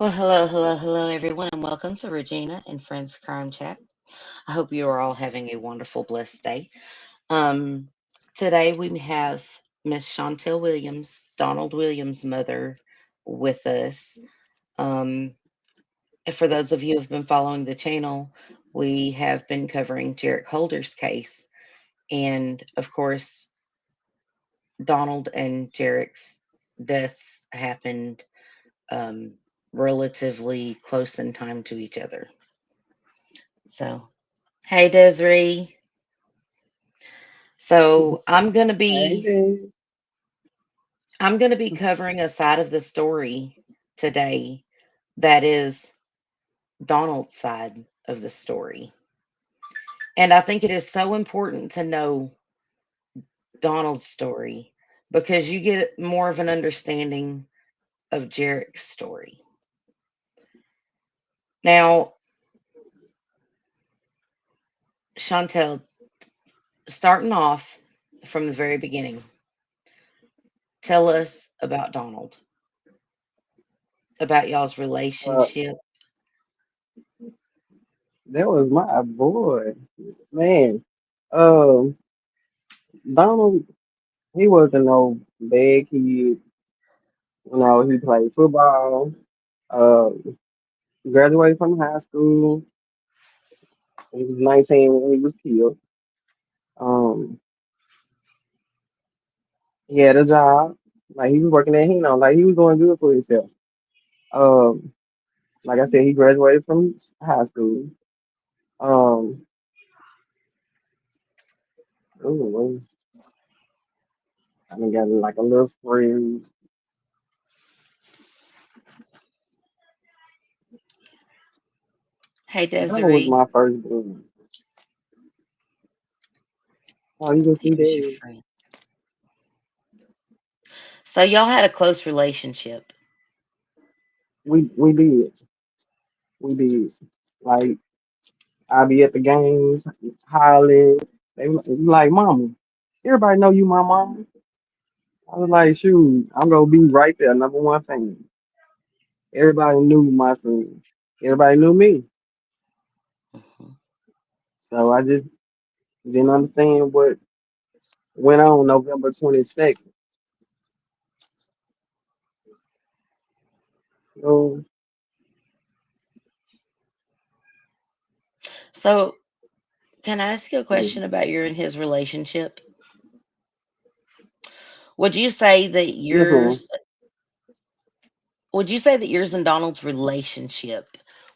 Well, hello, everyone, and welcome to Regina and Friends Crime Chat. I hope you are all having a wonderful, blessed day. Um, Today we have Miss Chantel Williams, Donald Williams' mother, with us. Um, and for those of you who have been following the channel, we have been covering Jerrick Holder's case, and of course, Donald and Jerrick's deaths happened um, relatively close in time to each other. So, hey Desiree. So Hey, Dave. I'm gonna be covering a side of the story today that is Donald's side of the story. And I think it is so important to know Donald's story because you get more of an understanding of Jerrick's story. Now, Chantel, starting off from the very beginning, tell us about Donald, about y'all's Uh, relationship. that was my boy, man. Um, Donald, he wasn't no bad kid. He played football. Uh, graduated from high school. He was 19 when he was killed. Um, he had a job. Like he was working at Hino. Like he was doing good for himself. Um, like I said, he graduated from high school. Um, ooh, I done got like a little friend. Hey Donald was Desiree, my first born. Oh, you can see here's your that. friend. So y'all had a close relationship. We did. We did. Like I be at the games, hollering. They was like, "Mama, everybody know you, my mama." I was like, "Shoot, I'm gonna be right there, number one fan." Everybody knew my son. Everybody knew me. Mhm. So I just didn't understand what went on November 22nd. So So can I ask you a question about your and his relationship? Would you say that yes, ma'am. yours and Donald's relationship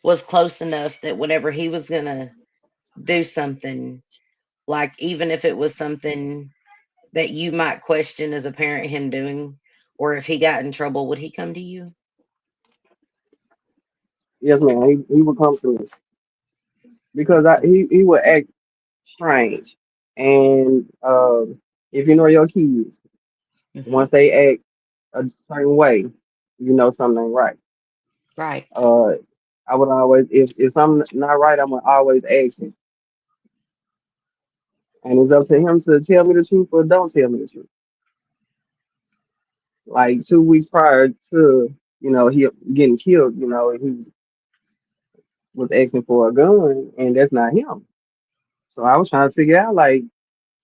was close enough that whenever he was gonna do something, like even if it was something that you might question as a parent him doing, or if he got in trouble, would he come to you? Yes, ma'am. He would come through because he would act strange. And if you know your kids, Hmm. once they act a certain way, you know something ain't right. Right. Uh, I would always, if something not right, I'm gonna always ask him, and it's up to him to tell me the truth or don't tell me the truth. Like 2 weeks prior to he getting killed, he was asking for a gun, and that's not him. So I was trying to figure out like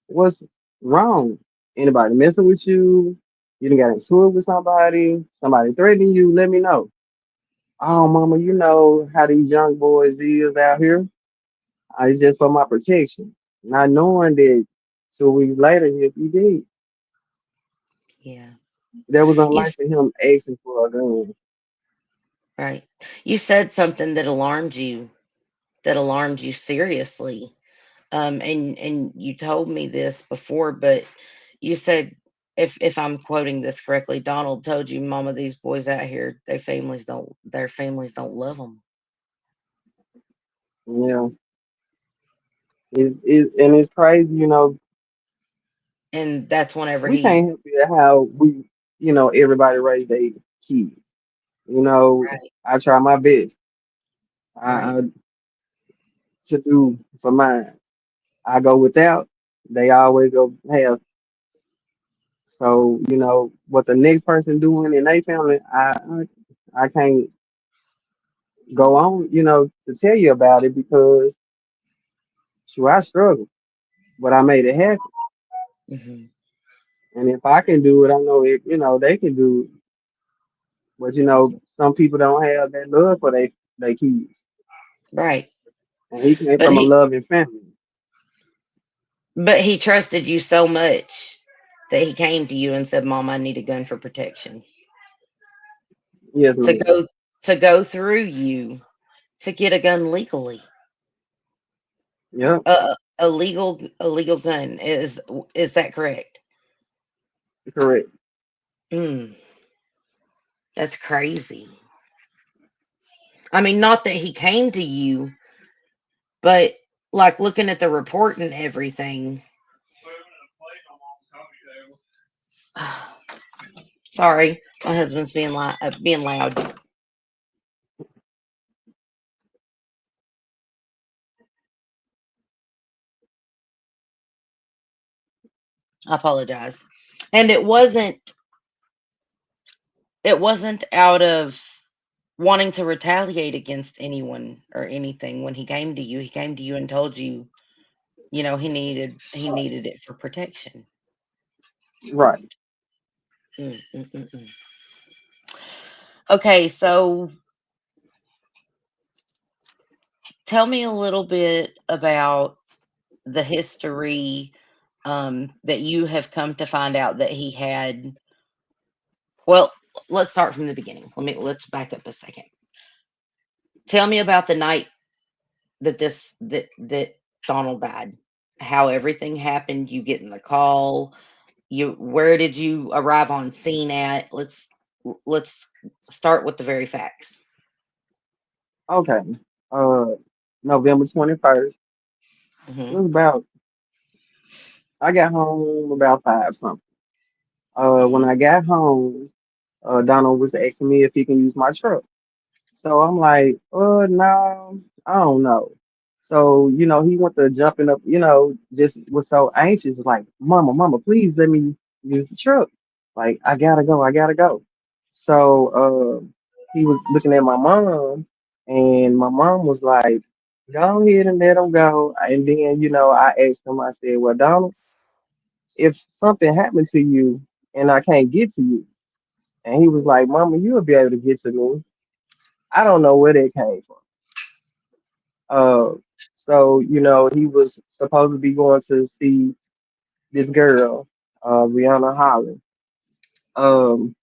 what's wrong. Anybody messing with you? You done got into it with somebody? Somebody threatening you? Let me know. Oh, mama, you know how these young boys is out here. It's just for my protection. Not knowing that 2 weeks later, if he did, Yeah. that was You unlike s- him asking for a gun. right. You said something that alarmed you. That alarmed you seriously. And you told me this before, but you said, if I'm quoting this correctly, Donald told you, "Mama, these boys out here, their families don't love them," Yeah, and it's crazy. and that's whenever We he. can't help it how everybody raise their kids. Right, I try my best right, I to do for mine. I go without, they always go have. So, what the next person doing in their family, I can't. go on, to tell you about it because I struggled, but I made it happen. Hmm. And if I can do it, I know it, they can do it. But some people don't have that love for their kids. Right. And he came But from a he loving family. but he trusted you so much that he came to you and said, "Mom, I need a gun for protection." Yes, To ma'am. go through you to get a gun legally. Yep, A legal gun is that correct? correct. Mm, that's crazy. I mean, not that he came to you, but like looking at the report and everything. Sorry, my husband's being loud. I apologize. And it wasn't out of wanting to retaliate against anyone or anything. When he came to you, he came to you and told you, he needed it for protection. Right. Mm, mm, mm, mm. Okay, so tell me a little bit about the history, that you have come to find out that he had. Well, let's start from the beginning. Let's back up a second. Tell me about the night that Donald died. How everything happened. You getting the call. Where did you arrive on scene at? Let's start with the very facts. Okay. Uh, November 21st. It Hmm. was about, I got home about 5 something. When Hmm. I got home, Donald was asking me if he can use my truck. So I'm like, no, I don't know. So, he went to jumping up, just was so anxious, was like, Mama, please let me use the truck. Like, I gotta go, I gotta go. So he was looking at my mom, and my mom was like, go ahead and let him go. And then, I asked him, I said, well, Donald, if something happened to you and I can't get to you, and he was like, Mama, you'll be able to get to me. I don't know where that came from. Uh, so he was supposed to be going to see this girl, Rihanna Holland, um,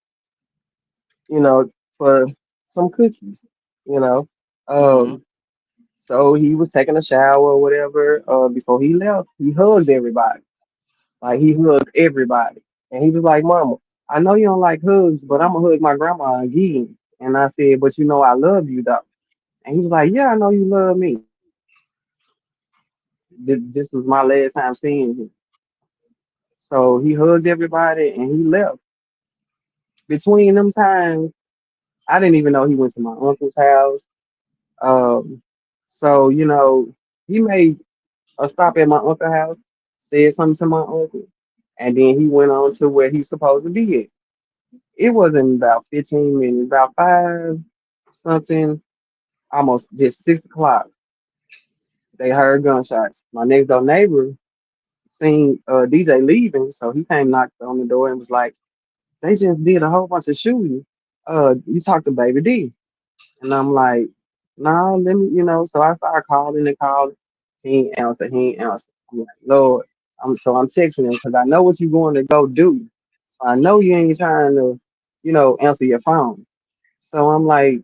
you know, for some cookies, you know. Hmm. Um, so he was taking a shower or whatever. Before he left, he hugged everybody. Like he hugged everybody, and he was like, "Mama, I know you don't like hugs, but I'm gonna hug my grandma again." And I said, "But I love you though." And he was like, "Yeah, I know you love me." This was my last time seeing him. So he hugged everybody and he left. Between them times, I didn't even know he went to my uncle's house. Um, so he made a stop at my uncle's house, said something to my uncle, and then he went on to where he's supposed to be at. It wasn't about 15 minutes, about five something, almost just 6 o'clock. They heard gunshots. My next door neighbor seen DJ leaving, so he came knocked on the door and was like, they just did a whole bunch of shooting. You talked to Baby D. And I'm like, no, let me, so I started calling and calling. He ain't answer. I'm like, Lord, I'm texting him because I know what you're going to go do. So I know you ain't trying to, answer your phone. So I'm like,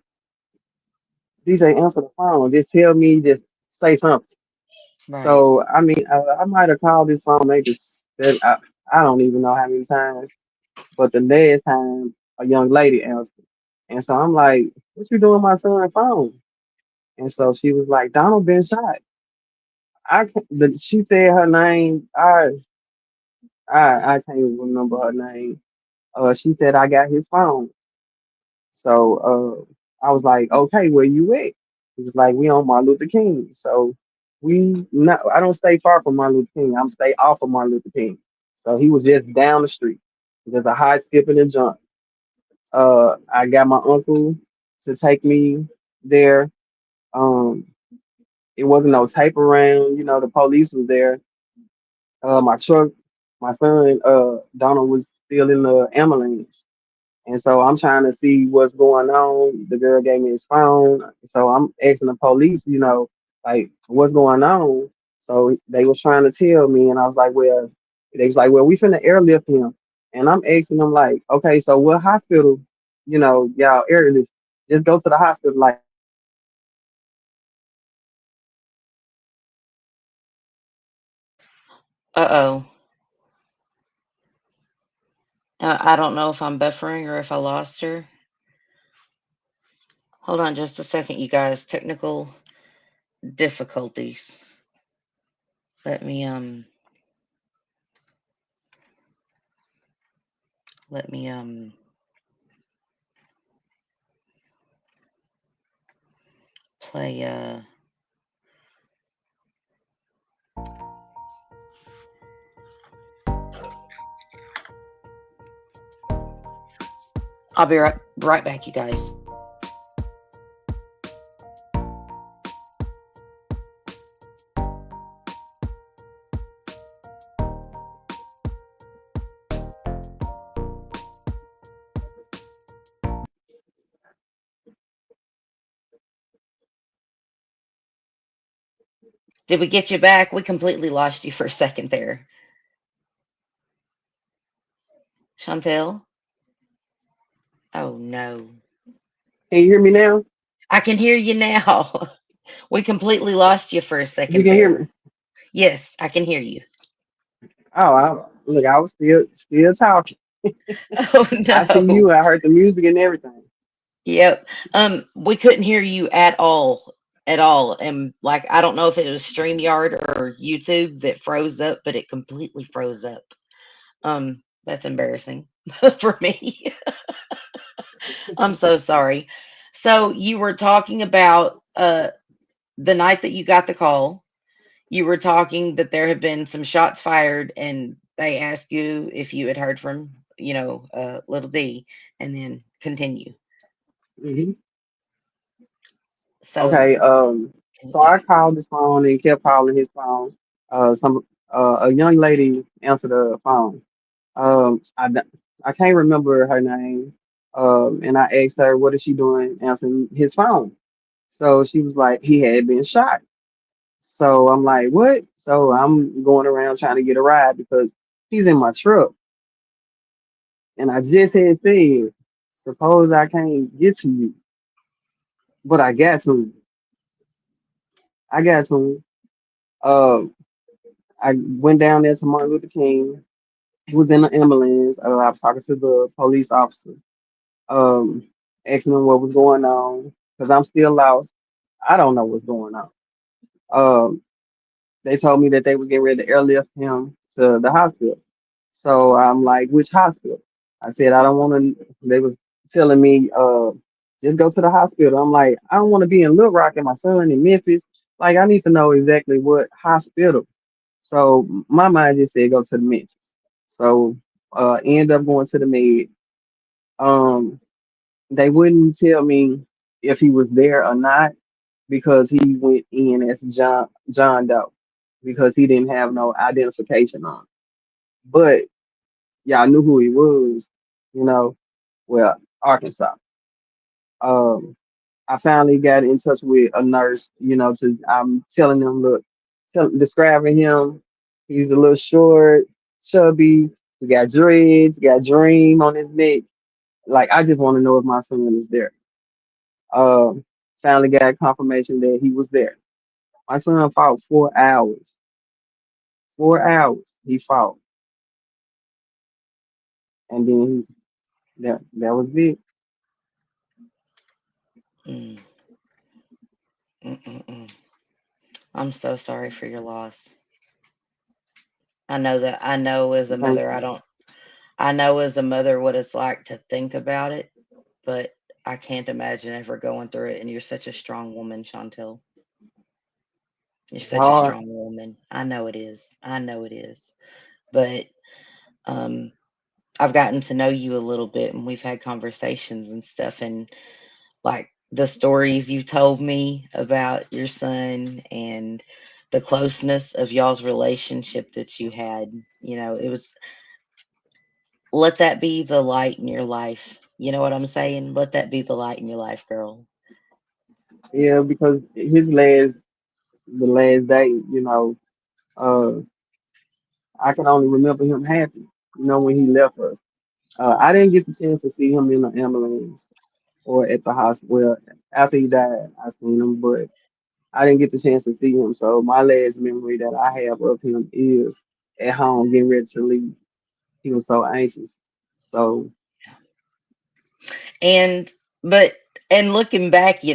DJ, answer the phone. Just tell me, just say something. Right. So I mean, I might have called this phone maybe I don't even know how many times. But the last time, a young lady answered. And so I'm like, what you doing on my son's phone? And so she was like, Donald been shot. She said her name. I can't even remember her name. She said I got his phone. So I was like, okay, where you at? He was like, we on Martin Luther King. So I don't stay far from Martin Luther King. I'm stay off of Martin Luther King. So he was just down the street. There's a high skip and a jump. I got my uncle to take me. there. Um, it wasn't no tape around. You know, the police was there. My truck, my son, Donald was still in the ambulance. And so I'm trying to see what's going on. The girl gave me his phone. So I'm asking the police, like what's going on. So they was trying to tell me and I was like, well, they was like, well, we finna airlift him. And I'm asking them like, okay, so what hospital, y'all airlift? Just go to the hospital. Like I don't want to be in no hospital where I'm gonna be airlifted. Uh-oh. I don't know if I'm buffering or if I lost her. Hold on just a second, you guys. Technical difficulties. Let me let me play I'll be right back, you guys. Did we get you back? We completely lost you for a second there. Chantel? Oh no. Can you hear me now? I can hear you now. We completely lost you for a You second can hear there. me. Yes, I can hear you. Oh, look, I was still talking. Oh I see no. you. I heard the music and everything. Yep. We couldn't hear you at all. At all. And like I don't know if it was StreamYard or YouTube that froze up, but it completely froze up. That's embarrassing for me. I'm so sorry. So you were talking about the night that you got the call. You were talking that there had been some shots fired, and they asked you if you had heard from, little D, and then continue. Hmm. So, Okay. can So I called his phone and kept calling his phone. Some A young lady answered the phone. I can't remember her name. And I asked her, what is she doing answering his phone? So she was like, he had been shot. So I'm like, what? So I'm going around trying to get a ride because he's in my truck. And I just had said, suppose I can't get to you, but I got to him. I got to him. Um, I went down there to Martin Luther King. He was in the ambulance. I was talking to the police officer, um, asking him what was going on because I'm still lost. I don't know what's going on. Um, they told me that they was getting ready to airlift him to the hospital. So I'm like, which hospital? I said, I don't want to. They was telling me, just go to the hospital. I'm like, I don't want to be in Little Rock and my son in Memphis. Like, I need to know exactly what hospital. So my mind just said, go to the Memphis. So end up going to the med. Um, they wouldn't tell me if he was there or not because he went in as John Doe because he didn't have no identification on. But y'all knew who he was, you know. Well, Arkansas. Um, I finally got in touch with a nurse, to I'm telling them, look, describing him. He's a little short, chubby. He got dreads, got dream on his neck. Like I just want to know if my son is there. Um, Finally got confirmation that he was there. My son fought 4 hours. 4 hours he fought, and then that was it. mm, I'm so sorry for your loss. I know as a Thank mother, you. I know as a mother what it's like to think about it, but I can't imagine ever going through it. And you're such a strong woman, Chantel. You're It's such a hard. strong woman. I know it is. I know it is. But um, I've gotten to know you a little bit, and we've had conversations and stuff. And like the stories you told me about your son and the closeness of y'all's relationship that you had. It was, let that be the light in your life. You know what I'm saying? Let that be the light in your life, girl. Yeah, because the last day, uh, I can only remember him happy. When he left us. I didn't get the chance to see him in the ambulance or at the hospital. Well, after he died, I seen him, but I didn't get the chance to see him. So my last memory that I have of him is at home getting ready to leave. He was so anxious. So And but and looking back, he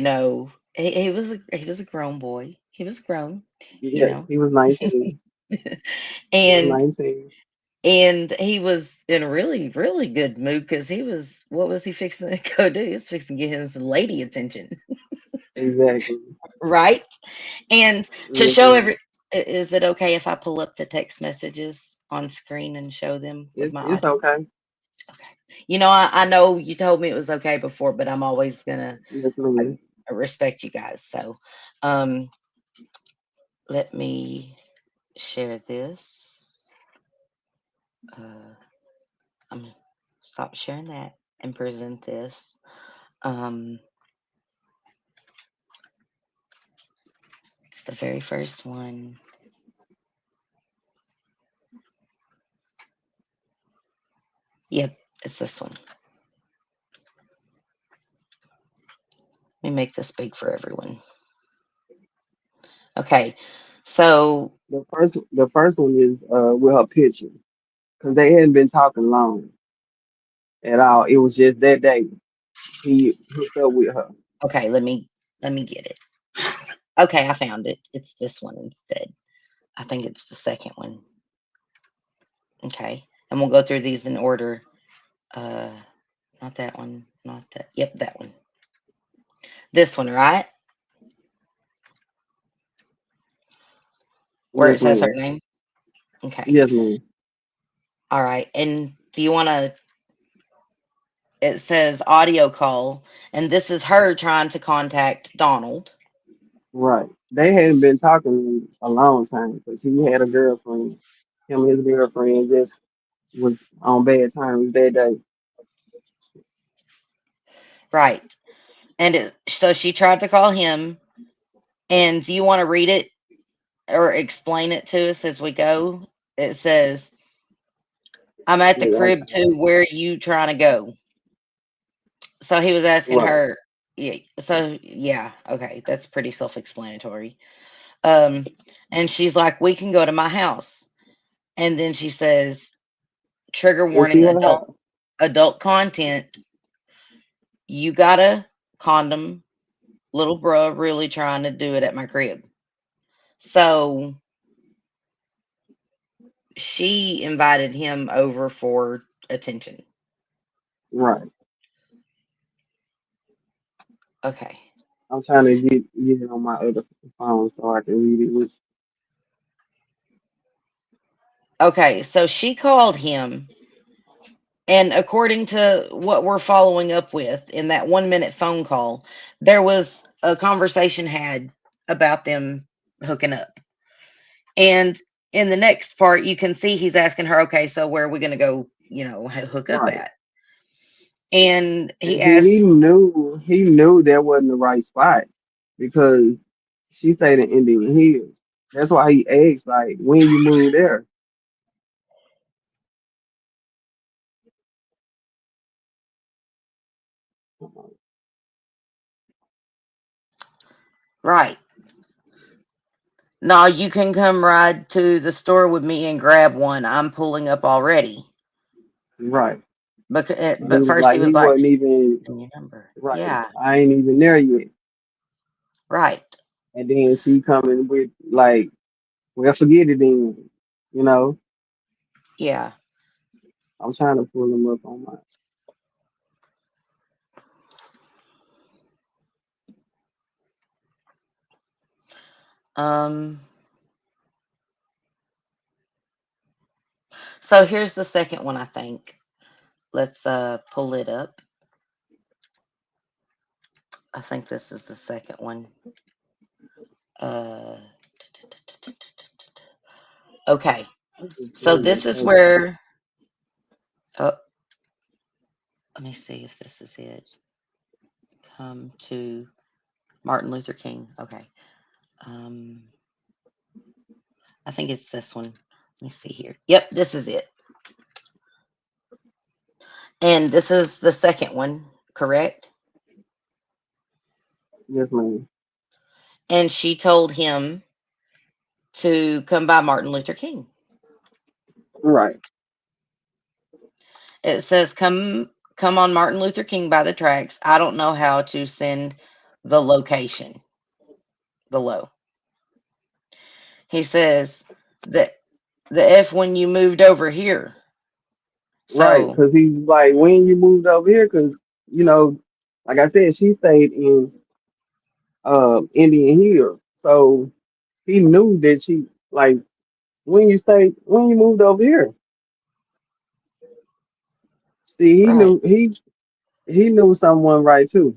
was a grown boy. He was grown, you yes, know. he was 19. He was and 19. and he was in a really, really good mood because what was he fixing to go do? He was fixing to get his lady attention, Exactly. right? And to Yes, show ma'am. is it okay if I pull up the text messages on screen and show them with my It's audio? okay. Okay. I know you told me it was okay before, but I'm always gonna Yes, I, ma'am. I respect you guys. So, um, let me share this. Uh, I'm gonna stop sharing that and present this. Um, it's the very first one. Yep, it's this one. Let me make this big for everyone. Okay, so The first one is with her picture because they hadn't been talking long at all. It was just that day he hooked up with her. okay, let me get it. Okay, I found it. It's this one instead. I think it's the second one. Okay, and we'll go through these in order. Uh, Not that one. Not that. Yep, that one. This one, right? Where it Yes, says her ma'am. name. Okay. Yes, ma'am. All right. And do you want to? It says audio call, and this is her trying to contact Donald. Right. They hadn't been talking in a long time because he had a girlfriend. Him and his girlfriend just was on bad terms that day. Right. So she tried to call him. And do you want to read it or explain it to us as we go? It says, I'm at the Yeah, crib too. Where are you trying to go? So he was asking right, her. Yeah. So, yeah. Okay. That's pretty self explanatory. Um, and she's like, we can go to my house. And then she says, trigger and see warning, her house. adult content. You got a condom, little bruh really trying to do it at my crib. So she invited him over for attention. Right. Okay. I'm trying to get it on my other phone so I can read it. Which Okay. So she called him. And according to what we're following up with in that 1 minute phone call, there was a conversation had about them hooking up. And in the next part, you can see he's asking her, okay, so where are we going to go, hook up right. at? And And he he asks, knew that wasn't the right spot because she stayed in Indian Hills. That's why he asked like when you moved there. right, no, you can come ride to the store with me and grab one. I'm pulling up already. Right. And he But was first he like was he like, wasn't even send me your number. right. Yeah, I ain't even there yet. right. And then she coming with like, well, forget it then. You know, Yeah. I'm trying to pull him up on my Um, so here's the second one, I think. Let's pull it up. I think this is the second one. Uh, okay. I just So seen this that is post. where. Oh, let me see if this is it. Come to Martin Luther King. Okay. Um, I think it's this one. Let me see here. Yep, this is it. And this is the second one, correct? Yes, man. And she told him to come by Martin Luther King. Right, It says come on Martin Luther King by the tracks. I don't know how to send the location below. He says that the F when you moved over here. right. So Because he's like, when you moved over here, because you know, like I said, she stayed in Indian Hill, so he knew that she like when you moved over here. See, right. he knew someone right too,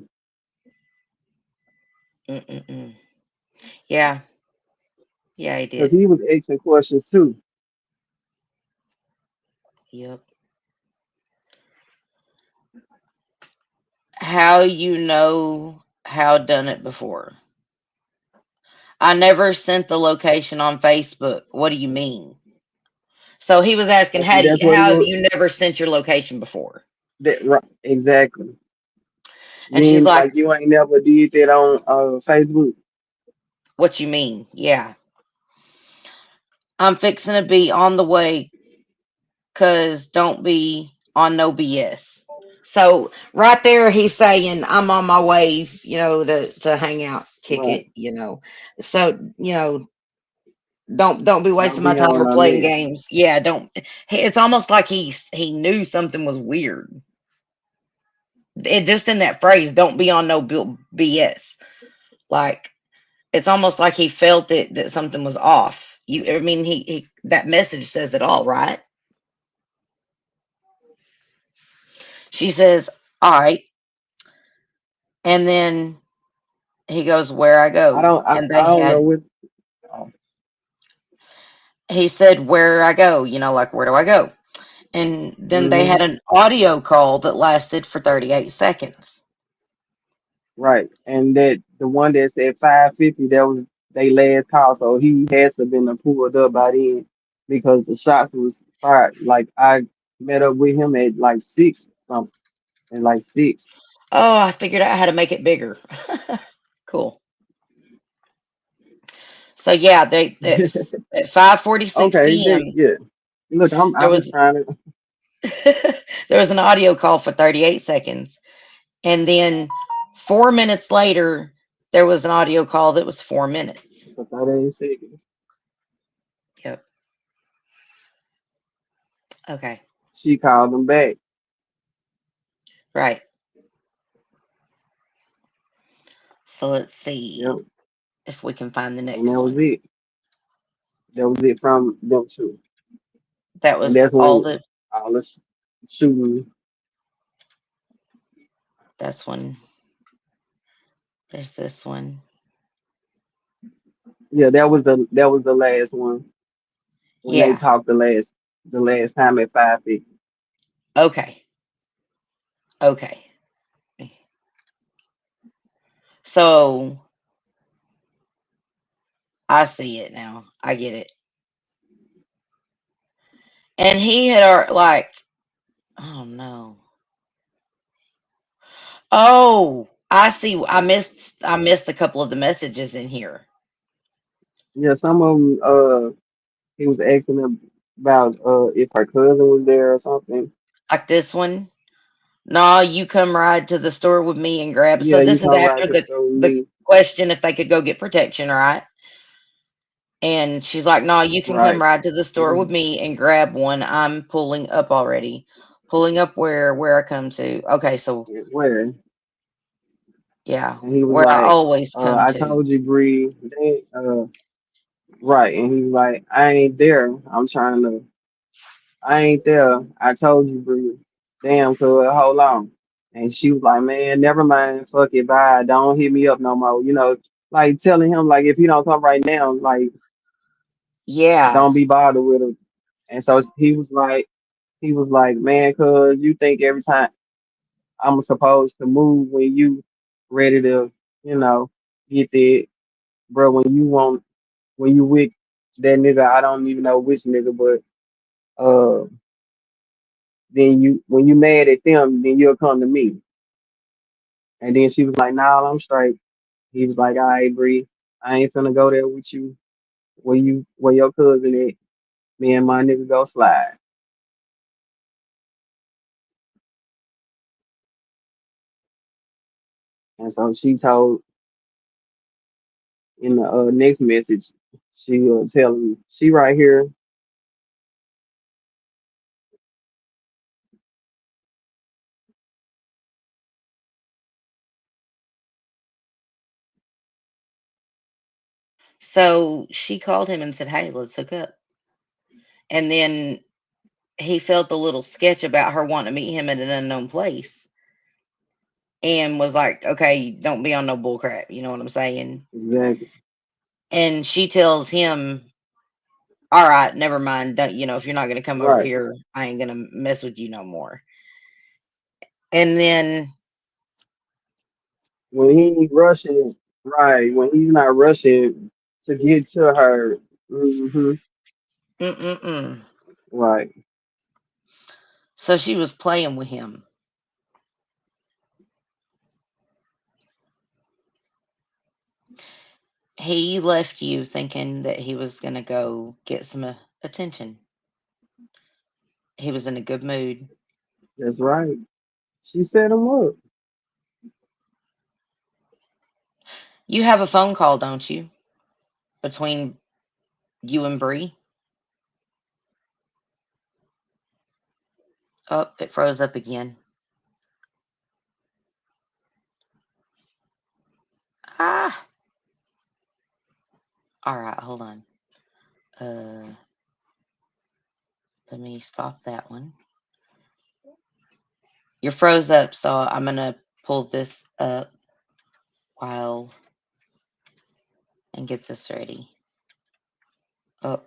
Mm-mm-mm. Yeah, yeah, he because did. he was asking questions too. Yep. How you know how done it before? I never sent the location on Facebook. What do you mean? So he was asking, And that's what he how have was. you never sent your location before? That right, exactly. And You she's ain't like, like you ain't never did that on Facebook, what you mean? Yeah. I'm fixing to be on the way because don't be on no BS. So right there, he's saying, I'm on my way, to hang out, kick right? it, So, don't be Don't wasting my be time on for none of playing that, games. Yeah, don't. It's almost like he knew something was weird. It just in that phrase, don't be on no BS. Like it's almost like he felt it that something was off. I mean, he that message says it all, right? She says, "All right," and then he goes, "Where I go?" And I don't know what. he said, "Where I go?" Like where do I go? And then they Hmm. had an audio call that lasted for 38 seconds. Right, and that the one that said 550, that was they last call, so he had to been pulled up by then because the shots was fired. Like I met up with him at like six something, and like six. Oh, I figured out how to make it bigger. Cool. So yeah, they at 5:46 Okay, p.m. yeah. Look, there I'm was trying to. there was an audio call for 38 seconds, and then 4 minutes later there was an audio call that was 4 minutes. For 38 seconds. Yep. Okay. She called him back. Right. So let's see Yep, if we can find the and next that was one. it. That was it from them two, That and was that's all when the all the shooting. that's one. There's this one. Yeah, that was the last one when they Yeah. talked the last time at 550. Okay. Okay. So I see it now. I get it. And he had like, oh no. Oh, I see. I missed a couple of the messages in here. Yeah, some of them. He was asking them about if her cousin was there or something. Like this one. No, you come ride to the store with me and grab. So Yeah, you this is come right after to the store with the me. question if they could go get protection, right? And she's like, "No, you can come Right. ride to the store with Mhm. me and grab one. I'm pulling up already. Pulling up where I come to. Okay, so Where? yeah, And he was where I like, always come I to. told you, Bree. Right. And he was like, I ain't there. I ain't there. I told you, Bree. Damn, cuz, hold on. And she was like, man, never mind, fuck it, bye. Don't hit me up no more. Like telling him like if you don't come right now, like Yeah. don't be bothered with him. And so he was like, man, cause you think every time I'm supposed to move when you ready to, you know, get there, bro. When you with that nigga, I don't even know which nigga, but then when you mad at them, then you'll come to me. And then she was like, nah, I'm straight. He was like, all right, Bree, I ain't finna go there with you. Where your cousin at? Me and my nigga go slide. And so she told in the next message, she tell me she right here. So she called him and said, "Hey, let's hook up." And then he felt a little sketch about her wanting to meet him at an unknown place and was like, "Okay, don't be on no bull crap." You know what I'm saying? Exactly. And she tells him, "All right, never mind. Don't, if you're not going to come over Right. here, I ain't going to mess with you no more." And then, When he ain't rushing, right? When he's not rushing to get to her. Hmm. mm-mm-mm. Right. So she was playing with him. He left you thinking that he was going to go get some attention. He was in a good mood. That's right. She set him up. You have a phone call, don't you, between you and Bree? Oh, it froze up again. Ah, all right, hold on. Uh, Let me stop that one. You're froze up, so I'm gonna pull this up while and get this ready. Oh,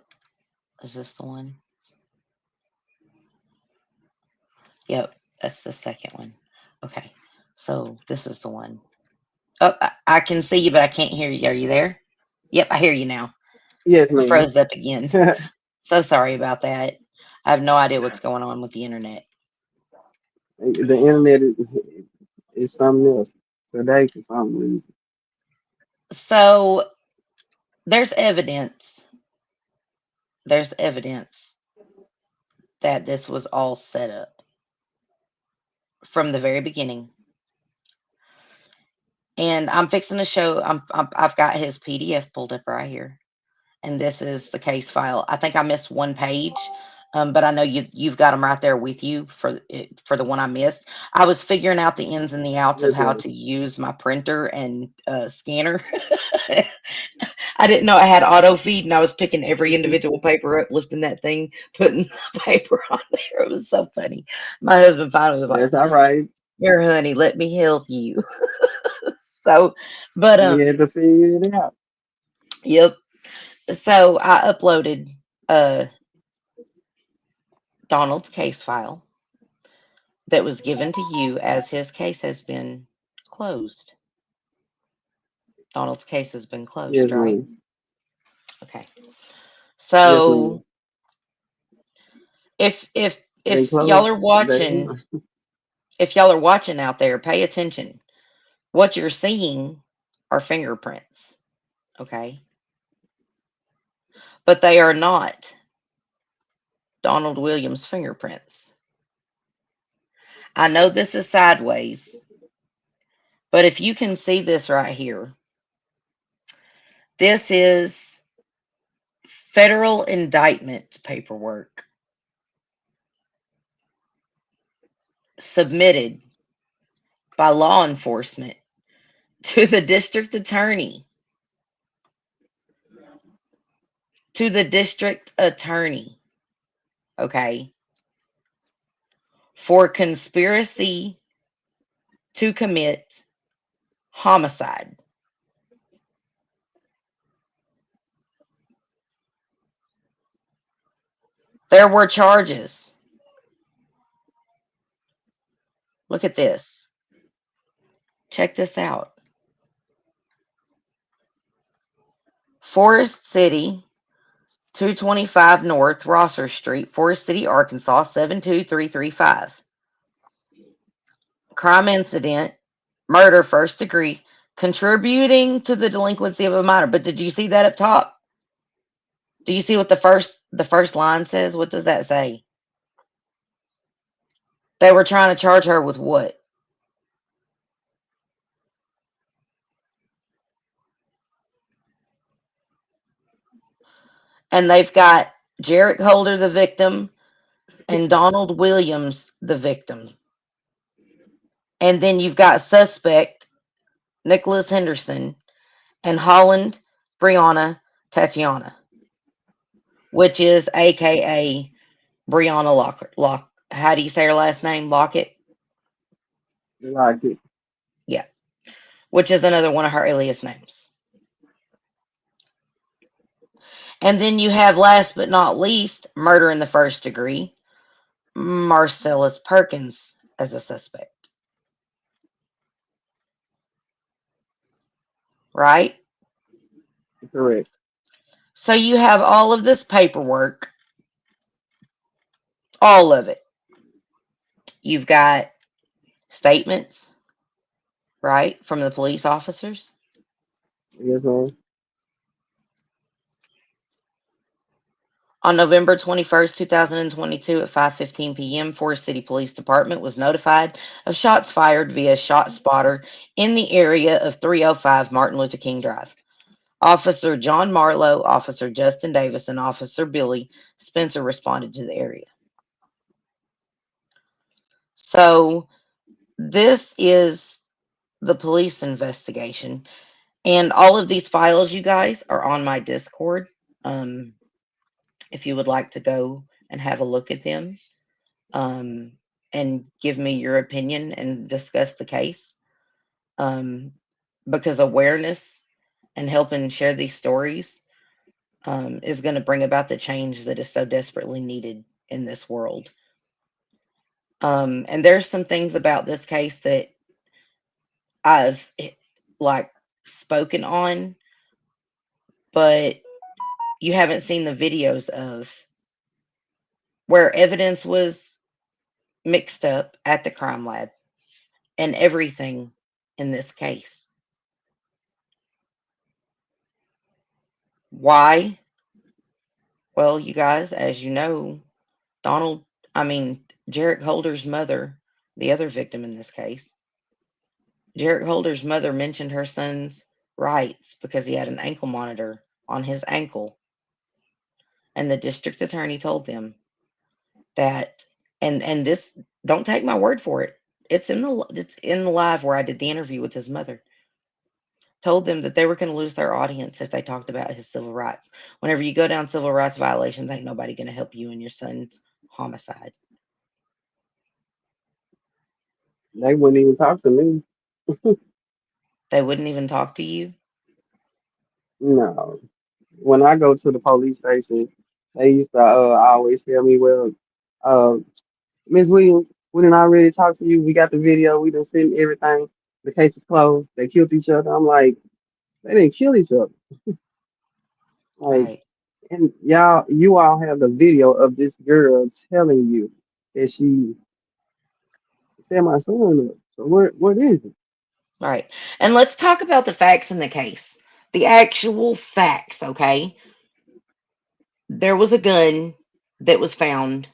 is this the one? Yep, that's the second one. Okay, so this is the one. Oh, I can see you, but I can't hear you. Are you there? Yep, I hear you now. Yes, You ma'am. froze up again. So sorry about that. I have no idea what's going on with the internet. The internet is something else today for some reason. So there's evidence. There's evidence that this was all set up from the very beginning. And I'm fixing to show. I've got his PDF pulled up right here, and this is the case file. I think I missed one page, but I know you've got them right there with you for the one I missed. I was figuring out the ins and the outs of Yes, how ma'am. to use my printer and scanner. I didn't know I had auto feed, and I was picking every individual paper up, lifting that thing, putting the paper on there. It was so funny. My husband finally was like, That's all right. "Here, honey, let me help you." So, but We had to figure it out. yep. So I uploaded uh Donald's case file that was given to you as his case has been closed. Donald's case has been Yes, closed, right? ma'am. Okay. Yes, ma'am. So if if Been if y'all closed are day watching, one. if y'all are watching out there, pay attention. What you're seeing are fingerprints, okay? But they are not Donald Williams' fingerprints. I know this is sideways, but if you can see this right here, this is federal indictment paperwork submitted by law enforcement to the district attorney, to the district attorney, okay, for conspiracy to commit homicide. There were charges. Look at this. Check this out. Forest City, 225 North Rosser Street, Forest City, Arkansas, 72335. Crime incident, murder, first degree, contributing to the delinquency of a minor. But did you see that up top? Do you see what the first line says? What does that say? They were trying to charge her with what? And they've got Jerrick Holder, the victim, and Donald Williams, the victim. And then you've got suspect Nicholas Henderson and Holland Brianna Tatiana, which is AKA Brianna Lock. How do you say her last name? Lockett? Like it. Yeah, which is another one of her alias names. And then you have, last but not least, murder in the first degree, Marcellus Perkins as a suspect, right? Correct. So you have all of this paperwork, all of it. You've got statements, right, from the police officers. Yes, ma'am. On November 21st, 2022 at 5:15 p.m., Forest City Police Department was notified of shots fired via shot spotter in the area of 305 Martin Luther King Drive. Officer John Marlowe, Officer Justin Davis, and Officer Billy Spencer responded to the area. So this is the police investigation. And all of these files, you guys, are on my Discord. Um, if you would like to go and have a look at them, um, and give me your opinion and discuss the case, um, because awareness and helping share these stories, is going to bring about the change that is so desperately needed in this world. And there's some things about this case that I've like spoken on, but you haven't seen the videos of where evidence was mixed up at the crime lab and everything in this case. Why? Well, you guys, as you know, Donald, I mean, Jerrick Holder's mother, the other victim in this case, Jerrick Holder's mother mentioned her son's rights because he had an ankle monitor on his ankle. And the district attorney told them that, and this, don't take my word for it. It's in the live where I did the interview with his mother. Told them that they were going to lose their audience if they talked about his civil rights. Whenever you go down civil rights violations, ain't nobody going to help you in your son's homicide. They wouldn't even talk to me. They wouldn't even talk to you. No. When I go to the police station, they used to always tell me, well, uh, Miss Williams, we didn't already talk to you. We got the video. We done seen everything. The case is closed. They killed each other. I'm like, they didn't kill each other. Like, Right, and you all have the video of this girl telling you that she set my son up. So what is it? right. And let's talk about the facts in the case. The actual facts, okay? There was a gun that was found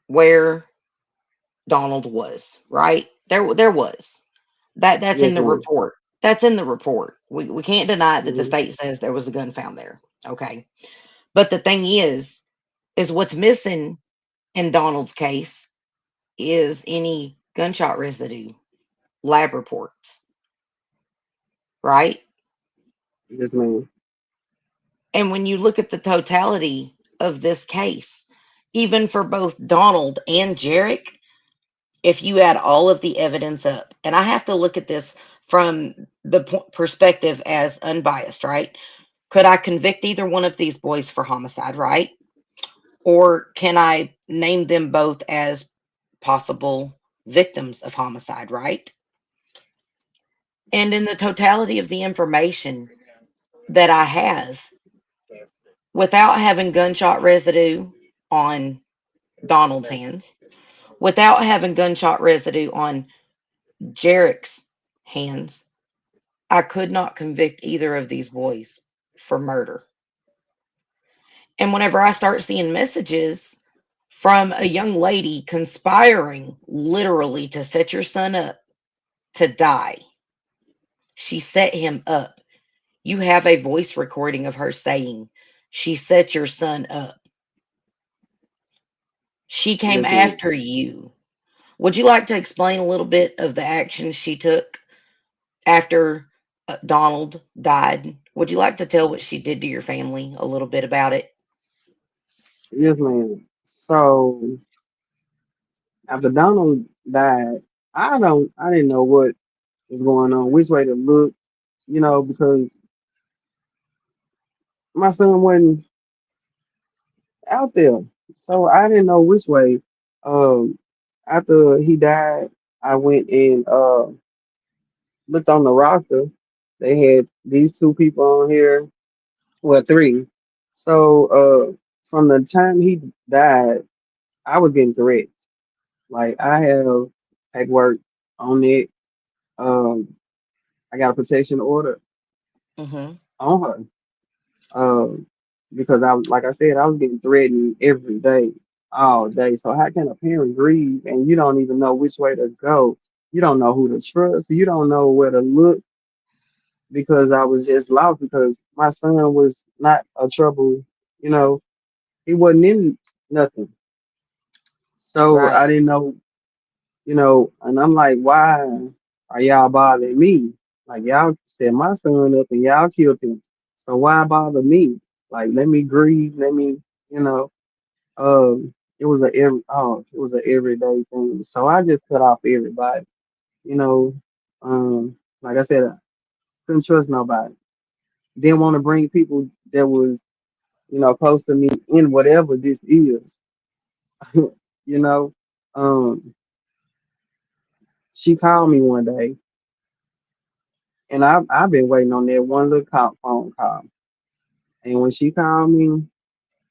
where Donald was, right? There was. That's in Yes, the ma'am. report. That's in the report. We can't deny that the Hmm. state says there was a gun found there. Okay. But the thing is what's missing in Donald's case is any gunshot residue, lab reports, right? Yes, ma'am. And when you look at the totality of this case, even for both Donald and Jerrick, if you add all of the evidence up, and I have to look at this from the perspective as unbiased, right? Could I convict either one of these boys for homicide, right? Or can I name them both as possible victims of homicide, right? And in the totality of the information that I have, without having gunshot residue on Donald's hands, without having gunshot residue on Jerrick's hands, I could not convict either of these boys for murder. And whenever I start seeing messages from a young lady conspiring literally to set your son up to die, she set him up. You have a voice recording of her saying, she set your son up. She came Yes, ma'am. after you. Would you like to explain a little bit of the actions she took after Donald died? Would you like to tell what she did to your family a little bit about it? Yes, ma'am. So after Donald died, I didn't know what was going on, which way to look, because my son wasn't out there. So I didn't know which way. Um, After he died, I went and looked on the roster. They had these two people on here, well, three. So from the time he died, I was getting threats. Like I have paperwork on it. Um, I got a protection order Hmm. on her. Um, because like I said, I was getting threatened every day, all day. So how can a parent grieve and you don't even know which way to go? You don't know who to trust. You don't know where to look because I was just lost because my son was not a trouble, you know, he wasn't in nothing. So Right. I didn't know, and I'm like, why are y'all bothering me? Like y'all set my son up and y'all killed him. So why bother me? Like let me grieve, let me, you know, it was a everyday thing. So I just cut off everybody, you know. Like I said, I couldn't trust nobody. Didn't want to bring people that was, close to me in whatever this is, you know. Um, she called me one day, and I've been waiting on that one little phone call. And when she called me,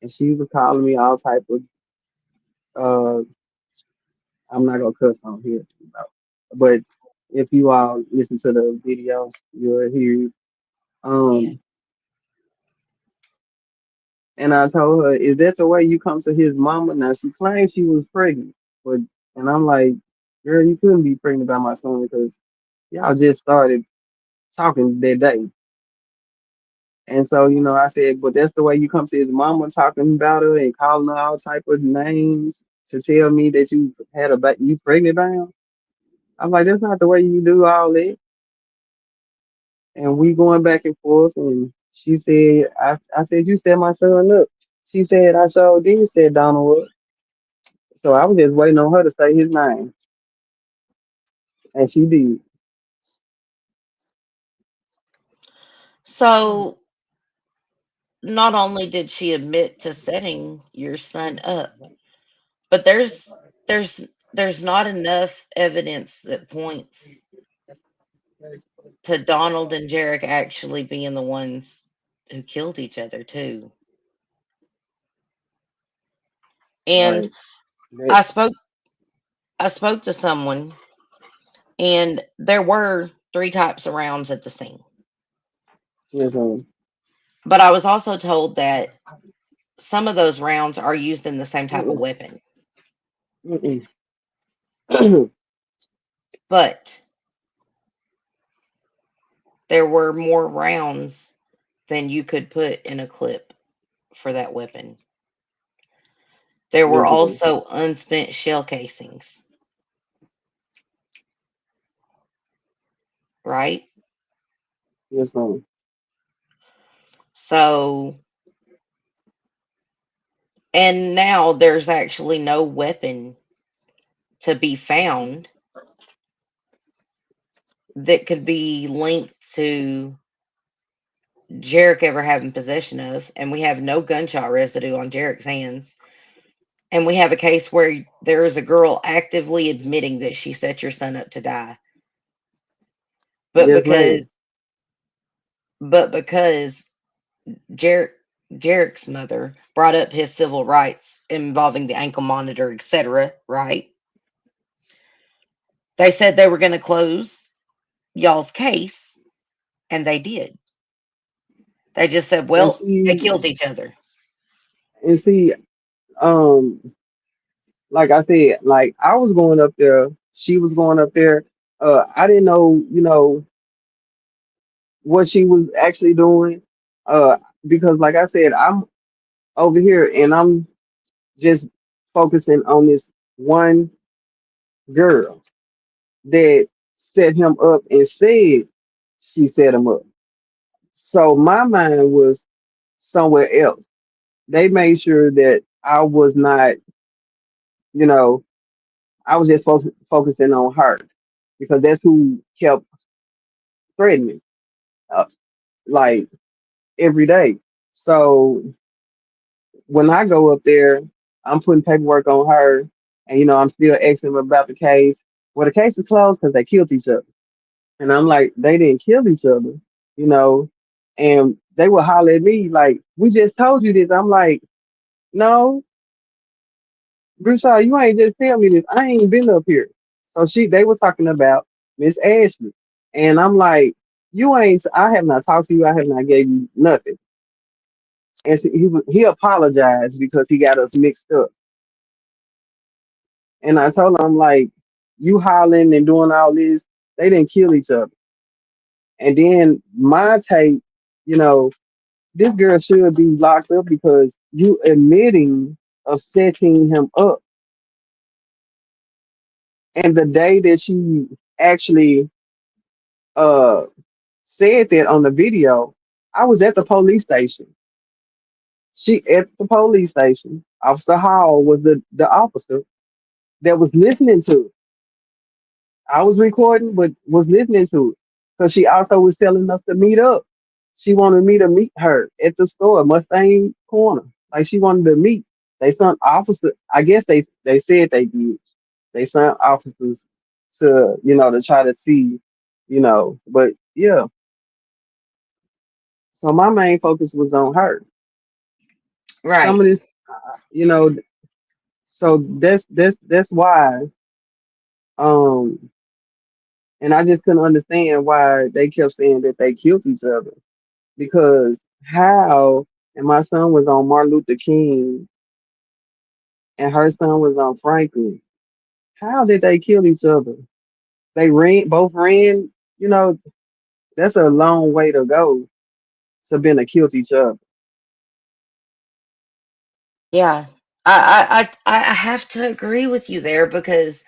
and she was calling me all type of, uh, I'm not gonna cuss on here, but if you all listen to the video, you'll hear. Yeah. Um, and I told her, "Is that the way you come to his mama?" Now she claims she was pregnant, but and I'm like, "Girl, you couldn't be pregnant by my son because y'all just started talking that day." And so, I said, "But that's the way you come to his mama talking about her and calling her all type of names to tell me that you had you pregnant by him." I'm like, "That's not the way you do all that." And we going back and forth, and she said, I said, "You set my son up." She said, "I sure did," said Donald. So I was just waiting on her to say his name, and she did. So not only did she admit to setting your son up, but there's there's not enough evidence that points to Donald and Jerrick actually being the ones who killed each other too. And Right. That, I spoke I spoke to someone, and there were three types of rounds at the scene. yes, But I was also told that some of those rounds are used in the same type of mm-mm, weapon. mm-mm. But there were more rounds than you could put in a clip for that weapon. There were Yes, ma'am. also unspent shell casings, right? Yes, ma'am. So, and now there's actually no weapon to be found that could be linked to Jerrick ever having possession of, and we have no gunshot residue on Jerrick's hands. And we have a case where there is a girl actively admitting that she set your son up to die. But Yes, because ma'am. but because Jerrick Jerrick's mother brought up his civil rights involving the ankle monitor, etc., right? They said they were going to close y'all's case, and they did. They just said, And well, they see, killed each other. and see, um, like I said, like I was going up there, she was going up there. I didn't know, what she was actually doing. Because like I said, I'm over here and I'm just focusing on this one girl that set him up and said she set him up. So my mind was somewhere else. They made sure that I was not, you know, I was just focusing on her because that's who kept threatening, uh, like every day. So when I go up there, I'm putting paperwork on her, and I'm still asking them about the case. Well, the case is closed because they killed each other, and I'm like, they didn't kill each other, you know. And they would holler at me like, "We just told you this." I'm like, "No, Bruce, you ain't just tell me this. I ain't been up here." So they were talking about Miss Ashley, and I'm like, "You ain't. I have not talked to you. I have not gave you nothing." And he apologized because he got us mixed up. And I told him, I'm like, "You hollering and doing all this. They didn't kill each other." And then my take, you know, this girl should be locked up because you admitting of setting him up. And the day that she actually uh said that on the video, I was at the police station. She at the police station. Officer Hall was the officer that was listening to it. I was recording, but was listening to it because she also was telling us to meet up. She wanted me to meet her at the store, Mustang Corner. Like she wanted to meet. They sent officer. I guess they said they did. They sent officers to to try to see, But yeah, so my main focus was on her. Some Right. of this, you know. So that's why. Um, and I just couldn't understand why they kept saying that they killed each other because how and my son was on Martin Luther King and her son was on Franklin. How did they kill each other? They both ran, you know, that's a long way to go to been to kill each other. Yeah. I have to agree with you there because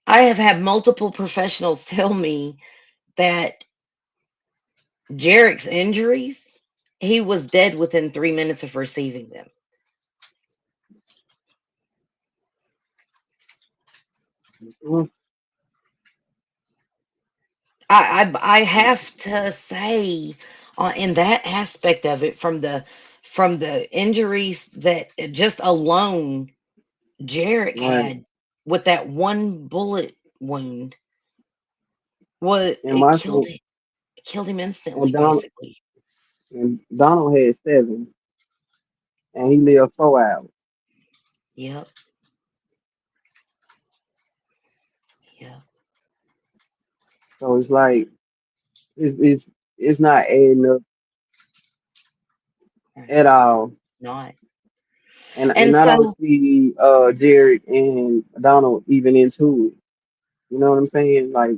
I have had multiple professionals tell me that Jerrick's injuries, he was dead within 3 minutes of receiving them. Mm, I have to say, in that aspect of it, from the injuries that just alone Jerrick right. had with that one bullet wound, was And it my killed son him, killed him and instantly, Donald basically. and Donald had 7 and he lived 4 hours. Yep, yep. So it's like it's not adding up Right. at all. Not. And And I don't so see Jerry and Donald even into it. You know what I'm saying? Like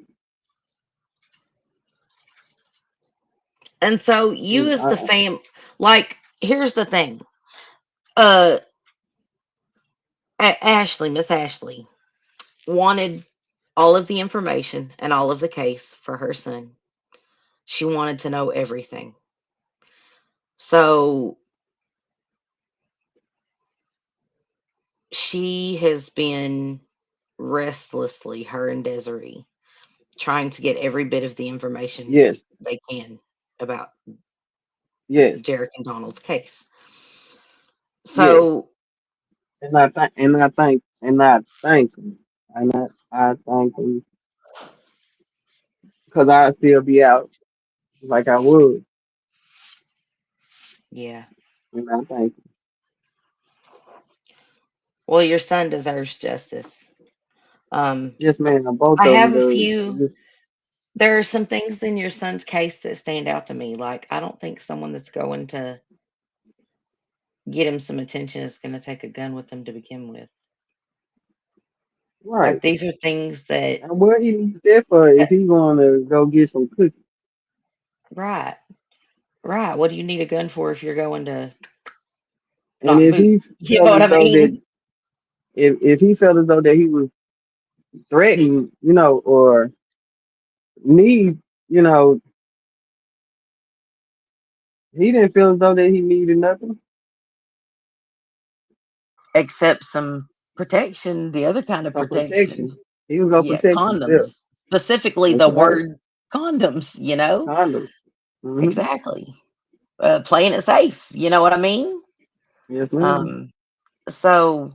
you as the I, fam, like, here's the thing. Uh, Ashley, Miss Ashley, wanted all of the information and all of the case for her son. She wanted to know everything. So she has been restlessly, her and Desiree, trying to get every bit of the information Yes, they can about yes, Jerrick and Donald's case. yes. So, And I thank him. I thank him because I still be out like I would. yeah. And I thank him. Well, your son deserves justice. Um, Yes, man. Both I of them have a do. few. There are some things in your son's case that stand out to me. Like, I don't think someone that's going to get him some attention is going to take a gun with them to begin with. Like, Right. these are things that, And what he needs that for if he going to go get some cookies. right, right. What do you need a gun for if you're going to And knock if boot? he You know felt what as I though that mean? if he felt as though that he was threatened, or need, you know, he didn't feel as though that he needed nothing Except some protection, the other kind of for protection. protection. He was gonna Yeah, protect himself. condoms. Specifically, That's the right. word condoms, you know? Condoms. Hmm. Exactly. Playing it safe, you know what I mean? Yes, ma'am. Um, so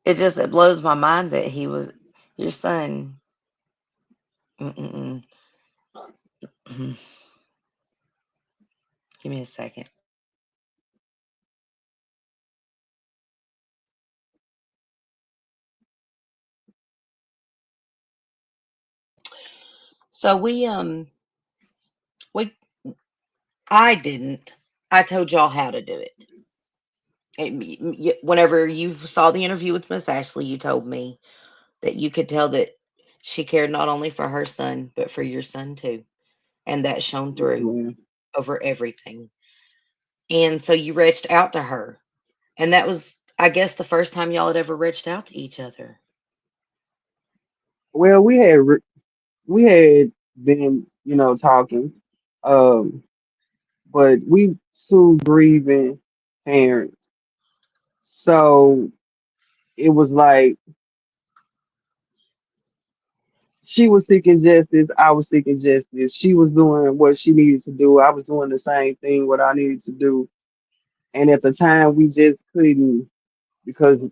it blows my mind that he was your son. Mm-mm-mm. Give me a second. So we I didn't. I told y'all how to do it. Whenever you saw the interview with Miss Ashley, you told me that you could tell that she cared not only for her son, but for your son too. And that shone Yes, through ma'am. over everything. And so you reached out to her. And that was, I guess, the first time y'all had ever reached out to each other. Well, we had been, talking, um, but we two grieving parents, so it was like she was seeking justice, I was seeking justice. She was doing what she needed to do. I was doing the same thing what I needed to do. And at the time we just couldn't because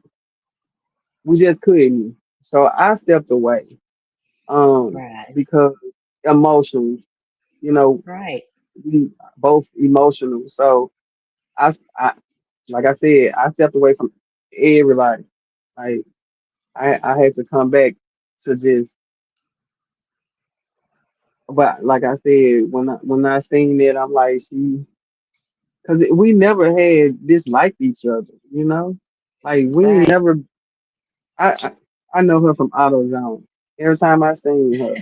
we just couldn't. So I stepped away. Um, Right. because emotionally, you know, Right. we both emotional. So I like I said, I stepped away from everybody. Like I had to come back to just but like I said, when I seen it, I'm like she because we never had disliked each other. Like we ain't Right. never. I know her from AutoZone. Every time I seen her,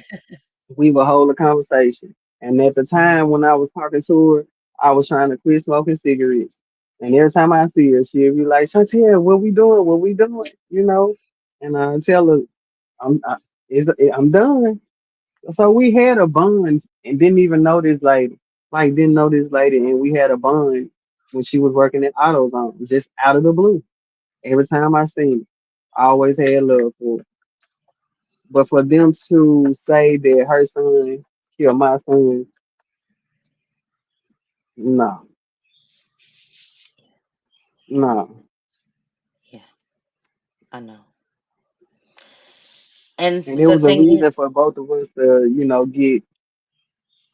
we would hold a conversation. And at the Mhm. time when I was talking to her, I was trying to quit smoking cigarettes. And every time I see her, she'd be like, "Chantel, what we doing? What we doing?" And I tell her, "I'm I'm done." So we had a bond and didn't even know this lady. Like didn't know this lady, and we had a bond when she was working at AutoZone, just out of the blue. Every time I seen her, I always had love for her. But for them to say that her son killed my son, no, no. Yeah, I know. And And it the was a thing is, reason for both of us to, get.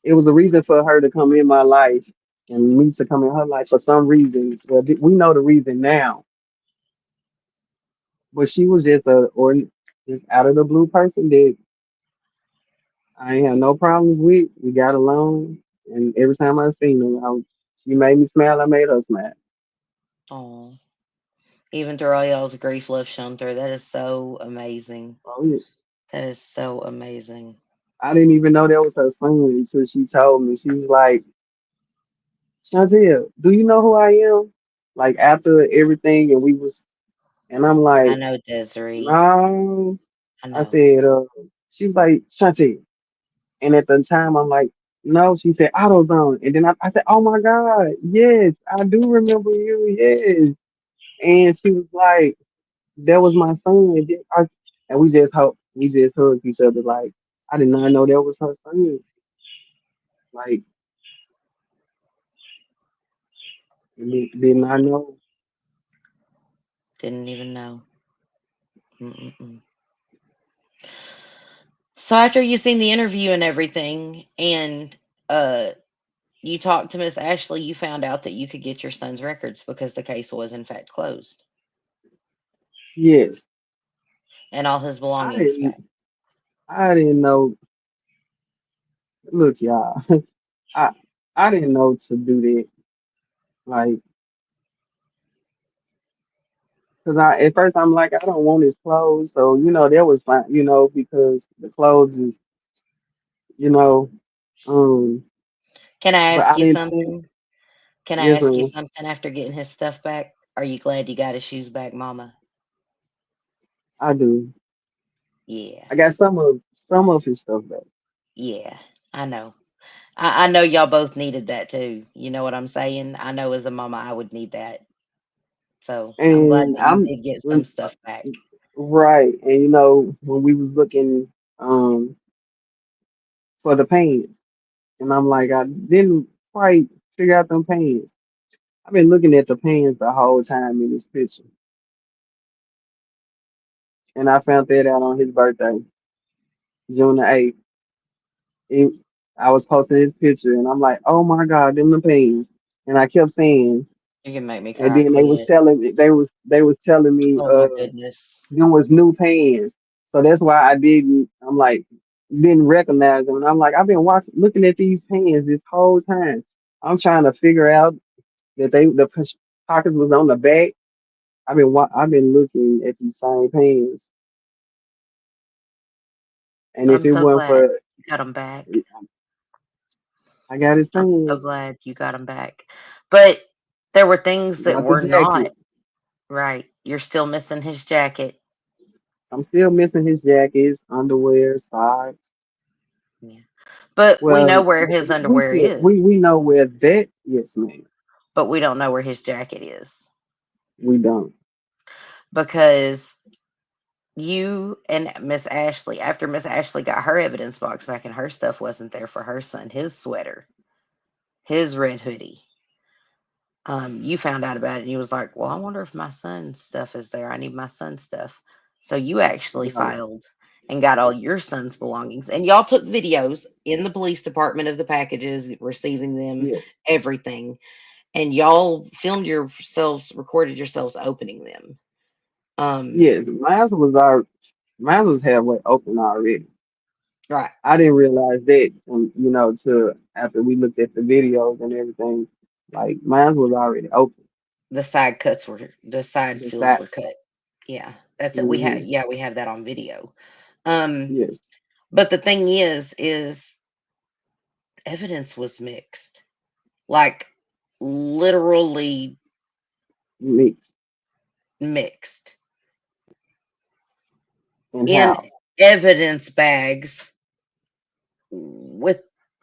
It was a reason for her to come in my life and me to come in her life for some reason. Well, we know the reason now, but she was just out of the blue person that I ain't have no problems with. We got along, and every time I seen her, she made me smile. I made her smile. oh, even through all y'all's grief, love shone through. That is so amazing. Oh, yeah. That is so amazing. I didn't even know that was her son until she told me. She was like, "Chantel, do you know who I am?" Like after everything, and I'm I like, know, Desiree. "No." I I know. said, she was like, "Chantel," and at the time, I'm like, "No." She said, "AutoZone," and then I said, "Oh my God, yes, I do remember you, yes." And she was like, "That was my son." and we just hugged each other like I did not know that was her son. Like did not know. Didn't even know. Mm-mm-mm. So after you seen the interview and everything, and uh, you talked to Miss Ashley, you found out that you could get your son's records because the case was in fact closed Yes, and all his I belongings back. didn't I didn't know. Look, y'all, I I didn't know to do that. Like, cause I at first I'm like I don't want his clothes, so that was fine, because the clothes is you know, um, Can I but ask I you didn't think. something? Can I Yes, ask you ma'am, something after getting his stuff back? Are you glad you got his shoes back, Mama? I do. Yeah, I got some of his stuff back, yeah, I know. I know y'all both needed that too. You know what I'm saying? I know as a mama, I would need that. So I'm glad and that you did get some stuff back. right, and when we was looking um for the pants, and I'm like I didn't quite figure out them pants. I've been looking at the pants the whole time in this picture, and I found that out on his birthday, June the 8th. It, I was posting his picture, and I'm like, oh my God, them the pants, and I kept saying, You can make me and cry. then Quit. they was telling me Oh my goodness. them was new pants. So that's why I didn't. I'm like didn't recognize them. And I'm like I've been watching, looking at these pants this whole time. I'm trying to figure out that pockets was on the back. I've been looking at these same pants, and if I'm it so wasn't glad for you got them back. I got his I'm so pants, glad you got them back. But there were things that got the were not jacket. right. You're still missing his jacket. I'm still missing his jackets, underwear, socks. Yeah. But we know Well, where his we underwear still is, we know where that. Yes, ma'am. but we don't know where his jacket is We don't. because you and Miss Ashley, after Miss Ashley got her evidence box back and her stuff wasn't there for her son, his sweater, his red hoodie, you found out about it and you was like, well, I wonder if my son's stuff is there. I need my son's stuff. So you actually Right. filed and got all your son's belongings. And y'all took videos in the police department of the packages, receiving them, Yeah. everything. And y'all filmed yourselves, recorded yourselves opening them. Um, Yes. Mine was halfway open already. right. I didn't realize that, till after we looked at the videos and everything. Like mine was already open. The side The seals side. were cut. Yeah. That's it. Hmm. We have that on video. Um, Yes. but the thing is evidence was mixed. Like literally Mixed. mixed And in how evidence bags with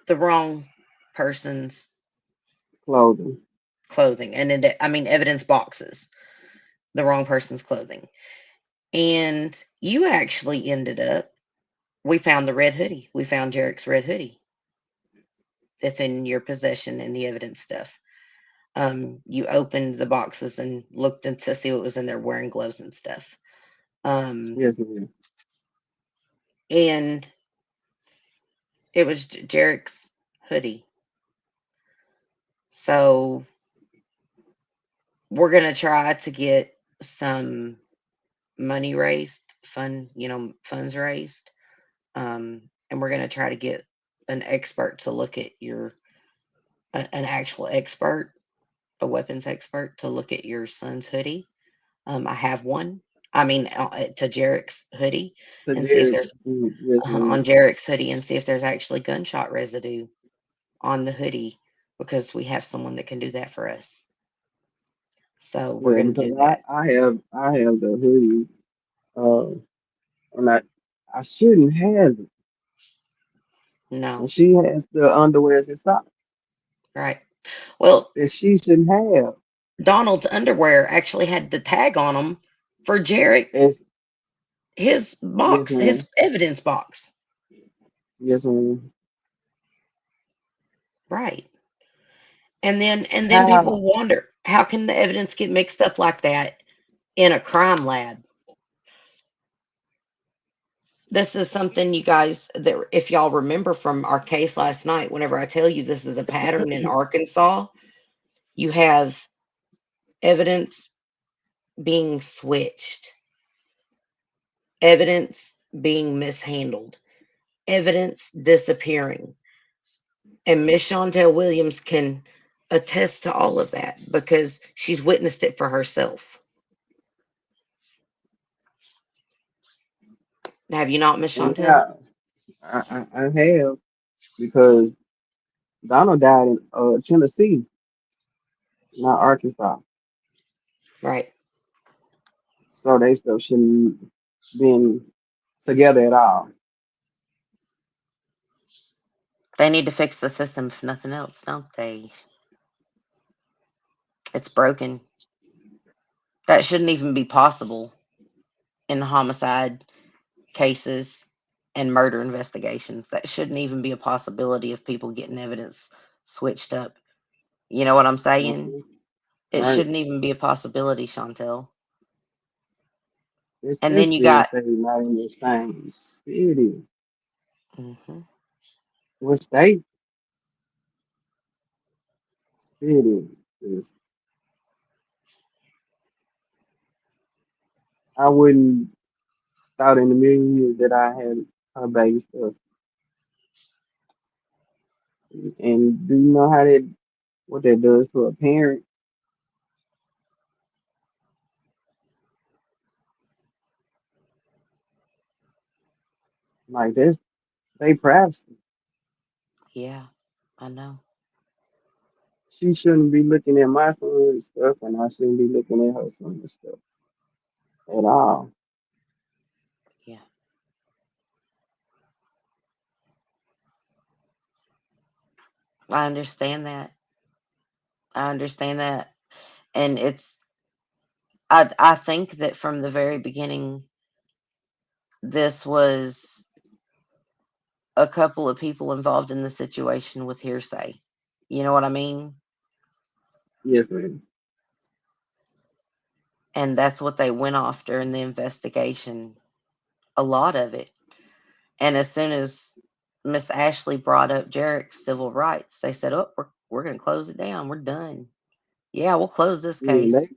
the wrong person's clothing. clothing I mean evidence boxes, the wrong person's clothing. And you actually ended up we found the red hoodie. We found Jerrick's red hoodie that's in your possession and the evidence stuff. You opened the boxes and looked in to see what was in there wearing gloves and stuff. Um, Yes, ma'am. and it was Jerrick's hoodie. So we're gonna try to get some money raised, funds raised. And we're gonna try to get an expert to look at an actual expert, a weapons expert to look at your son's hoodie. I have one. I mean, to Jerrick's hoodie, So and see if there's there's yes, on ma'am. Jerrick's hoodie, and see if there's actually gunshot residue on the hoodie because we have someone that can do that for us. So we're Yeah, gonna because do that. I have the hoodie, uh, and I shouldn't have it, and No, she has the underwears and socks right? Well, that she shouldn't have. Donald's underwear actually had the tag on them for Jerrick. It's his Yes, box, his ma'am. evidence box. Yes, ma'am. Right. And then people How? wonder, how can the evidence get mixed up like that in a crime lab? This is something you guys that if y'all remember from our case last night, whenever I tell you this is a pattern in Arkansas, you have evidence being switched, evidence being mishandled, evidence disappearing. And Miss Chantel Williams can attest to all of that because she's witnessed it for herself. Have you not, Miss Chantel? Yeah, I have because Donald died in Tennessee, not Arkansas. Right. So they still shouldn't been together at all. They need to fix the system if nothing else, don't they? It's broken. That shouldn't even be possible in homicide cases and murder investigations. That shouldn't even be a possibility of people getting evidence switched up. You know what I'm saying? Hmm. It Right. shouldn't even be a possibility, Chantel. And then you Especially got if they not in the same city. mhm, What state? City. 'Cause I wouldn't thought in a million years that I had her baby stuff. And do you know how that what that does to a parent? Like that's they privacy. yeah, I know. She shouldn't be looking at my son's stuff, and I shouldn't be looking at her son's stuff at all. Yeah. I understand that. I understand that. And I think that from the very beginning this was a couple of people involved in the situation with hearsay. You know what I mean? Yes, ma'am. And that's what they went after in the investigation, a lot of it. And as soon as Miss Ashley brought up Jerrick's civil rights, they said, "Oh, we're going to close it down. We're done. Yeah, we'll close this Yeah, case."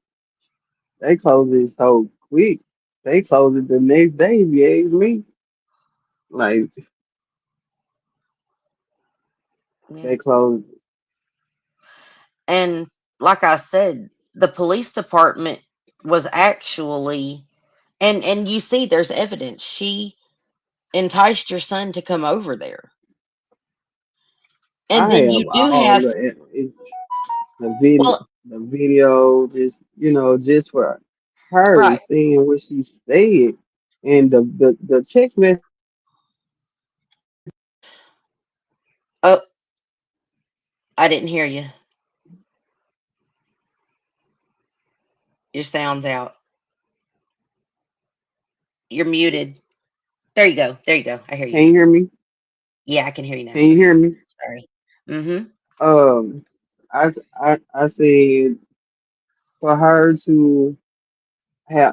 they closed it so quick. They closed it the next day. If you ask me, like Yeah. they closed. And like I said, the police department was actually, and you see, there's evidence. She enticed your son to come over there, and I then have you do all have, the video, well, just just for her right. seeing what she said, and the text messages Oh, I didn't hear you. Your sound's out. You're muted. There you go. There you go. I hear you can you now. hear me? Yeah, I can hear you now. Can you hear me? Sorry. Mm-hmm. Um, I said for her to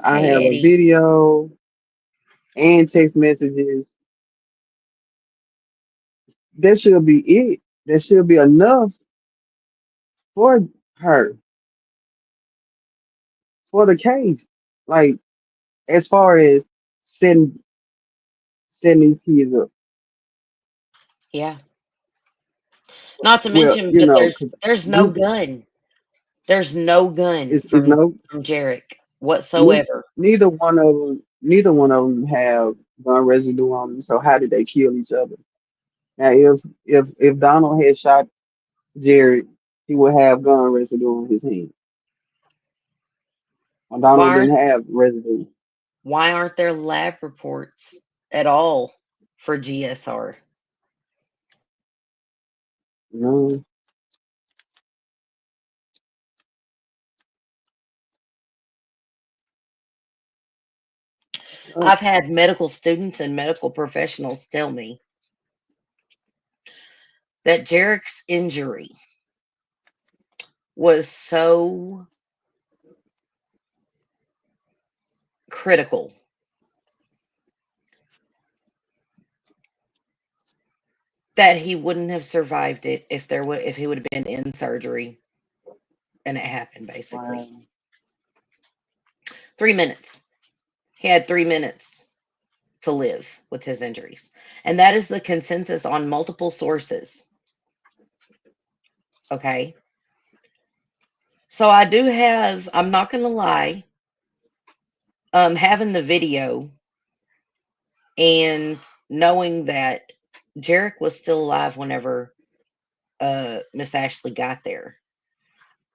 I Hey, have a Eddie. video and text messages. That should be it. That should be enough for her for the case. Like as far as setting setting these kids up. Yeah. Not to Well, mention, you but know, there's because there's no we gun. There's no gun it's no from Jerrick ne- whatsoever. neither one of them have gun residue on them. So how did they kill each other? Now, if Donald had shot Jerry, he would have gun residue on his hand. And Why Donald aren't didn't have residue. why aren't there lab reports at all for GSR? No, Oh, I've had medical students and medical professionals tell me that Jerrick's injury was so critical that he wouldn't have survived it if he would have been in surgery and it happened basically. wow. 3 minutes. He had 3 minutes to live with his injuries. And that is the consensus on multiple sources. Okay. So I do have, I'm not gonna lie, having the video and knowing that Jerrick was still alive whenever Miss Ashley got there.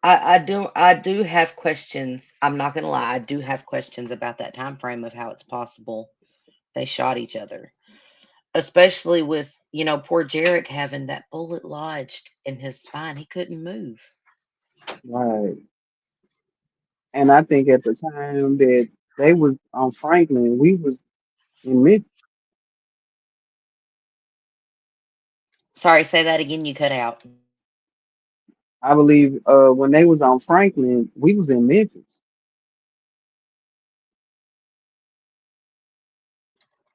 I do have questions. I'm not gonna lie, I do have questions about that time frame of how it's possible they shot each other. Especially with, poor Jerrick having that bullet lodged in his spine. He couldn't move. Right. And I think at the time that they was on Franklin, we was in mid. Sorry, say that again, you cut out. I believe when they was on Franklin, we was in Memphis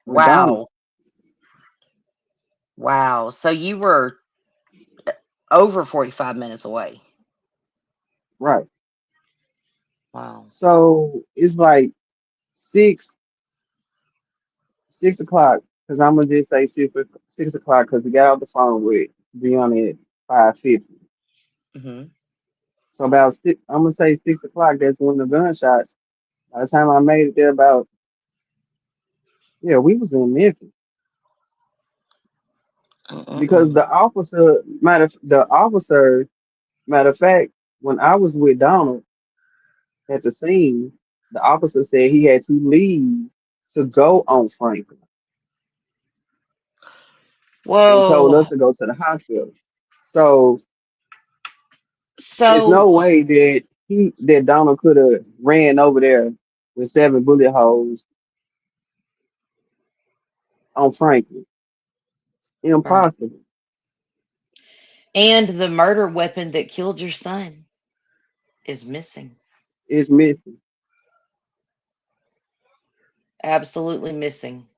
with Donald. Wow. Wow. So you were over 45 minutes away. Right. Wow. So it's like six 6 o'clock because I'm gonna just say 6 o'clock because we got off the phone with Brianna at 5:50. Hmm. So about six, I'm gonna say 6 o'clock. That's when the gunshots. By the time I made it there, about yeah, we was in Memphis because Mm-mm-mm. the officer matter of fact, when I was with Donald at the scene, the officer said he had to leave to go on Franklin and told us Whoa. to go to the hospital. So it's So, no way that Donald could have ran over there with 7 bullet holes on Franklin. right. Impossible. And the murder weapon that killed your son is missing. It's missing. Absolutely missing.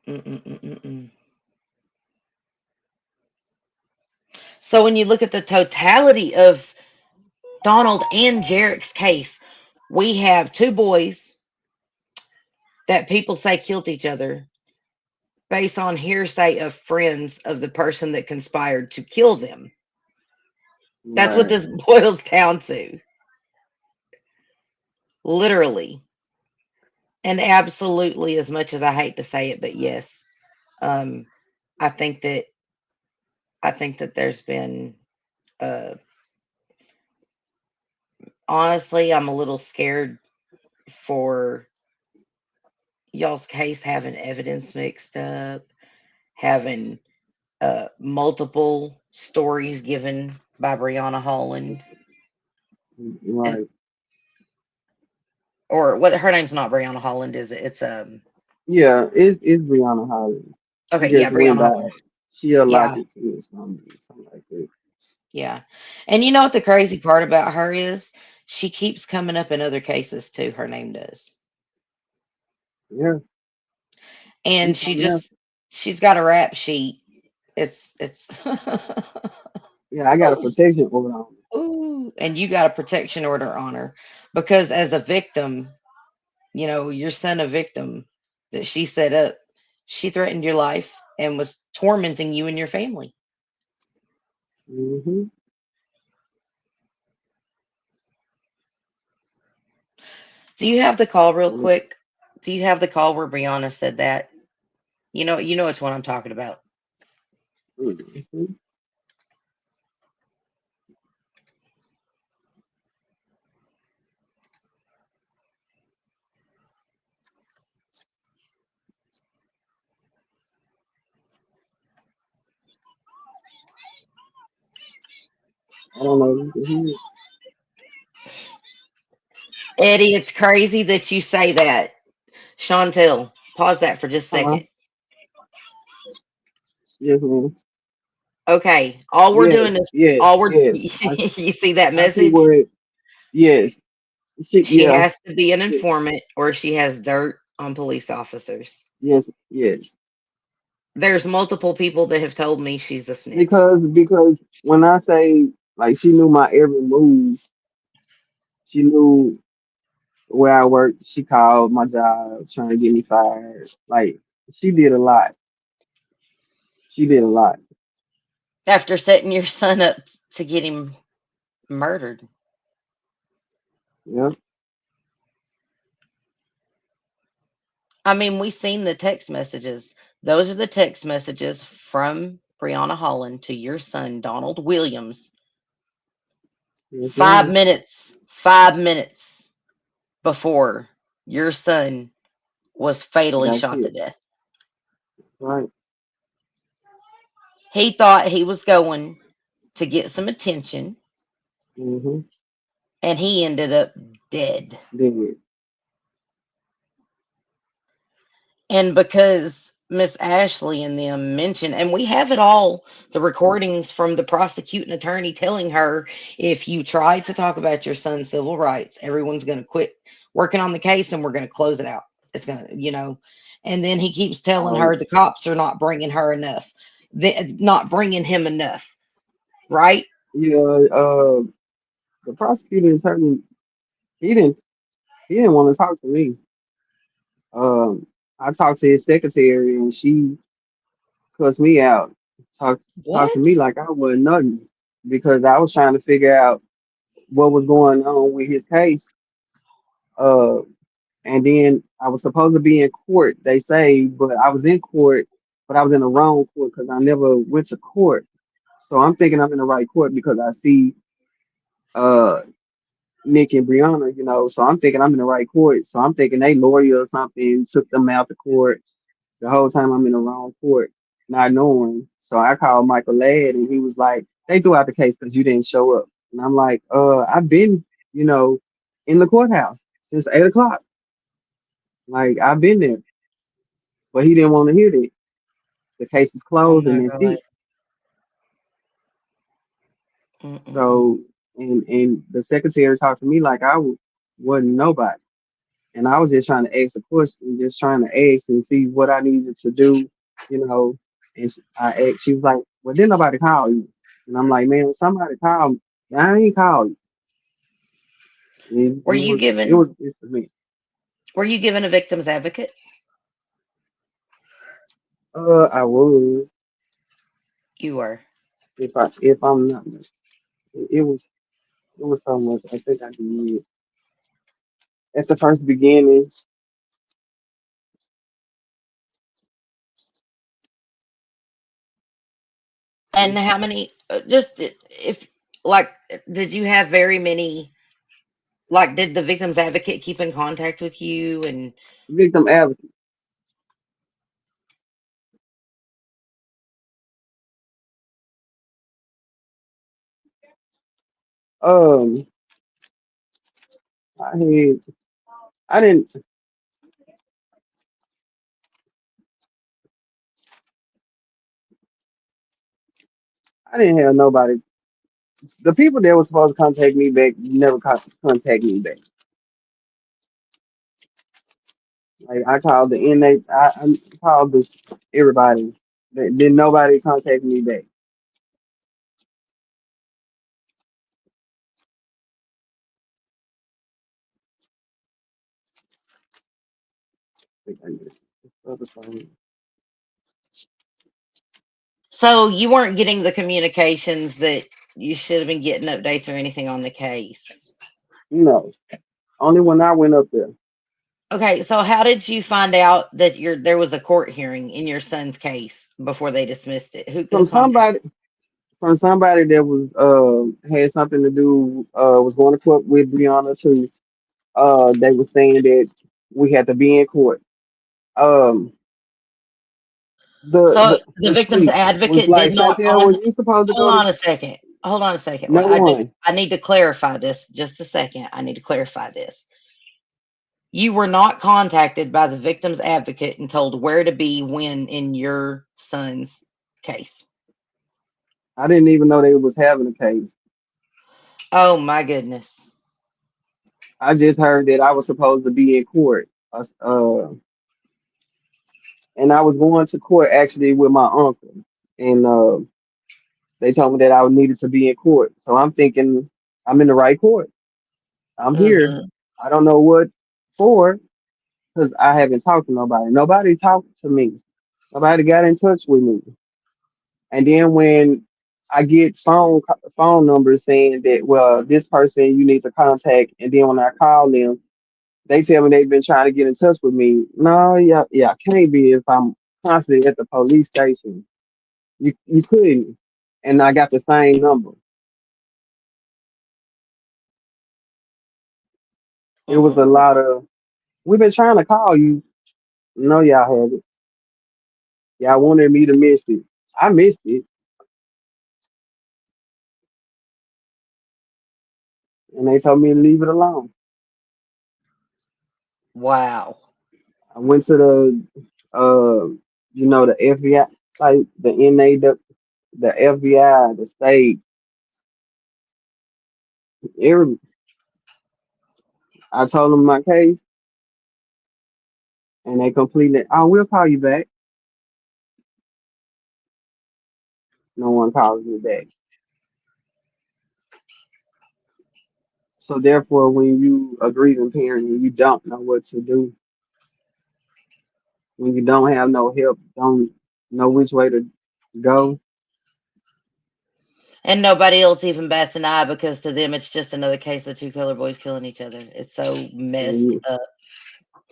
Mm-mm-mm-mm-mm. So when you look at the totality of Donald and Jerrick's case, we have two boys that people say killed each other based on hearsay of friends of the person that conspired to kill them. That's what Right. this boils down to, literally. And absolutely, as much as I hate to say it, but yes, um, I think that there's been, uh, honestly, I'm a little scared for y'all's case having evidence mixed up, having multiple stories given by Brianna Holland, Right. or what her name's not Brianna Holland, is it? It's Yeah, it's Brianna Holland. She okay, yeah, just went Brianna by Holland. she locked Yeah, it to or something like that. yeah. And you know what the crazy part about her is? She keeps coming up in other cases too. Her name does, Yeah, and she's something else. she's got a rap sheet. It's Yeah, I got a protection order on ooh, and you got a protection order on her because as a victim, your son a victim that she set up. She threatened your life and was tormenting you and your family. it. Do you have the call real Mm-hmm. quick? Do you have the call where Brianna said that? You know which one I'm talking about. Hmm. I don't know if you can hear it. Eddie, it's crazy that you say that. Chantel, pause that for just a Huh? second. Yes, ma'am. Okay, all we're doing Yes, is yes, all we're yes. you see that I see message? where it, yes. She Yeah, has to be an yeah, informant or she has dirt on police officers. yes, yes. There's multiple people that have told me she's a snitch. Because when I say like she knew my every move, she knew where I worked. She called my job trying to get me fired. Like she did a lot. She did a lot. After setting your son up to get him murdered. Yeah. I mean, we seen the text messages. Those are the text messages from Brianna Holland to your son, Donald Williams, Yes, 5 ma'am. minutes, 5 minutes before your son was fatally Got shot to killed. death. Right. He thought he was going to get some attention, Mm-hmm. and he ended up dead. Did. And because Miss Ashley and them mentioned, and we have it all, the recordings from the prosecuting attorney telling her, if you try to talk about your son's civil rights, everyone's going to quit working on the case and we're going to close it out. It's going to. And then he keeps telling Oh her the cops are not bringing her enough, not bringing him enough, right? yeah. The prosecuting attorney, he didn't he didn't want to talk to me. Um, I talked to his secretary and she cussed me out. Talked to me What? like I wasn't nothing because I was trying to figure out what was going on with his case. Uh, and then I was supposed to be in court, they say, but I was in court, but I was in the wrong court because I never went to court. So I'm thinking I'm in the right court because I see uh Nick and Brianna, so I'm thinking I'm in the right court. So I'm thinking they lawyer or something took them out to court. The whole time I'm in the wrong court, not knowing. So I called Michael Ladd and he was like, they threw out the case because you didn't show up. And I'm like, I've been, you know, in the courthouse since 8 o'clock. Like I've been there. But he didn't want to hear that. The case is Oh closed and my that's God. it. Mm-mm-mm. So and the secretary talked to me like wasn't nobody. And I was just trying to ask a question, just trying to ask and see what I needed to do, you know. And I asked, she was like, "Well, didn't nobody call you?" And I'm like, "Man, somebody called me. I ain't called you." Were you given It's for me. were you given a victim's advocate? I was You were. if I'm not, it was so much. I think I did at the first beginning. And how many, just if, like, did you have very many, like, did the victim's advocate keep in contact with you? And Victim advocate. Um, I had I didn't I didn't have nobody. The people that were supposed to contact me back never contact me back. Like I called the inmate, I called everybody. Didn't nobody contact me back. Think I missed this other phone. so you weren't getting the communications that you should have been getting updates or anything on the case. No, only when I went up there Okay, so how did you find out that there was a court hearing in your son's case before they dismissed it? Who from contacted? somebody that was had something to do was going to court with Brianna too. They were saying that we had to be in court. Um, So the the victim's street was advocate like, did not Chantel, on. was you supposed to Hold go to on a second. Hold on a second. no one? I need to clarify this just a second. I need to clarify this. You were not contacted by the victim's advocate and told where to be when in your son's case. I didn't even know they was having a case. Oh my goodness. I just heard that I was supposed to be in court. And I was going to court actually with my uncle. And they told me that I needed to be in court. So I'm thinking I'm in the right court. I'm here. Hmm. I don't know what for because I haven't talked to nobody. Nobody talked to me. Nobody got in touch with me. And then when I get phone numbers saying that, well, this person you need to contact, and then when I call them, they tell me they've been trying to get in touch with me. No, yeah, can't be if I'm constantly at the police station. You couldn't, and I got the same number. It was a Hmm. lot of. We've been trying to call you. No, y'all haven't. Y'all wanted me to miss it. I missed it, and they told me to leave it alone. Wow. I went to the FBI, like the NA, the FBI, the state. Every, I told them my case, and they completely. Oh, we'll call you back. No one calls me back. So therefore, when you a grieving parent and you don't know what to do, when you don't have no help, don't know which way to go, And nobody else even bats an eye because to them it's just another case of two color boys killing each other. It's so messed and up.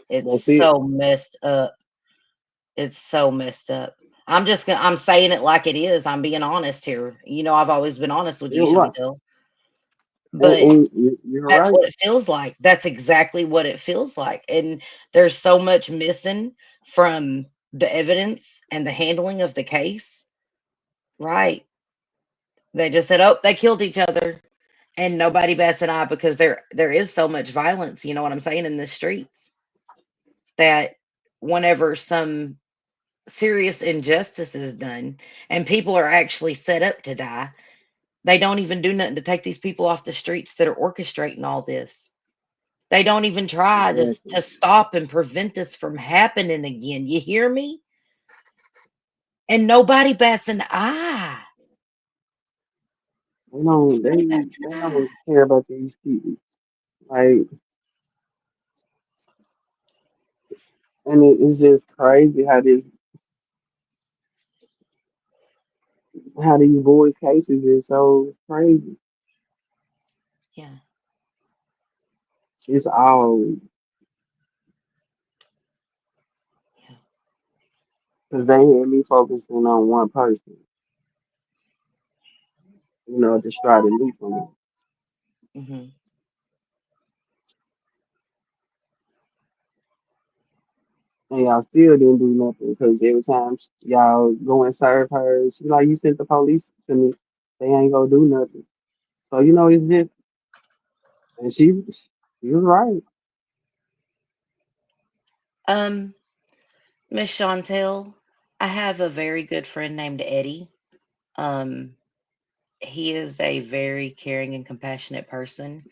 It's that's it. so messed up. It's so messed up. I'm saying it like it is. I'm being honest here. I've always been honest with you, You're right, Chantel. But you're that's right. what it feels like. That's exactly what it feels like. And there's so much missing from the evidence and the handling of the case. Right. They just said, "Oh, they killed each other." And nobody bats an eye because there is so much violence, you know what I'm saying, in the streets that whenever some serious injustice is done and people are actually set up to die, they don't even do nothing to take these people off the streets that are orchestrating all this. They don't even try Exactly. to stop and prevent this from happening again. You hear me? And nobody bats an eye. They don't Nobody bats an they eye. don't care about these people. Like, and it's just crazy how these boys cases is so crazy. Yeah, It's all yeah. because they had me focusing on one person, distracted me from it. Hmm. And y'all still didn't do nothing because every time y'all go and serve her, she like, you sent the police to me. They ain't gonna do nothing. So, it's just, and she was right. Um, Miss Chantel, I have a very good friend named Eddie. Um, he is a very caring and compassionate person,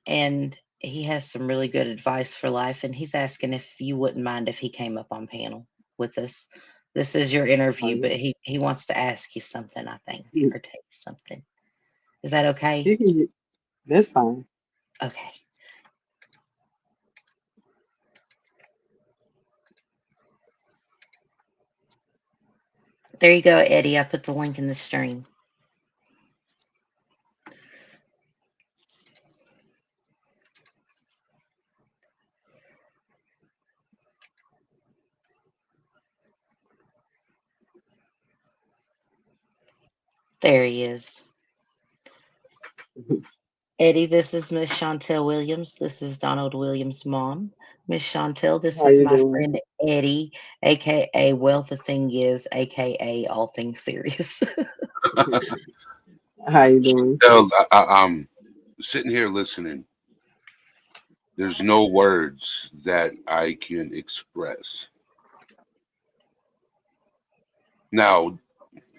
and he has some really good advice for life. And he's asking if you wouldn't mind if he came up on panel with us. This is your Oh, interview, but yeah. he wants to ask you something, I think, He, or tell you something. Is that okay? he can get, that's fine. Okay. There you go, Eddie. I put the link in the stream. There he is. Eddie, this is Miss Chantel Williams. This is Donald Williams' mom. Miss Chantel, this How is you my doing? friend Eddie, aka Well the Thing Is, aka All Things Serious. How you doing? Hell, I'm sitting here listening, There's no words that I can express. Now,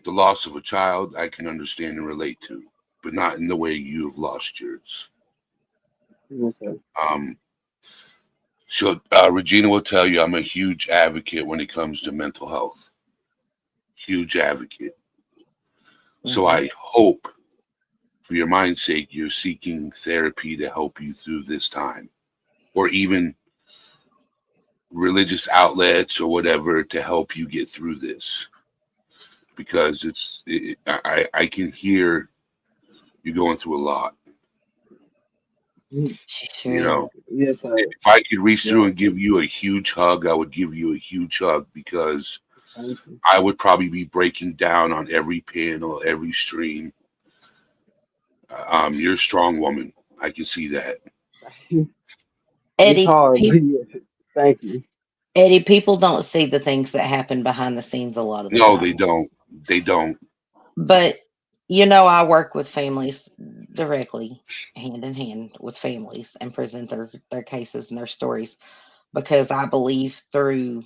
the loss of a child, I can understand and relate to, but not in the way you have lost yours. Yes, sir. Um, Regina will tell you I'm a huge advocate when it comes to mental health. Huge advocate. So Hmm. I hope, for your mind's sake, you're seeking therapy to help you through this time, or even religious outlets or whatever to help you get through this. Because I can hear you going through a lot. Mhm. She sure You is. know, Yes, sir. if I could reach through Yeah. and give you a huge hug, I would give you a huge hug because Thank you. I would probably be breaking down on every panel, every stream. You're a strong woman. I can see that. It's Eddie, hard, but yeah. Thank you. Eddie, people don't see the things that happen behind the scenes a lot of the No, they time. don't. They don't. But I work with families directly, hand in hand with families, and present their cases and their stories because I believe through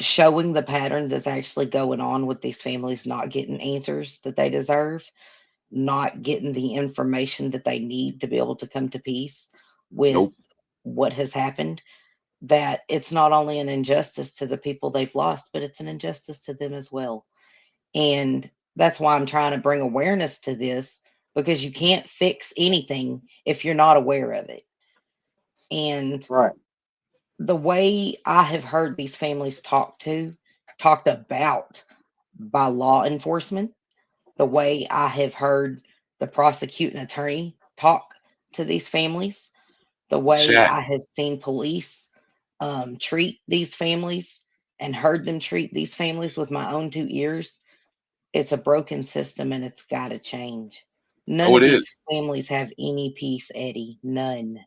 showing the pattern that's actually going on with these families not getting answers that they deserve, not getting the information that they need to be able to come to peace with Nope. what has happened, that it's not only an injustice to the people they've lost, but it's an injustice to them as well. And that's why I'm trying to bring awareness to this because you can't fix anything if you're not aware of it. And Right. the way I have heard these families talked about by law enforcement, the way I have heard the prosecuting attorney talk to these families, the way Sad. I have seen police treat these families and heard them treat these families with my own two ears, it's a broken system and it's got to change. None Oh, of it these is. families have any peace, Eddie. None.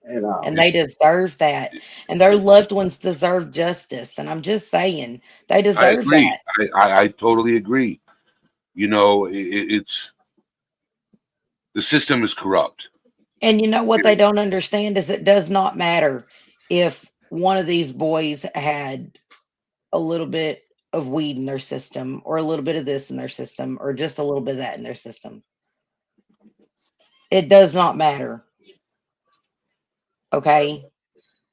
At all. And It, they deserve that. it, And their it, loved ones deserve justice. And I'm just saying, they I deserve agree. that. I totally agree. You know, it's the system is corrupt. And you know what It they is. don't understand is it does not matter if one of these boys had a little bit of weed in their system or a little bit of this in their system or just a little bit of that in their system. It does not matter. Okay.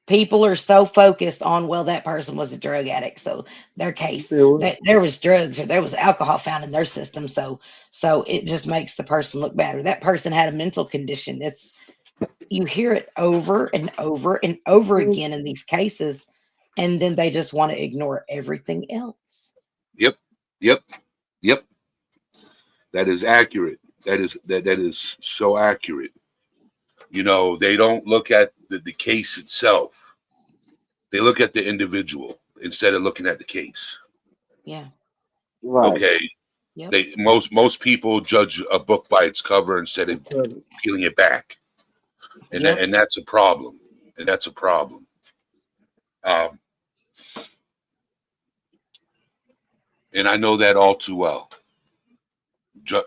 People are so focused on, well, that person was a drug addict, so their You case feel it? that there was drugs or there was alcohol found in their system, so it just makes the person look better. That person had a mental condition. It's You hear it over and over and over Mhm. again in these cases, and then they just want to ignore everything else. Yep. Yep. Yep. That is accurate. That is so accurate. You know, they don't look at the case itself. They look at the individual instead of looking at the case. Yeah. Right. Okay. Yep. Most people judge a book by its cover instead of It's covered. peeling it back. Yep. And that's a problem. And that's a problem. Um, and I know that all too well.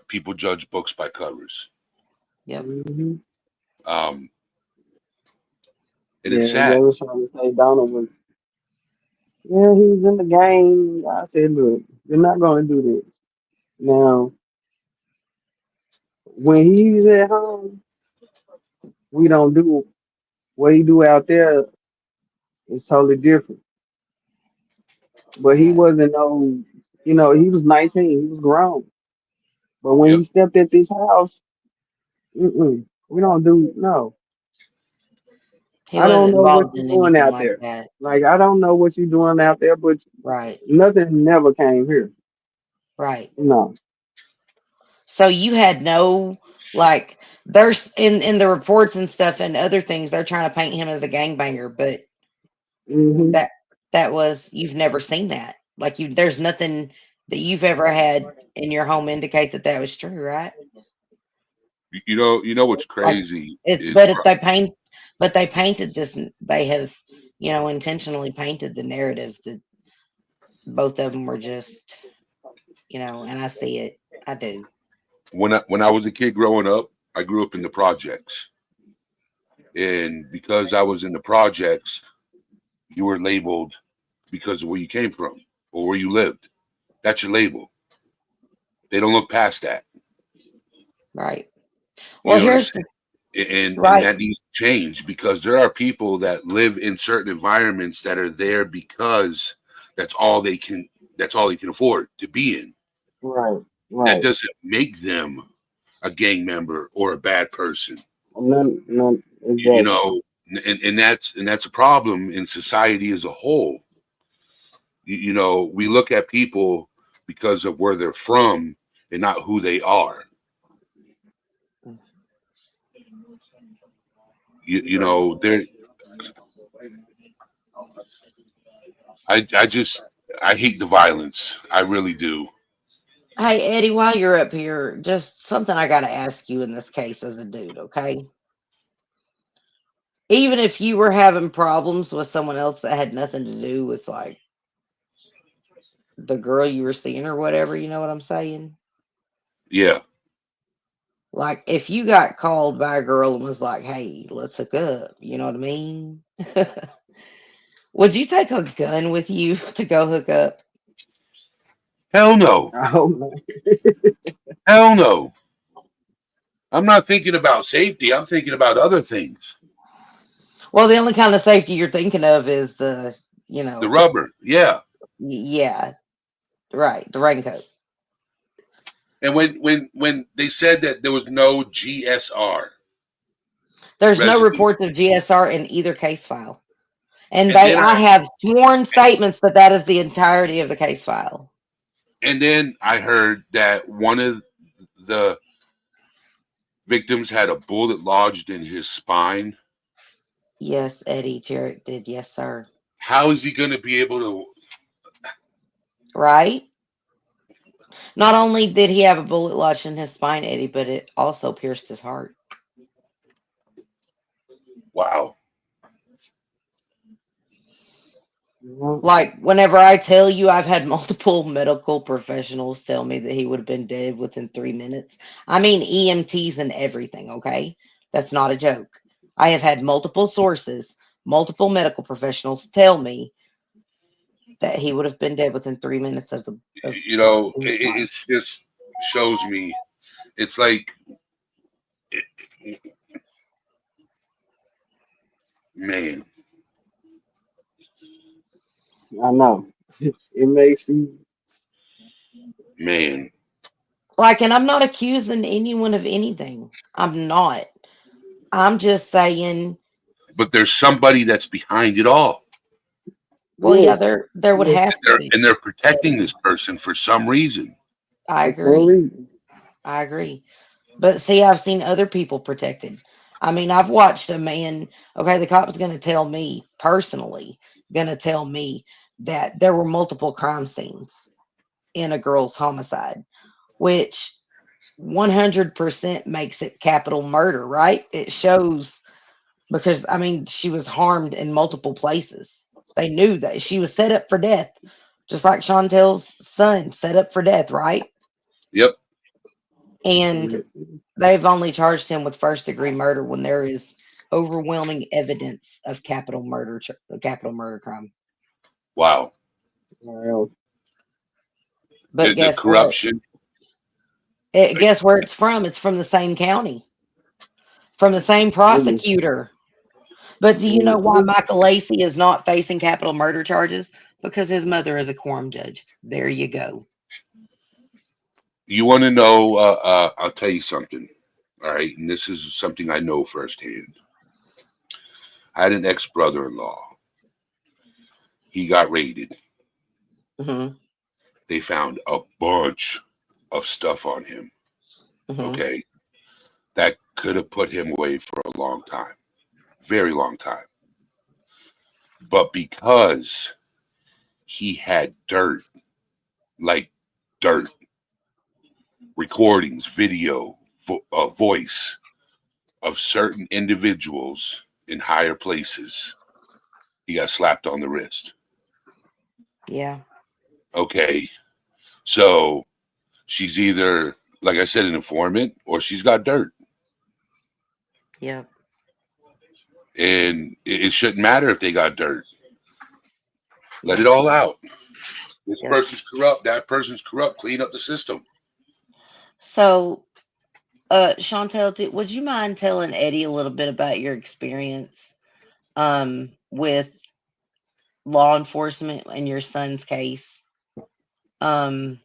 People judge books by covers. Yep. Hmm. Um, and Yeah, it's and they sad. was trying to say Donald was, yeah, he was in the game. I said, look, you're not going to do this. Now, when he's at home, we don't do what he do out there is totally different. But he Right. wasn't no, he was 19, he was grown. But when he Yep. stepped at this house, we don't do no. He I don't wasn't know what involved you're in doing anything out like there. that. Like I don't know what you're doing out there, but Right. nothing never came here. Right. No. So you had no, like, there's in the reports and stuff and other things they're trying to paint him as a gangbanger, but Hmm. that you've never seen that. Like, there's nothing that you've ever had in your home indicate that that was true, right? You know what's Like, crazy it's is but if they paint but they painted this, they have, intentionally painted the narrative that both of them were just, and I see it. I do. when I was a kid growing up, I grew up in the projects. And because I was in the projects, you were labeled because of where you came from or where you lived. That's your label. They don't look past that. Right. You Well, know what I'm here's saying? the And right. that needs to change, because there are people that live in certain environments that are there because that's all they can afford to be in. Right, That right. doesn't make them a gang member or a bad person. None, You exactly. know, and that's a problem in society as a whole. You know, we look at people because of where they're from and not who they are. You know, there. I just I hate the violence. I really do. Hey, Eddie, while you're up here, just something I got to ask you in this case as a dude, okay? Even if you were having problems with someone else that had nothing to do with like the girl you were seeing or whatever, you know what I'm saying? Yeah. Like if you got called by a girl and was like, "Hey, let's hook up," you know what I mean? Would you take a gun with you to go hook up? Hell no. Oh man. Hell no. I'm not thinking about safety. I'm thinking about other things. Well, the only kind of safety you're thinking of is the, you The know, rubber. Yeah. yeah, right, the raincoat. And when they said that there was no GSR There's no residue, reports of GSR in either case file. And and then I have sworn statements that that is the entirety of the case file. I heard that one of the victims had a bullet lodged in his spine. Yes, Eddie Jerrick did. Yes, sir. How is he going to be able to? Right? Not only did he have a bullet lodged in his spine, Eddie, but it also pierced his heart. Wow. Mhm. Like, whenever I tell you I've had multiple medical professionals tell me that he would have been dead within 3 minutes. I mean, EMTs and everything, okay? That's not a joke. I have had multiple sources, multiple medical professionals tell me that he would have been dead within 3 minutes of the of You know, his life. it's just shows me. It's like, man, I know. It makes you. man. Like, and I'm not accusing anyone of anything. I'm not. I'm just saying, But there's somebody that's behind it all, well, yeah, Yes, there would yes, have to be. and they're protecting this person for some reason. I for a agree. reason. I agree. But see, I've seen other people protected. I mean, I've watched a man, okay, the cop's going to tell me personally, going to tell me that there were multiple crime scenes in a girl's homicide, which 100% makes it capital murder, right? It shows because, I mean, she was harmed in multiple places. They knew that she was set up for death, just like Chantel's son set up for death, right? Yep. And they've only charged him with first degree murder when there is overwhelming evidence of capital murder crime. Wow. Well, But The guess what? corruption. Guess where it's from? It's from the same county, from the same really. prosecutor. But do you know why Mhm. Michael Lacey is not facing capital murder charges? Because his mother is a quorum judge. There you go. You want to know? I'll tell you something. All right, and this is something I know firsthand. I had an ex brother-in-law. He got raided. Hmm. They found a bunch of stuff on him. Hmm. Okay, that could have put him away for a long time, very long time. But because he had dirt, like dirt, recordings, video, voice of certain individuals in higher places, he got slapped on the wrist. Yeah. Okay, so she's either, like I said, an informant, or she's got dirt. Yeah. And it shouldn't matter if they got dirt. Let it all out. This Yep. person's corrupt. That person's corrupt. Clean up the system. So, Chantel, would you mind telling Eddie a little bit about your experience with law enforcement in your son's case? Um,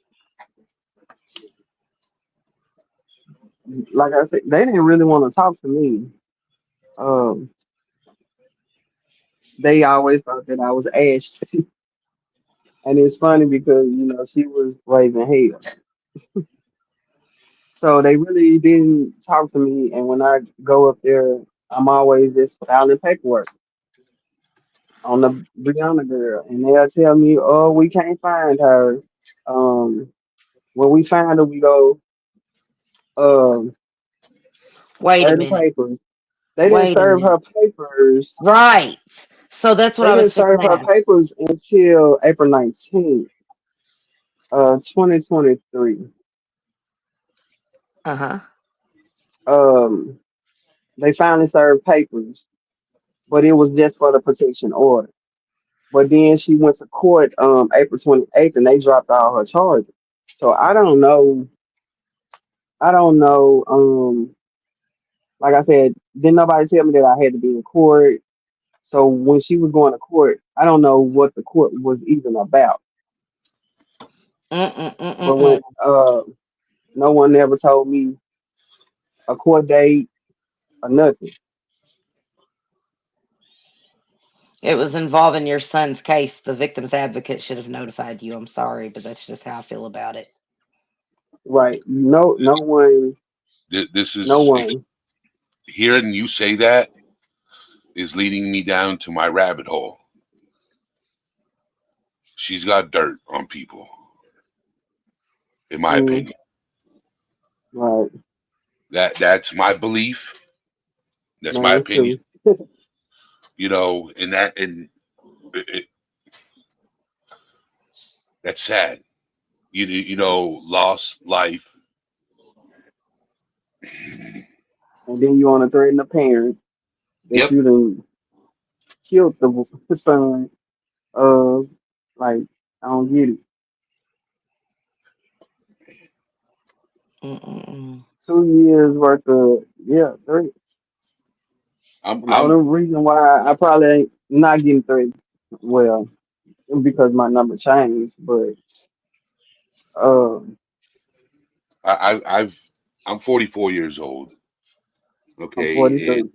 Like I said, they didn't really want to talk to me. Um, they always thought that I was Ash. And it's funny because, she was raising hell. So they really didn't talk to me. And when I go up there, I'm always just filing paperwork on the Brianna girl. And they'll tell me, oh, we can't find her. Um, when we find her, we go um, Wait a serve the minute. papers. They didn't Wait a serve minute. her papers. Right. So that's what They I was didn't fixing serve to her ask. papers until April 19th, 2023. Uh-huh. Um, they finally served papers, but it was just for the protection order. But then she went to court April 28th and they dropped all her charges. So I don't know. I don't know. Like I said, didn't nobody tell me that I had to be in court. So when she was going to court, I don't know what the court was even about. But when Mm-mm-mm-mm-mm. no one ever told me a court date or nothing. It was involving your son's case. The victim's advocate should have notified you. I'm sorry, but that's just how I feel about it. Right. No, This no is one. hearing you say that is leading me down to my rabbit hole. She's got dirt on people, in my Mm, opinion. right. That's my belief. That's my Mine opinion. too. And it, that's sad. Lost life. And then you want to threaten a parent that Yep. you done killed the son. Uh, like I don't get it. Mm-mm-mm. 2 years worth of yeah, three. I'm And the I'm only reason why I probably ain't not getting three, well, because my number changed. But um, I've I'm 44 years old. I'm Okay, and 43.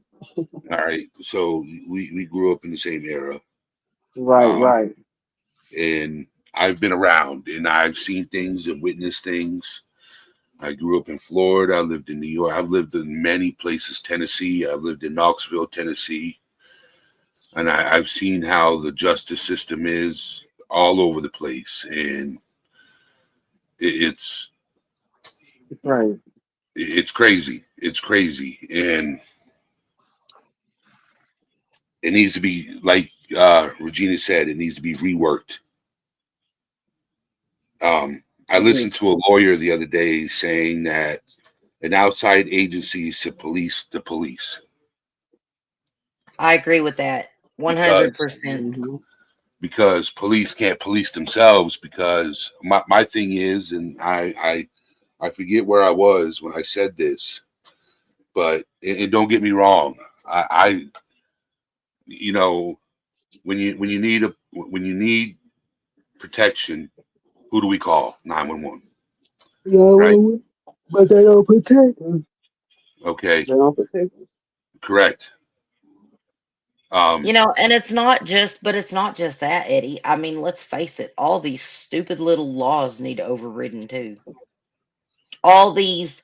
all right. So we grew up in the same era. Right, Um, right. and I've been around and I've seen things and witnessed things. I grew up in Florida. I lived in New York. I've lived in many places, Tennessee. I've lived in Knoxville, Tennessee. And I've seen how the justice system is all over the place. And it's It's right. it's crazy. It's crazy. And it needs to be, like Regina said, it needs to be reworked. I Mhm. listened to a lawyer the other day saying that an outside agency should police the police I agree with that. because 100%. Mhm. police can't police themselves because my thing is, and I forget where I was when I said this, but and don't get me wrong, I you know when you need protection, who do we call? 911, Yeah, right? but they don't protect us. Okay, They don't protect us. correct. Um, And it's not just that, Eddie. I mean, let's face it, all these stupid little laws need overridden too. All these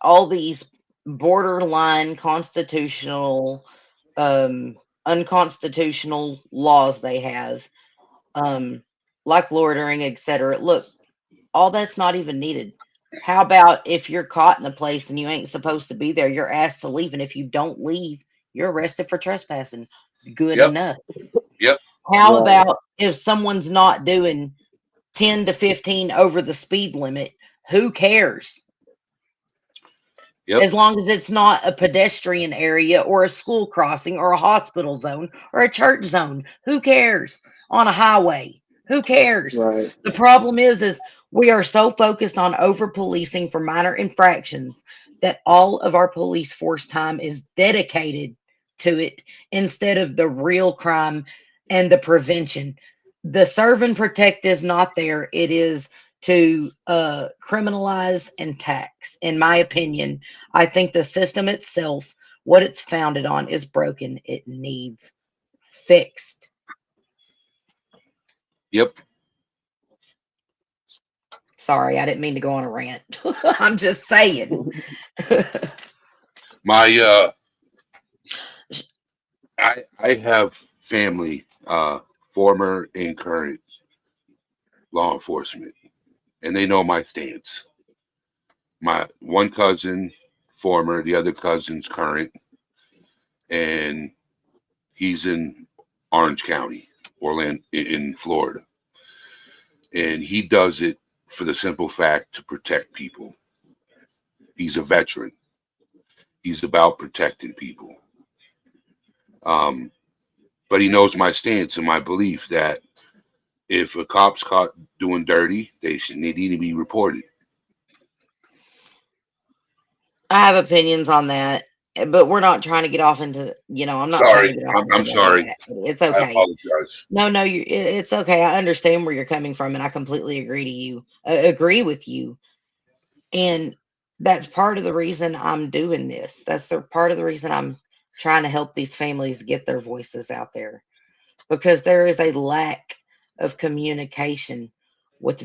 borderline constitutional, um, unconstitutional laws they have, um, like loitering, etc. Look, all that's not even needed. How about if you're caught in a place and you ain't supposed to be there, you're asked to leave, and if you don't leave, you're arrested for trespassing. Good yep, enough. yep. How Right. about if someone's not doing 10 to 15 over the speed limit? Who cares? Yep. As long as it's not a pedestrian area or a school crossing or a hospital zone or a church zone. Who cares? On a highway. Who cares? Right. The problem is we are so focused on over policing for minor infractions that all of our police force time is dedicated to it instead of the real crime and the prevention. The serve and protect is not there. It is to criminalize and tax. In my opinion, I think the system itself, what it's founded on, is broken. It needs fixed. Yep. Sorry, I didn't mean to go on a rant. I'm just saying. My I have family, former and current law enforcement, and they know my stance. My one cousin, former, the other cousin's current, and he's in Orange County, Orlando, in Florida, and he does it for the simple fact to protect people. He's a veteran. He's about protecting people. Um, but he knows my stance and my belief that if a cop's caught doing dirty, they need to be reported. I have opinions on that, but we're not trying to get off into, I'm not trying Sorry, to get off I'm into sorry. that. It's I okay. apologize. No, no, it's okay. I understand where you're coming from, and I completely agree with you. And that's part of the reason I'm doing this. That's the part of the reason I'm trying to help these families get their voices out there, because there is a lack of communication with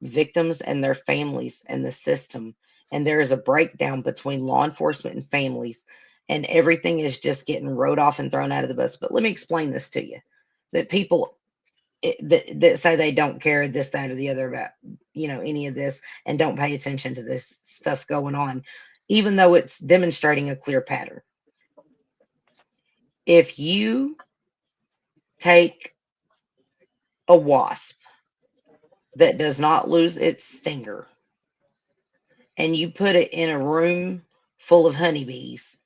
victims and their families and the system. And there is a breakdown between law enforcement and families, and everything is just getting rode off and thrown out of the bus. But let me explain this to you, that people that say they don't care this, that, or the other about, any of this, and don't pay attention to this stuff going on, even though it's demonstrating a clear pattern. If you take a wasp that does not lose its stinger and you put it in a room full of honeybees,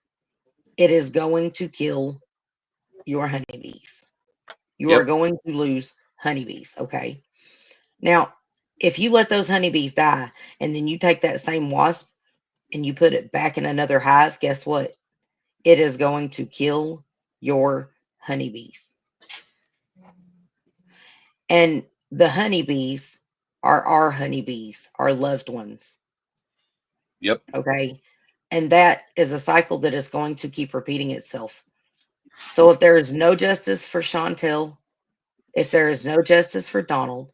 it is going to kill your honeybees. You are Yep. going to lose honeybees. Okay. Now, if you let those honeybees die and then you take that same wasp and you put it back in another hive, guess what? It is going to kill your honeybees. And the honeybees are our honeybees, our loved ones. Yep. Okay. And that is a cycle that is going to keep repeating itself. So if there is no justice for Chantel, if there is no justice for Donald,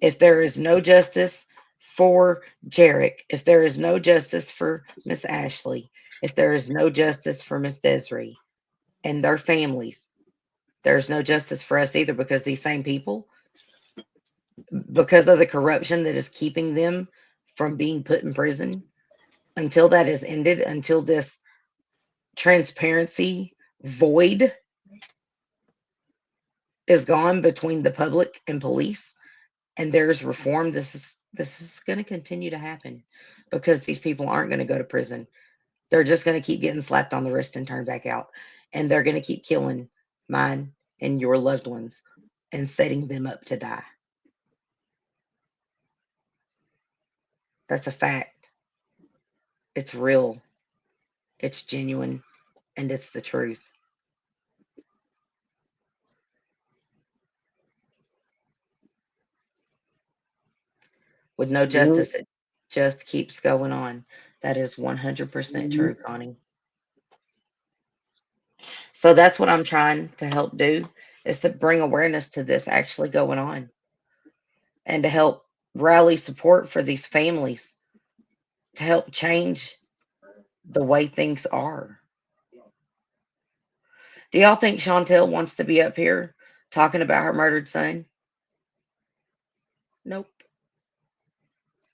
if there is no justice for Jerrick, if there is no justice for Miss Ashley, if there is no justice for Miss Desiree and their families, there's no justice for us either, because these same people, because of the corruption that is keeping them from being put in prison, until that is ended, until this transparency void is gone between the public and police, and there's reform, this is going to continue to happen, because these people aren't going to go to prison. They're just going to keep getting slapped on the wrist and turned back out, and they're going to keep killing mine and your loved ones and setting them up to die. That's a fact. It's real, it's genuine, and it's the truth. With no Yeah. justice, it just keeps going on. That is 100% Mhm. true, Connie. So that's what I'm trying to help do, is to bring awareness to this actually going on, and to help rally support for these families, to help change the way things are. Do y'all think Chantel wants to be up here talking about her murdered son? Nope.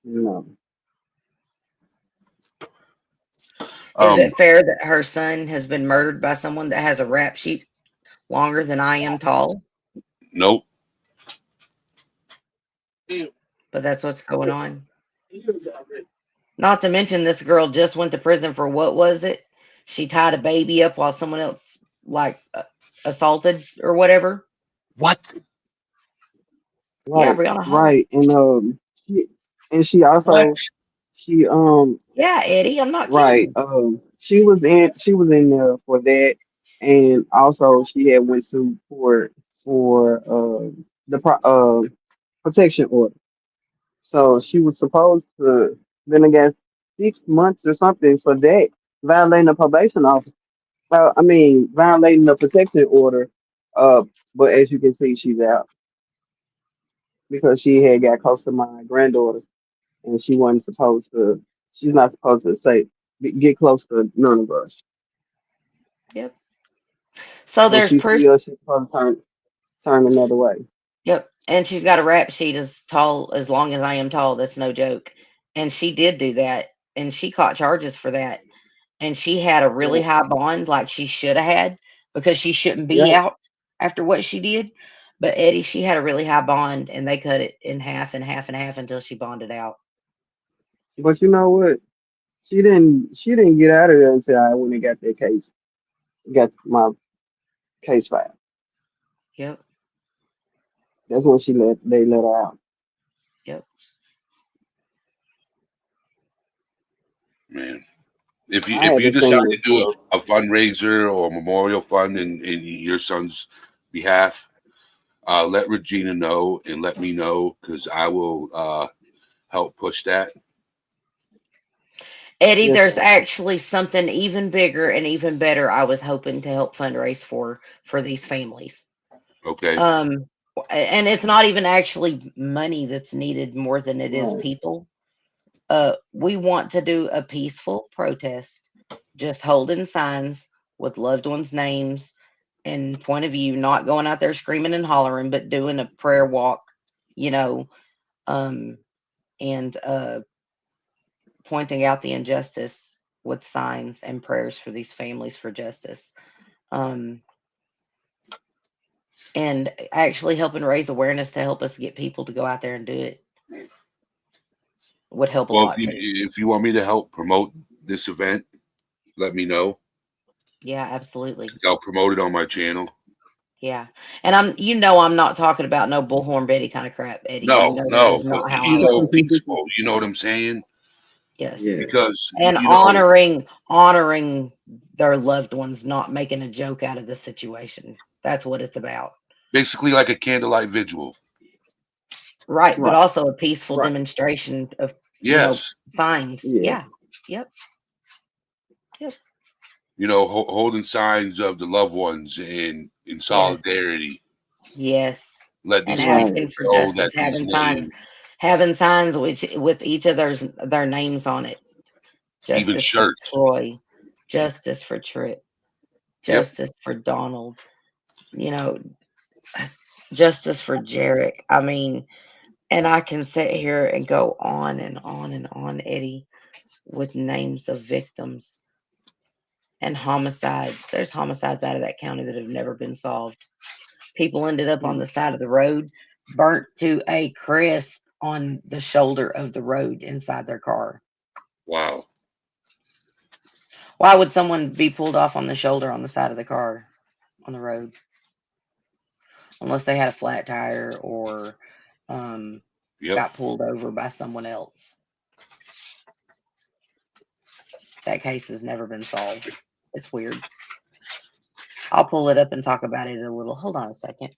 No. Is Um. it fair that her son has been murdered by someone that has a rap sheet longer than I am tall? Nope. But that's what's going on. Not to mention, this girl just went to prison for what was it? She tied a baby up while someone else like assaulted or whatever. What? Yeah, Right, Brianna Hall. right, and she What? also she Yeah, Eddie, I'm not right kidding. she was in there for that, and also she had went to for the protection order. So she was supposed to been against 6 months or something for that, violating the probation officer. I mean, violating the protection order. Uh, but as you can see, she's out because she had got close to my granddaughter, and she wasn't supposed to. She's not supposed to say get close to none of us. Yep. So When there's she proof. see us, she's supposed to turn another way. Yep. And she's got a rap sheet as tall as long as I am tall. That's no joke. And she did do that. And she caught charges for that. And she had a really Yeah, high bond, like she should have had, because she shouldn't be yeah. out after what she did. But Eddie, she had a really high bond, and they cut it in half and half and half until she bonded out. But you know what? She didn't get out of there until I went and got that case, got my case file. Yep. That's when they let her out. Yep. Man. If you I if had you the decide same to do before. a fundraiser or a memorial fund in your son's behalf, let Regina know and let me know because I will help push that. Eddie, Yes, there's sir. actually something even bigger and even better I was hoping to help fundraise for these families. Okay. Um, and it's not even actually money that's needed more than it is Right. people. We want to do a peaceful protest, just holding signs with loved ones' names and point of view, not going out there screaming and hollering, but doing a prayer walk, you know, um, and pointing out the injustice with signs and prayers for these families for justice. Um, and actually helping raise awareness to help us get people to go out there and do it would help a Well, lot too. if you want me to help promote this event, let me know Yeah, absolutely. 'cause I'll promote it on my channel. Yeah. And I'm not talking about no bullhorn Betty kind of crap, Eddie. You No, know that no, is but not how I you know, roll. peaceful. You know what I'm saying? Yes. Yeah. Because And honoring their loved ones, not making a joke out of the situation. That's what it's about. basically like a candlelight vigil. Right, but Right. also a peaceful Right. demonstration of, Yes, signs. Yeah. Yeah. Yep. Yep. holding signs of the loved ones in Yes. solidarity. Yes. Let And these Right. people asking for know that justice, these names, having signs which with each of their names on it. even Justice for shirts. Troy, justice for Trip, Yep. justice for Donald, you know, justice for Jerrick. I mean, and I can sit here and go on and on and on, Eddie, with names of victims and homicides. There's homicides out of that county that have never been solved. People ended up on Mm. the side of the road, burnt to a crisp on the shoulder of the road inside their car. Wow. Why would someone be pulled off on the shoulder on the side of the car on the road? Unless they had a flat tire or um, Yep. got pulled over by someone else. That case has never been solved. It's weird. I'll pull it up and talk about it a little. Hold on a second.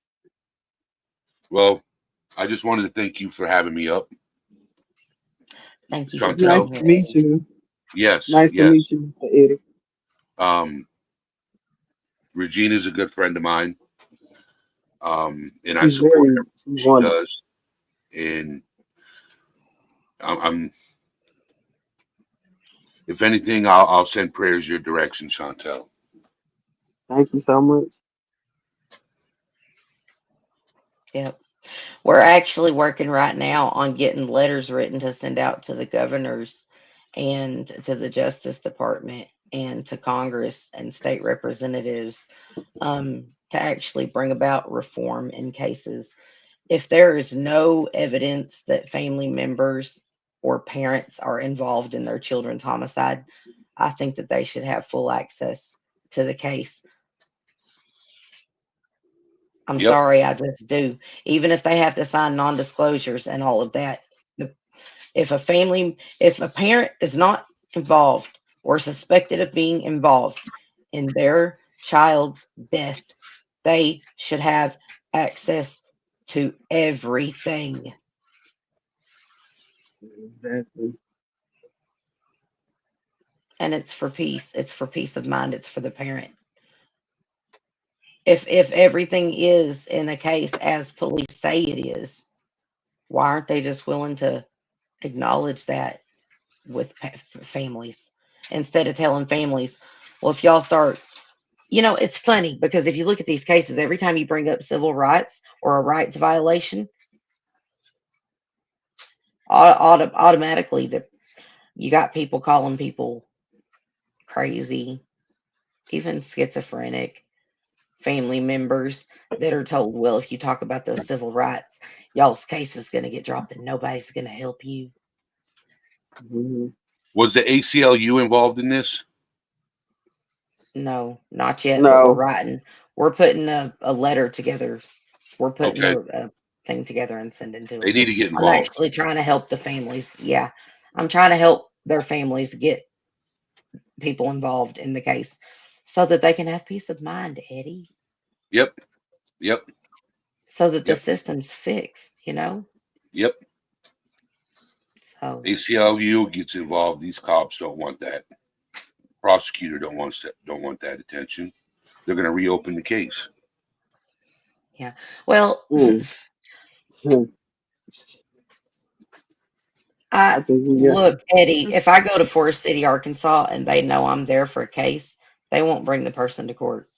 Well, I just wanted to thank you for having me up, Thank you for It's nice Chantel. being to here, meet Eddie. you. Yes, Nice to yes. meet you, Eddie. Um, Regina's a good friend of mine. And I support She's everything she wonderful. does. And I'm if anything, I'll send prayers your direction, Chantel. Thank you so much. Yep. We're actually working right now on getting letters written to send out to the governors and to the Justice Department and to Congress and state representatives to actually bring about reform in cases. If there is no evidence that family members or parents are involved in their children's homicide, I think that they should have full access to the case. I'm Yep. sorry, I just do. Even if they have to sign non-disclosures and all of that. The- if a parent is not involved or suspected of being involved in their child's death, they should have access to everything. Exactly. And it's for peace. It's for peace of mind. It's for the parent. If everything is in a case as police say it is, why aren't they just willing to acknowledge that with families instead of telling families, well, if y'all start, it's funny because if you look at these cases, every time you bring up civil rights or a rights violation, automatically you got people calling people crazy, even schizophrenic family members that are told, well, if you talk about those civil rights, y'all's case is going to get dropped and nobody's going to help you. Mhm. Was the ACLU involved in this? No, not yet, but we're No, writing. We're putting a letter together. We're putting Okay. a thing together and sending to They them. need to get I'm involved. actually trying to help the families. Yeah, I'm trying to help their families get people involved in the case so that they can have peace of mind, Eddie, Yep. Yep. so that the Yep. system's fixed. Yep. So, ACLU gets involved. These cops don't want that. Prosecutor don't want that attention. They're going to reopen the case. yeah. Well, mm. mm. I I think we got. look, Eddie, if I go to Forest City, Arkansas, and they know I'm there for a case, they won't bring the person to court.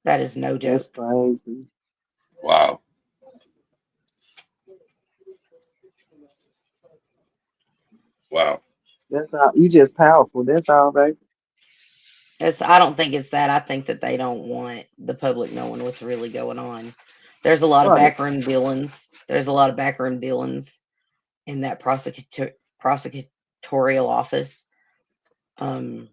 That is no That's joke. crazy. Wow. Wow. That's all. You just powerful. That's all, baby. I don't think it's that. I think that they don't want the public knowing what's really going on. There's a lot of Right. backroom dealings. There's a lot of backroom dealings in that prosecutorial office. Um,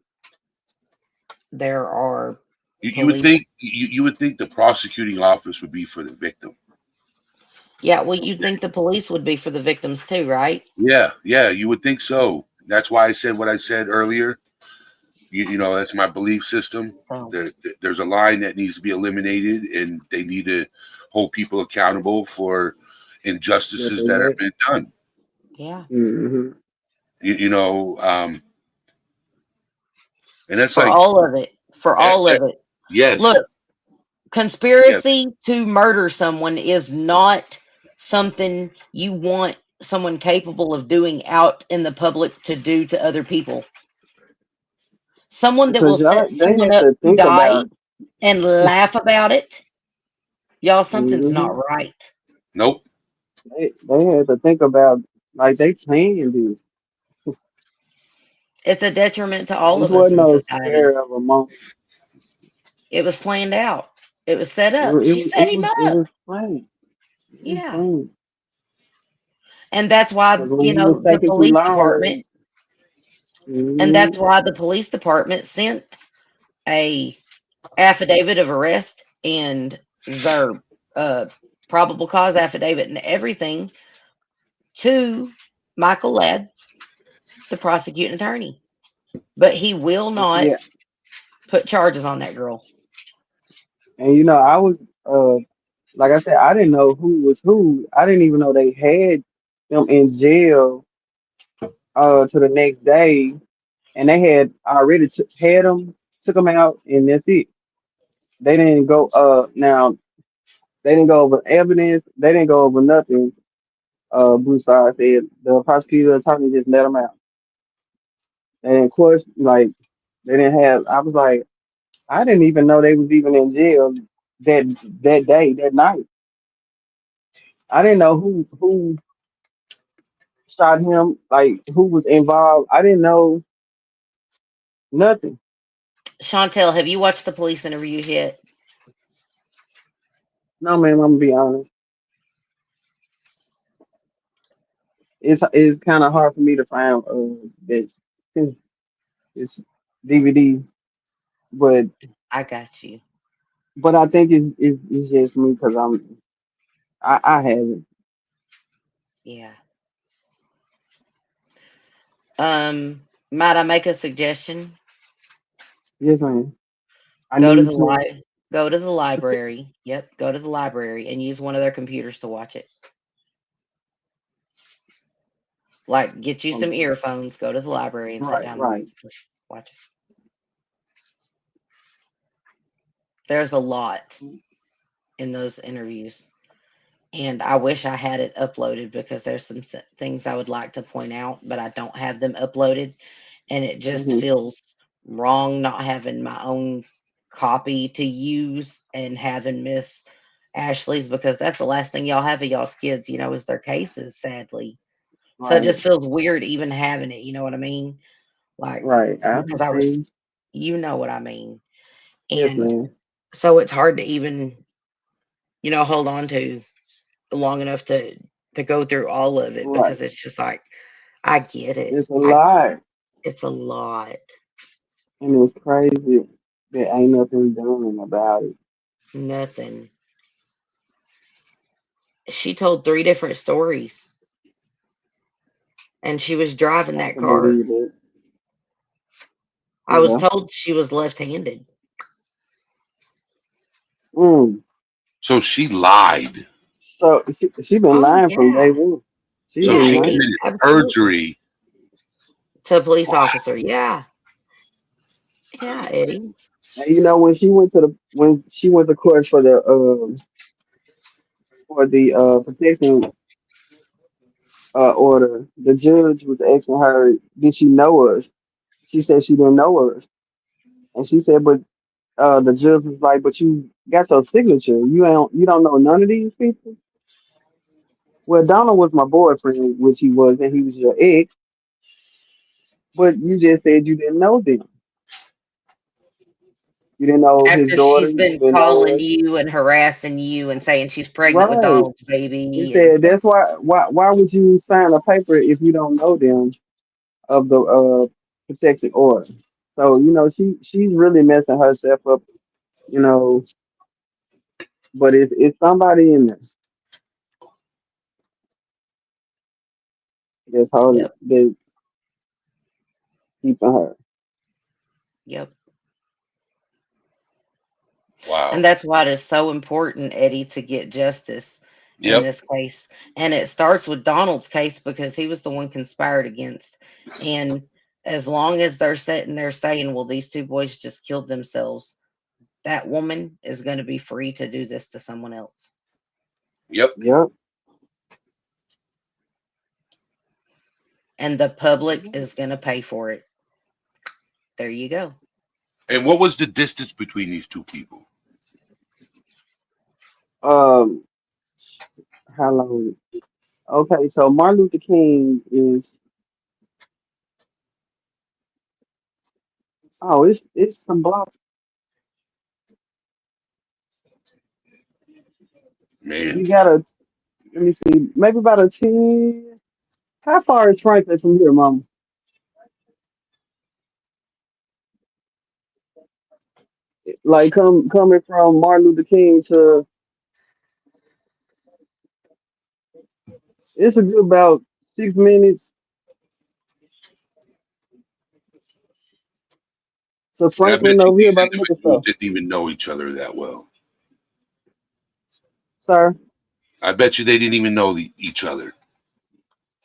there are You would police. think you would think the prosecuting office would be for the victim. Yeah, well, you'd think the police would be for the victims too, right? Yeah, yeah, you would think so. That's why I said what I said earlier. You know, that's my belief system. So, There's a line that needs to be eliminated, and they need to hold people accountable for That injustices they that have did. been done. yeah, Mm-hmm. You know, and that's for like, all of it. For eh, all eh, of it. yes, Look, yes, conspiracy to murder someone is not something you want someone capable of doing out in the public to do to other people. Someone that will Because y'all, set they someone had up to to think die about. and laugh about it, y'all, something's not Mm-hmm. right. nope, They had to think about like they planned this. It's a detriment to all This of us wasn't in no society. spare of a moment. It was planned out. It was set It, up. wa- it She was set it him was it up. was planned. It was Yeah. planned. And that's why, Because when he was the taking too police long, department, and mm-hmm. that's why the police department sent a affidavit of arrest and their uh, probable cause affidavit and everything to Michael Ladd, the prosecuting attorney. But he will And not see, put charges on that girl. and I was like I said, I didn't know who was who. I didn't even know they had them in jail to the next day, and they had already had them, took them out, and that's it. They didn't go now. They didn't go over evidence. They didn't go over nothing. Bruce said the prosecutor attorney just let them out. And of course, like they didn't have. I was like, I didn't even know they was even in jail that that day, that night. I didn't know who shot him, like who was involved. I didn't know nothing. Chantel, have you watched the police interviews yet? No, man, I'm gonna be honest. it's kind of hard for me to find that it's DVD, but I got you. I think it's just me because I haven't. Yeah. Might I make a suggestion? Yes, man. I Go to need the to. go to the library. Yep, go to the library and use one of their computers to watch it. Like, get you some Okay. earphones, go to the library and sit Right, down and right. watch it. There's a lot in those interviews. And I wish I had it uploaded because there's some things I would like to point out, but I don't have them uploaded. And it just Hmm. feels wrong not having my own copy to use and having Miss Ashley's, because that's the last thing y'all have of y'all's kids, is their cases, sadly. So it Right, just feels weird even having it, you know what I mean? Like, right. I because understand. you know what I mean. Yes, And man. so it's hard to even, hold on to long enough to go through all of it, Right. because it's just like, I get it. It's a lot, It's a lot. and it's crazy that ain't nothing done about it. Nothing. She told three different stories, and she was driving I that can car. believe it. I was Yeah. told she was left-handed. Mm. So she lied. So she been Oh lying from day yeah, one. She So yeah, been she lying. Eddie, committed absolutely. perjury. To a police Wow. officer, yeah, yeah, Eddie. And when she went to court for the protection order, the judge was asking her, did she know us? She said she didn't know us, and she said, but the judge was like, but you got your signature. You don't know none of these people. Well, Donald was my boyfriend, which he was, and he was your ex, but you just said you didn't know them. You didn't know his After daughter. she's You been didn't know calling us. you and harassing you and saying she's pregnant with Right. Donald's He baby, and said that's why would you sign a paper if you don't know them of the protection order? So she's really messing herself up, you know. But it's somebody in there that's holding yep, that's keeping her. yep. And Wow. that's why it is so important, Eddie, to get justice in Yep. this case. And it starts with Donald's case because he was the one conspired against. And as long as they're sitting there saying, well, these two boys just killed themselves, that woman is going to be free to do this to someone else. Yep. Yep. And the public is going to pay for it. There you go. And what was the distance between these two people? Um, how long? Okay, so Martin Luther King is it's some blocks. Man. You gotta let me see, maybe about a 10. How far is Franklin from here, Mama? Like coming from Martin Luther King to it's a good about 6 minutes to And I bet Franklin you over here these by the liquor individuals store. didn't even know each other that well. Sir, I bet you they didn't even know each other.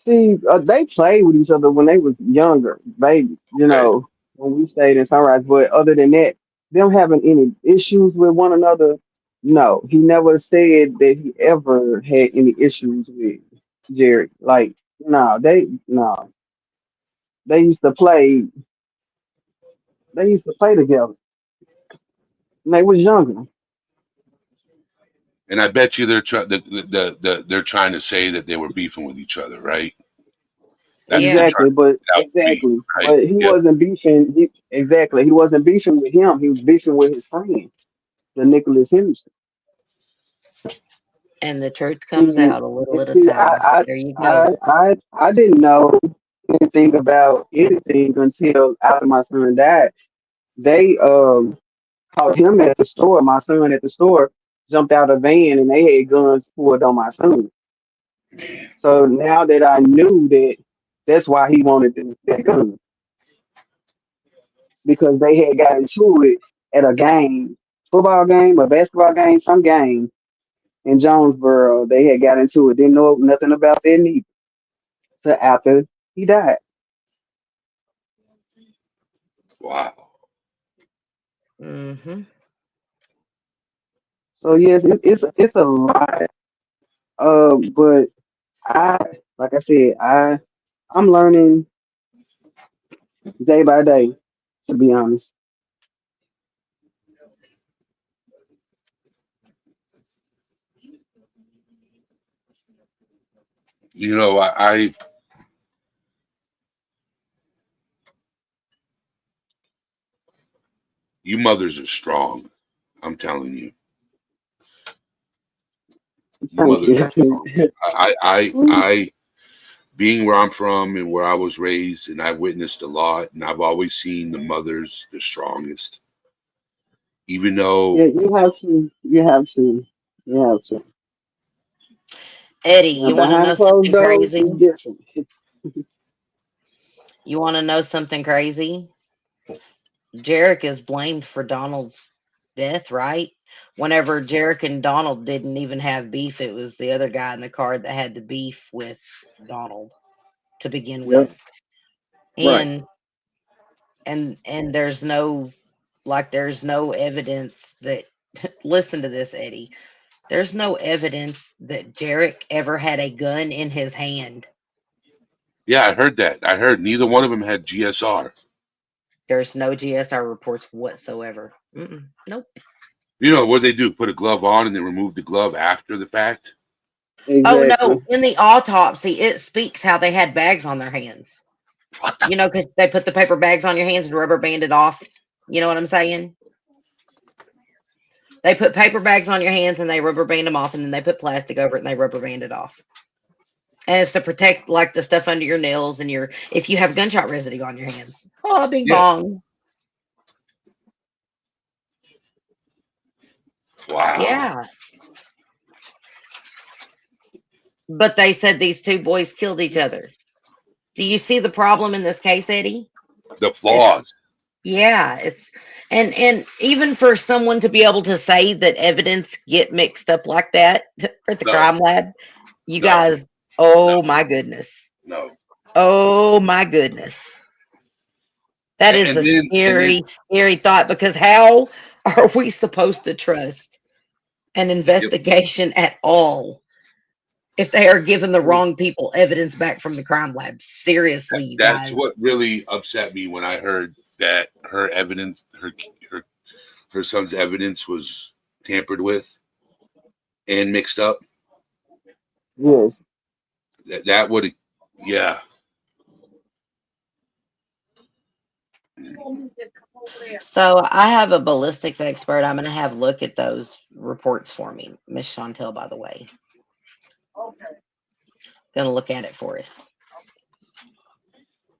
see, they played with each other when they was younger, babies. Okay. When we stayed in Sunrise. But other than that, them having any issues with one another, no, he never said that he ever had any issues with Jerry. Like, no, no, they used to play. They used to play together. When they was younger. And I bet you they're trying to say that they were beefing with each other, right? That's what they're Yeah. trying Exactly, to but get out to be, exactly, right? but he Yep. wasn't beefing. Exactly, he wasn't beefing with him. He was beefing with his friend, the Nicholas Henderson. And the truth comes See, out a little and at a see, time. There you go. I didn't know anything about anything until after my son died. They caught him at the store. My son at the store jumped out of a van and they had guns pulled on my son. So now that I knew that, that's why he wanted that gun, because they had got into it at a game, football game, a basketball game, some game in Jonesboro. They had got into it. Didn't know nothing about that neither. So after he died. Wow. Hmm. So yes, it's a lot. But I, like I said, I'm learning day by day. To be honest, You know, you mothers are strong. I'm telling you, you thank mothers you. are strong. I, being where I'm from and where I was raised, and I've witnessed a lot, and I've always seen the mothers the strongest. Even Yeah, though, you have to. You have to. You have to. Eddie, Now you want to know behind closed something doors crazy? is different. You want to know something crazy? Jerrick is blamed for Donald's death, right? Whenever Jerrick and Donald didn't even have beef, it was the other guy in the car that had the beef with Donald to begin Yep. with. Right. And and there's no evidence that listen to this, Eddie. There's no evidence that Jerrick ever had a gun in his hand. yeah, I heard that. I heard neither one of them had GSR. There's no GSR reports whatsoever. Mm-mm, nope. You know what they do? Put a glove on and then remove the glove after the fact. Oh no, Exactly. in the autopsy, it speaks how they had bags on their hands. What the? You know, because they put the paper bags on your hands and rubber banded off. You know what I'm saying? They put paper bags on your hands and they rubber band them off, and then they put plastic over it and they rubber band it off. And it's to protect like the stuff under your nails and your if you have gunshot residue on your hands. Oh, bing Yeah. bong. Wow. Yeah. But they said these two boys killed each other. Do you see the problem in this case, Eddie? The It's flaws. yeah, it's and even for someone to be able to say that evidence get mixed up like that for the No, crime lab, you no, guys, no, oh my goodness. no. Oh my goodness. That is And a then scary, scary thought because how are we supposed to trust an yep, investigation at all if they are giving the Mm. wrong people evidence back from the crime lab? Seriously, you that's guys. what really upset me when I heard that her evidence, her her son's evidence was tampered with and mixed up. Yes. That would, yeah, So I have a ballistics expert. I'm going to have look at those reports for me, Miss Chantel. By the way, going to look at it for us.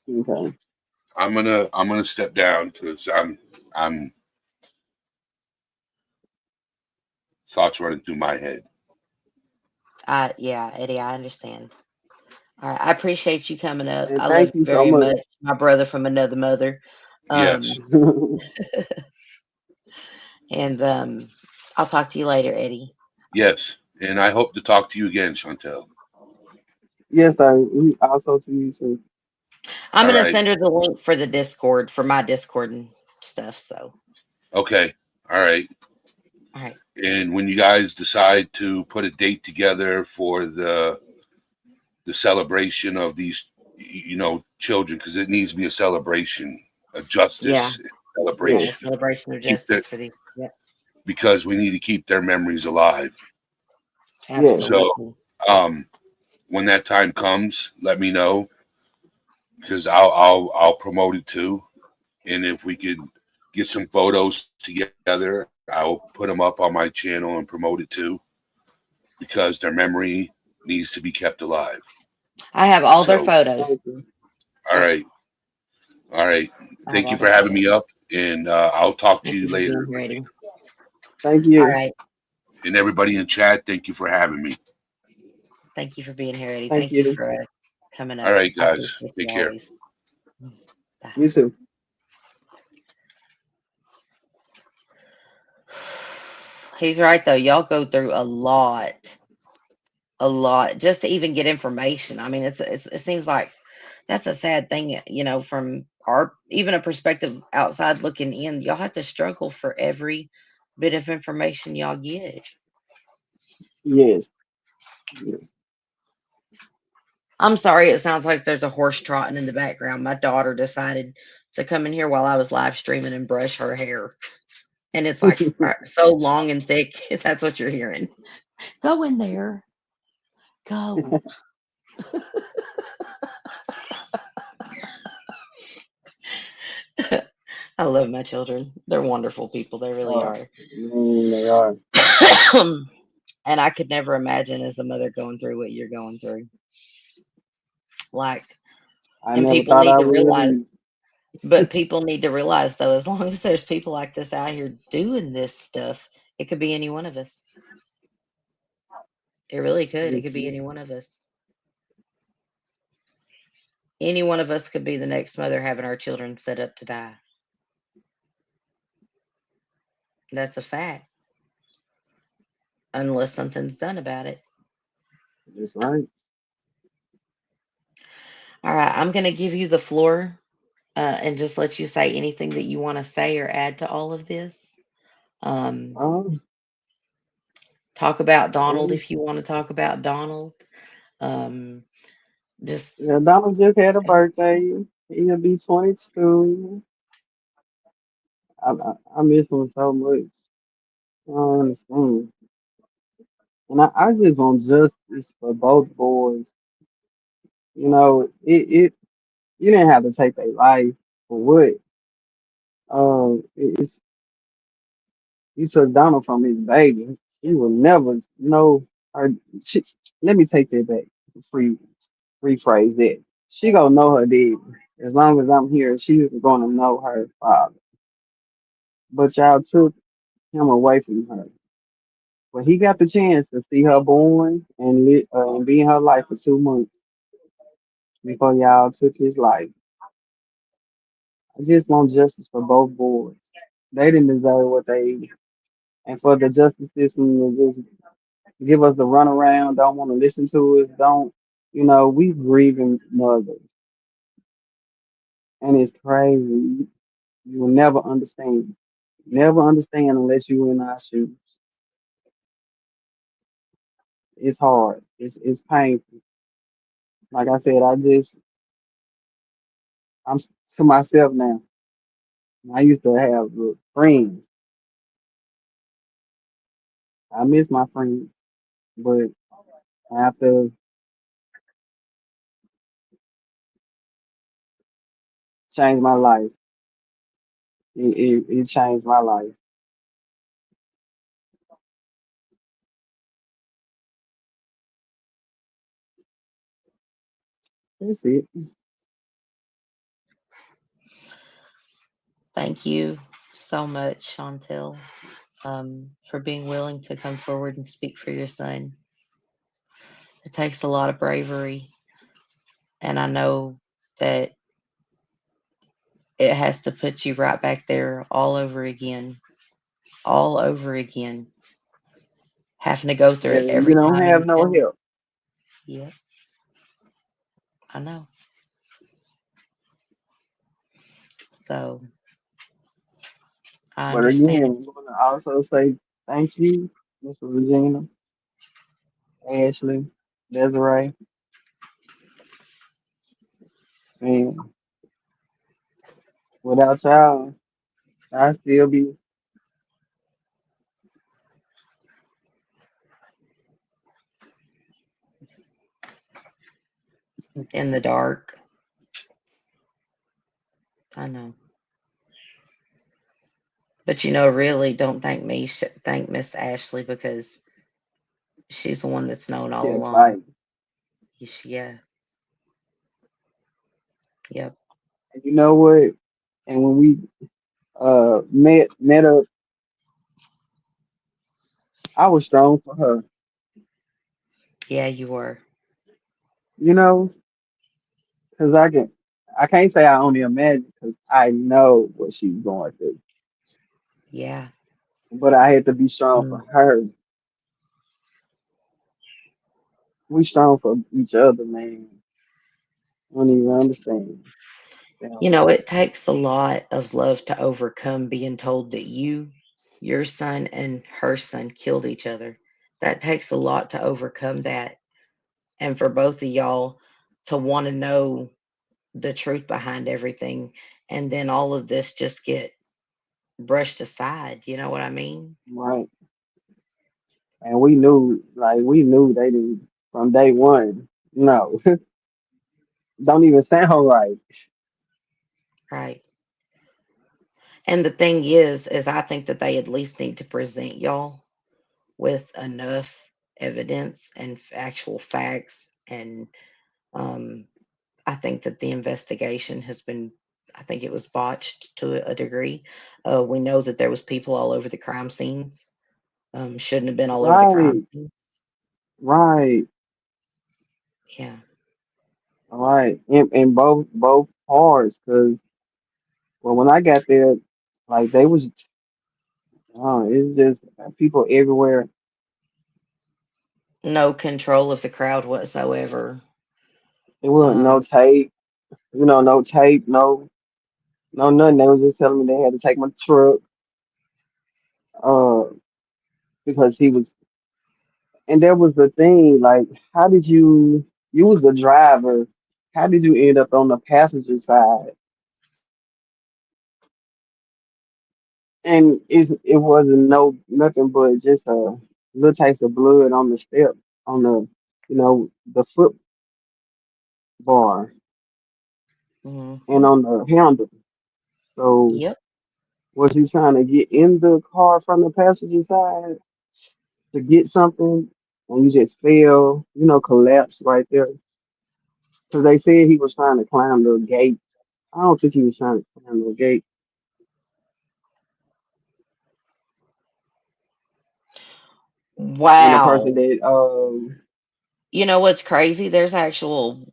Okay. I'm gonna step down because I'm thoughts running through my head. Yeah, Eddie, I understand. All right, I appreciate you coming up. And I love thank you you so very much. much, my brother from another mother. Yes, Um, and I'll talk to you later, Eddie. yes, and I hope to talk to you again, Chantel. Yes, I also to you too. I'm All gonna right, send her the link for the Discord for my Discord and stuff. So, okay, all right. all right, And when you guys decide to put a date together for the celebration of these, children, because it needs to be a celebration, a yeah, justice yeah, Yes. celebration. celebration of Keep their justice for these. Yep, because we need to keep their memories alive. Yes. So, absolutely. um, when that time comes, let me know because I'll promote it too. And if we could get some photos together, I'll put them up on my channel and promote it too. because their memory needs to be kept alive. I have all their So, photos. Thank you. all right, all right. I have Thank you all for their having me photos. up, and I'll talk to Thank you you for later, being here, Eddie. Thank All you. right. and everybody in chat. Thank you for having me. Thank you for being here, Eddie. Thank Thank you you. for coming All up. right, I guys, appreciate take you care. always. Bye. You too. He's right though. Y'all go through a lot just to even get information. I mean, it seems like that's a sad thing, from our even a perspective outside looking in. Y'all have to struggle for every bit of information y'all get. Yes. Yes. I'm sorry, it sounds like there's a horse trotting in the background. My daughter decided to come in here while I was live streaming and brush her hair. And it's like so long and thick. That's what you're hearing. Go in there. Go. I love my children. They're wonderful people. They really Oh, are. man, they are. And I could never imagine as a mother going through what you're going through. Like, I and never people thought need I to would realize, either. but people need to realize though, as long as there's people like this out here doing this stuff, it could be any one of us. It really could. It Yes, could be yes. any one of us. Any one of us could be the next mother having our children set up to die. That's a fact, unless something's done about it. That's right. All right, I'm going to give you the floor and just let you say anything that you want to say or add to all of this. Um, Um, talk about Donald well, if you want to talk about Donald. Um, just yeah, Donald just had a birthday. He'll be 22. I miss him so much. I don't understand. And I just want justice for both boys. You know, you didn't have to take their life for what? It's you took Donald from his baby. He will never know her. She, let me take that back. Free rephrase that. She gonna know her daddy. As long as I'm here, she's gonna know her father. But y'all took him away from her. But he got the chance to see her born and be in her life for 2 months before y'all took his life. I just want justice for both boys. They didn't deserve what they and for the justice system to just give us the runaround, don't want to listen to us, don't we grieving mothers. And it's crazy. You will never understand. Never understand unless you in our shoes. It's hard. It's painful. Like I said, to myself now. I used to have friends. I miss my friends, but I have to change my life. It changed my life. That's it. thank you so much, Chantel, for being willing to come forward and speak for your son. It takes a lot of bravery, and I know that it has to put you right back there all over again, having to go through it And you every don't time and have you no feel, help. yep, I know. So I But again, understand. I'm going to also say thank you, Miss Regina, Ashley, Desiree, and without y'all, I still be In the dark. I know. But really, don't thank me. Thank Miss Ashley because She's the one that's known all kept along. fighting. Yeah. Yep. And you know what? And when we met up, I was strong for her. Yeah, you were. You know, because I can't say I only imagine because I know what she's going through. Yeah. But I had to be strong for Mm. her. We strong for each other, man. I don't even understand. You You know, it takes a lot of love to overcome being told that your son, and her son killed each other. That takes a lot to overcome that. And for both of y'all to want to know the truth behind everything, and then all of this just get brushed aside. You know what I mean? right? And we knew they didn't from day one. No, don't even sound right. Right. And the thing is I think that they at least need to present y'all with enough evidence and actual facts. And um, I think that the investigation has been, I think it was botched to a degree. We know that there was people all over the crime scenes. Shouldn't have been all over the crime Right, scene. right, Yeah. right. In both parts, because well, when I got there, like they was, it's just people everywhere. No control of the crowd whatsoever. It wasn't no Um, tape, no tape, no nothing. They was just telling me they had to take my truck, uh, because he was. And there was the thing, like, how did you was the driver, how did you end up on the passenger side? And it wasn't nothing but just a little taste of blood on the step, on the foot bar and mhm. on the handle. So Yep. was you trying to get in the car from the passenger side to get something and you just fell, collapse right there? Because they said he was trying to climb the gate. I don't think he was trying to climb the gate. And the person Wow. that You know what's crazy? There's actual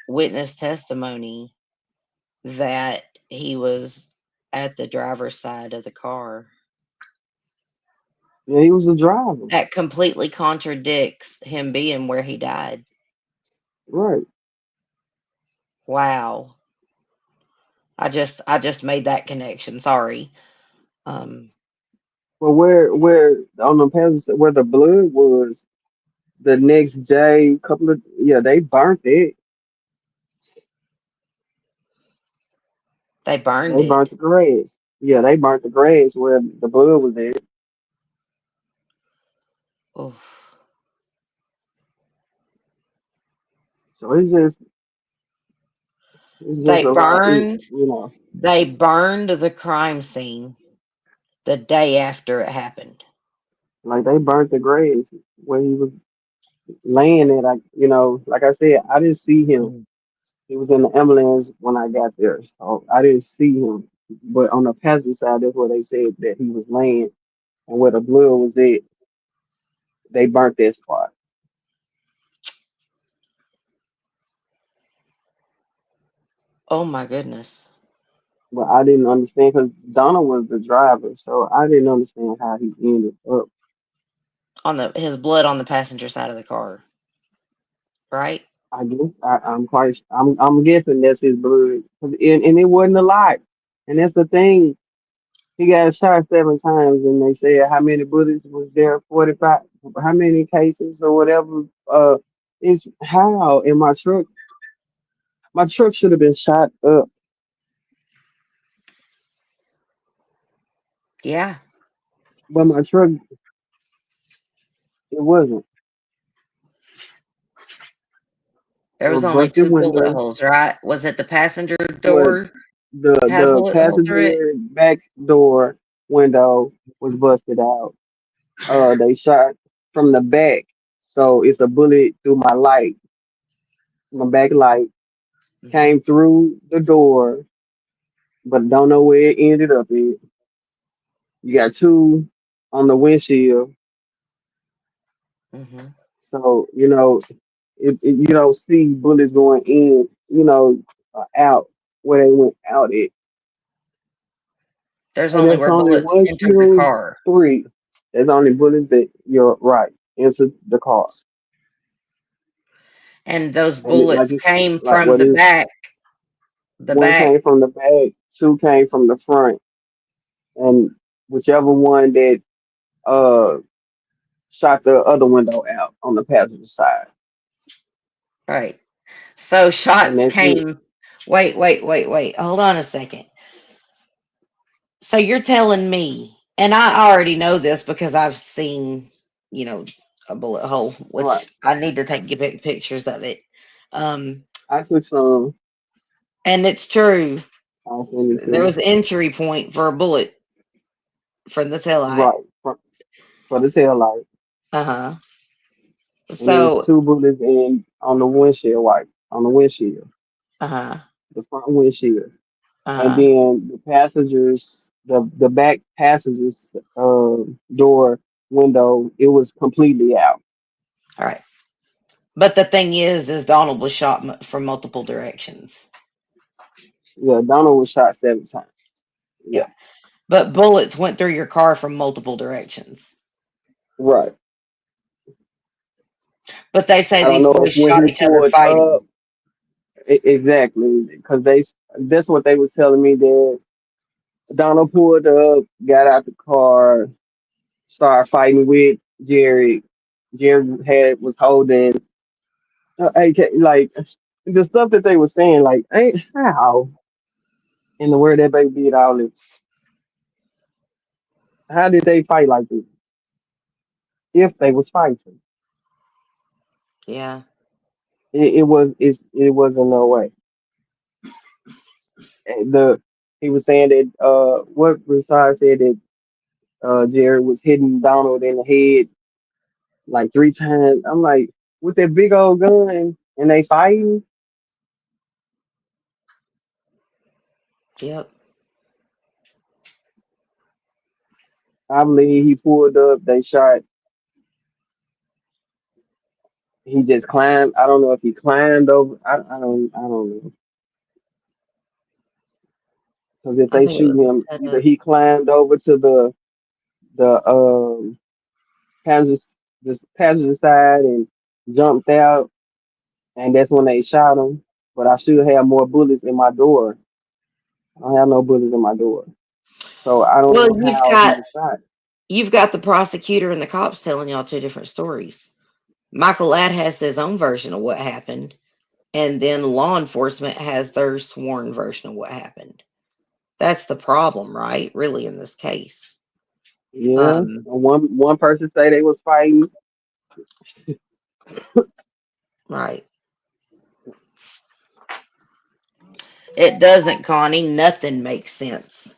witness testimony that he was at the driver's side of the car. yeah, he was a driver. That completely contradicts him being where he died. Right. Wow. I just made that connection. Sorry. Um, But where on the passenger where the blood was the next day, couple of yeah, they burnt it. they burned They burnt it. the grass. Yeah, they burnt the grass where the blood was at. Oof. So it's just They a lot, burned you know. they burned the crime scene the day after it happened. Like they burnt the grass where he was laying at. Like I said, I didn't see him. Mm. He was in the ambulance when I got there, so I didn't see him. But on the passenger side, that's where they said that he was laying, and where the blood was at, they burnt that spot. Oh my goodness. But I didn't understand because Donna was the driver, so I didn't understand how he ended up. On the his blood on the passenger side of the car, right? I guess I'm guessing that's his blood, and it wasn't a lot, and that's the thing. He got shot 7 times, and they said how many bullets was there? 45. How many cases or whatever? Is how in my truck? My truck should have been shot up, Yeah. but my truck it wasn't. There It was was only busted two bullet window. holes, right? Was it the passenger Was door had a the bullet hole through it? passenger back door window was busted out. They shot from the back. So it's a bullet through my light, my back light, Hmm. came through the door, but don't know where it ended up in. You got two on the windshield. Hmm. So, you don't see bullets going in, out where they went out at. There's And only that's where only bullets one, entered the two, car. three. There's only bullets that you're right into the car. And those And it, bullets came like from what the is back. The one back. came from the back, two came from the front, and whichever one that uh shot the other window out on the passenger side. Right. So And shots that's it. came. Wait. Hold on a second. So you're telling me, and I already know this because I've seen, you know, a bullet hole, Right. which I need to take get pictures of it. Um, I took some. and it's true. I'll send it to There was you. an entry point for a bullet from the taillight. Right. For the tail light. Uh huh. And it was So, two bullets in on the windshield wipe, on the windshield, uh huh. the front windshield. Uh And huh. then the back passengers door window, it was completely out. All right. But the thing is Donald was shot from multiple directions. Yeah, Donald was shot 7 times. Yeah, Yeah. But bullets went through your car from multiple directions. right. But they say I don't these know boys if when shot he each other pulled fighting. up, exactly, because that's what they was telling me that Donald pulled up, got out the car, started fighting with Jerry. Jerry was holding AK, like the stuff that they were saying, like, ain't how in the world that baby did all this. How did they fight like this? If they was fighting, Yeah. it wasn't no way. And he was saying that what Rashad said that Jerry was hitting Donald in the head like 3 times. I'm like, with that big old gun and they fighting. Yep. I believe he pulled up. They shot. He just climbed. I don't know if he climbed over. I don't know. Because if I they think it shoot was him, a either setup. he climbed over to the passenger this passenger side and jumped out, and that's when they shot him. But I should have more bullets in my door. I don't have no bullets in my door, so I don't Well, know how he was shot. you've got the prosecutor and the cops telling y'all two different stories. Michael Ladd has his own version of what happened, and then law enforcement has their sworn version of what happened. That's the problem, right? Really, in this case. Yeah, Um, one person say they was fighting. right. It doesn't, Connie. Nothing makes sense.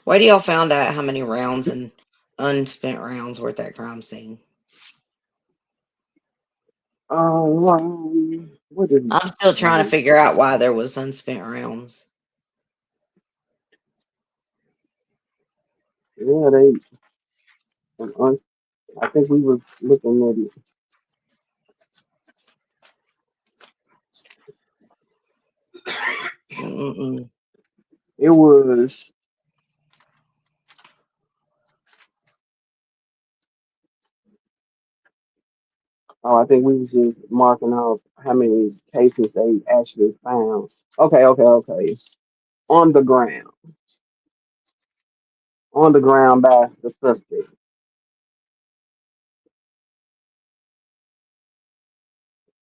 Why do y'all found out how many rounds and unspent rounds were at that crime scene? What is I'm still trying to it? figure out why there was unspent rounds. Yeah, uh, I think we was looking at it. Mm-mm. It was. Oh, I think we was just marking off how many cases they actually found. Okay. On the ground, on the ground by the suspect.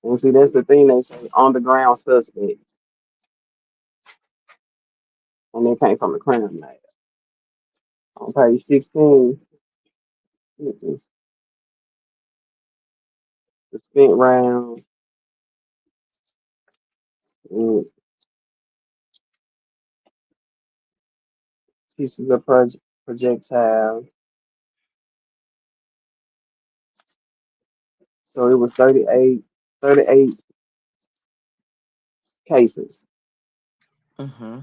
And see, that's the thing they say on the ground suspects, and they came from the crime lab. On page 16, it's the spent round. mm, pieces of projectile. So it was 38 cases Mm-hmm.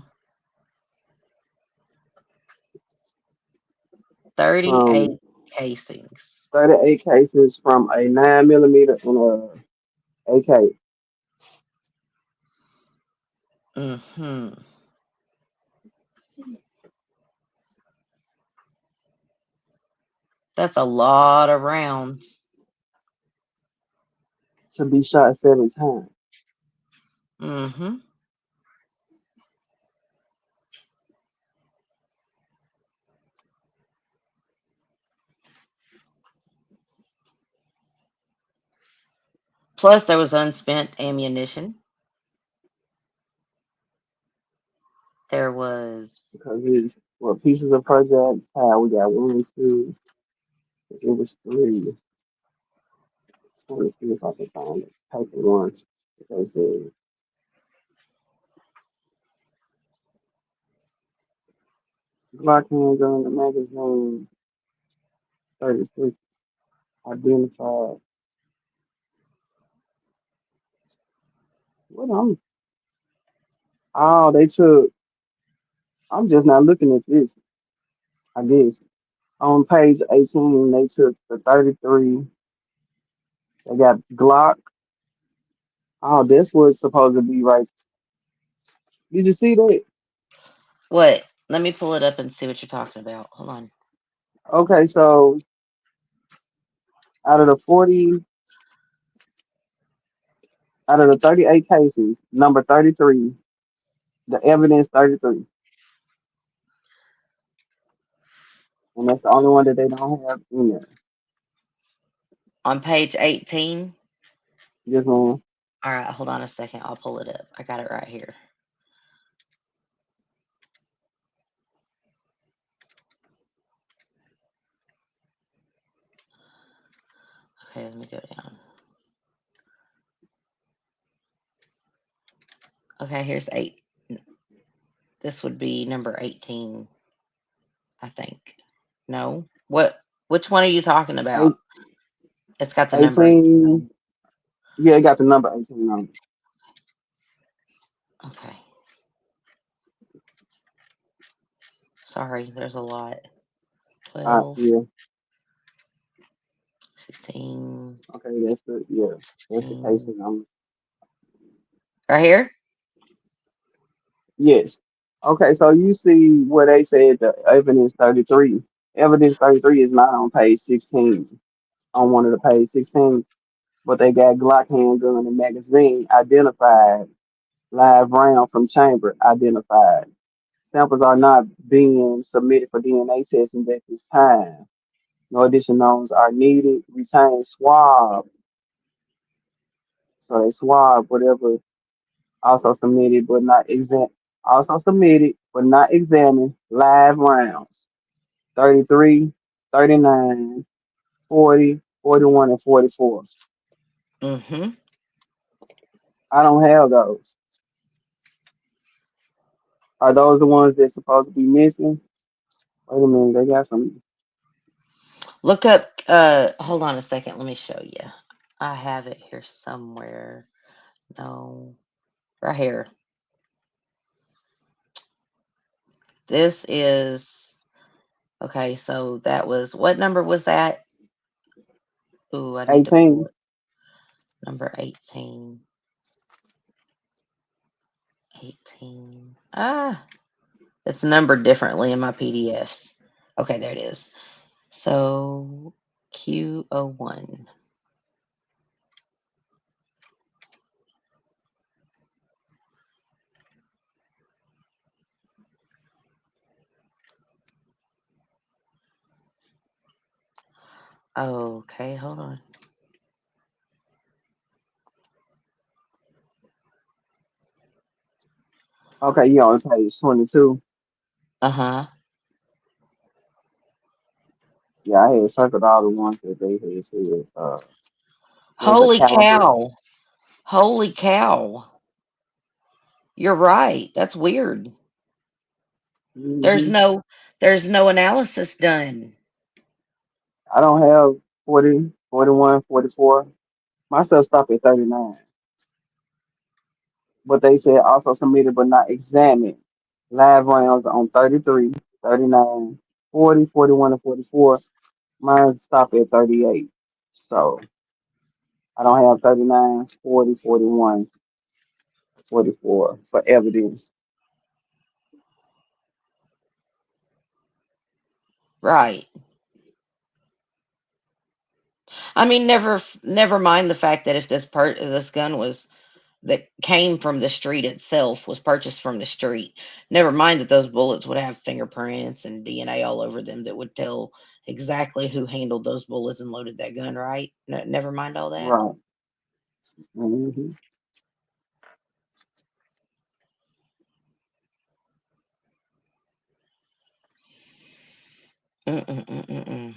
38 from casings. 38 cases from a 9 millimeter and a AK. Mm-hmm. That's a lot of rounds. To be shot 7 times. Mm-hmm. Plus, there was unspent ammunition. There was. Because it's well pieces of projectile. We got one, two. It was three. Let me see if I can find it. Type it once. They said Glock handgun, the magazine, 36 identified. What I'm oh they took I'm just not looking at this. I guess on page 18 they took the 33. They got Glock. Oh, this was supposed to be right. Did you see that? What? Let me pull it up and see what you're talking about. Hold on. Okay, so out of the 40, out of the 38 cases, number 33, the evidence 33, and that's the only one that they don't have in there. On page 18. Just one. All right, hold on a second. I'll pull it up. I got it right here. Okay, let me go down. Okay, here's 8. This would be number 18, I think. No? What? Which one are you talking about? Eight, It's got the number 18 18. on. Yeah, it got the number 18 on it. Okay. Sorry, there's a lot. 12, Yeah. 16, Okay, that's the 16. casing number. Right here? Yes. Okay, so you see where they said the evidence 33. Evidence 33 is not on page 16, on one of the page 16, but they got Glock handgun and magazine identified, live round from chamber identified. Samples are not being submitted for DNA testing at this time. No additional are needed. Retain swab. So they swab whatever also submitted but not exam also submitted but not examined live rounds. 33, 39, 40, 41, and 44. Mm-hmm. I don't have those. Are those the ones that's supposed to be missing? Wait a minute, they got some. Look up, hold on a second. Let me show you. I have it here somewhere. No, right here. This is, okay, so that was, what number was that? Ooh, I need to pull 18. it. Number 18. 18. Ah, it's numbered differently in my PDFs. Okay, there it is. So Q01. Okay, hold on. Okay, you on page 22. Uh-huh. Yeah, I had circled all the ones that they had said was a Holy caliber. cow. Holy cow. You're right. That's weird. There's Hmm. no there's no analysis done. I don't have 40, 41, 44. My stuff stopped at 39. But they said also submitted but not examined. Live rounds on 33, 39, 40, 41, and 44. Mine stopped at 38. So I don't have 39, 40, 41, 44 for evidence. Right. I mean, never mind the fact that if this gun was that came from the street itself was purchased from the street. Never mind that those bullets would have fingerprints and DNA all over them that would tell exactly who handled those bullets and loaded that gun, right? Never mind all that. Right. Hmm. Mm-mm-mm-mm-mm.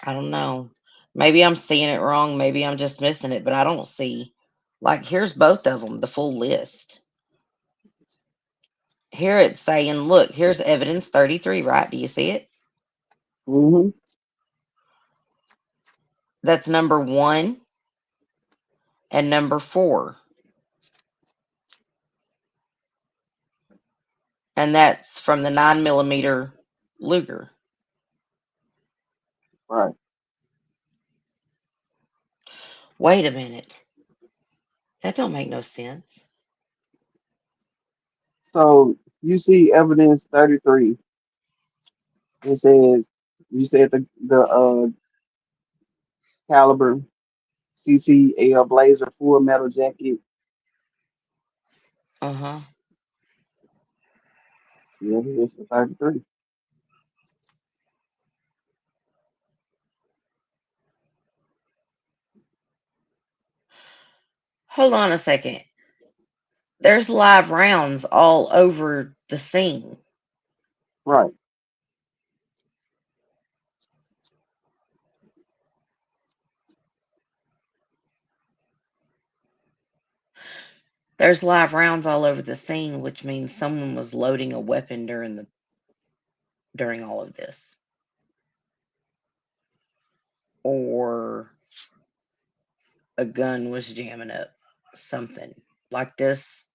I don't know. Maybe I'm seeing it wrong. Maybe I'm just missing it, but I don't see. Like, here's both of them, the full list. Here it's saying, look, here's evidence 33, right? Do you see it? Hmm. That's number 1 and number 4. And that's from the 9 millimeter Luger. Right. Wait a minute. That don't make no sense. So you see evidence 33. It says you said the caliber CCL Blazer full metal jacket. Uh-huh. Yeah, it's for 33. Hold on a second. There's live rounds all over the scene. Right. There's live rounds all over the scene, which means someone was loading a weapon during all of this. Or a gun was jamming up something. Like this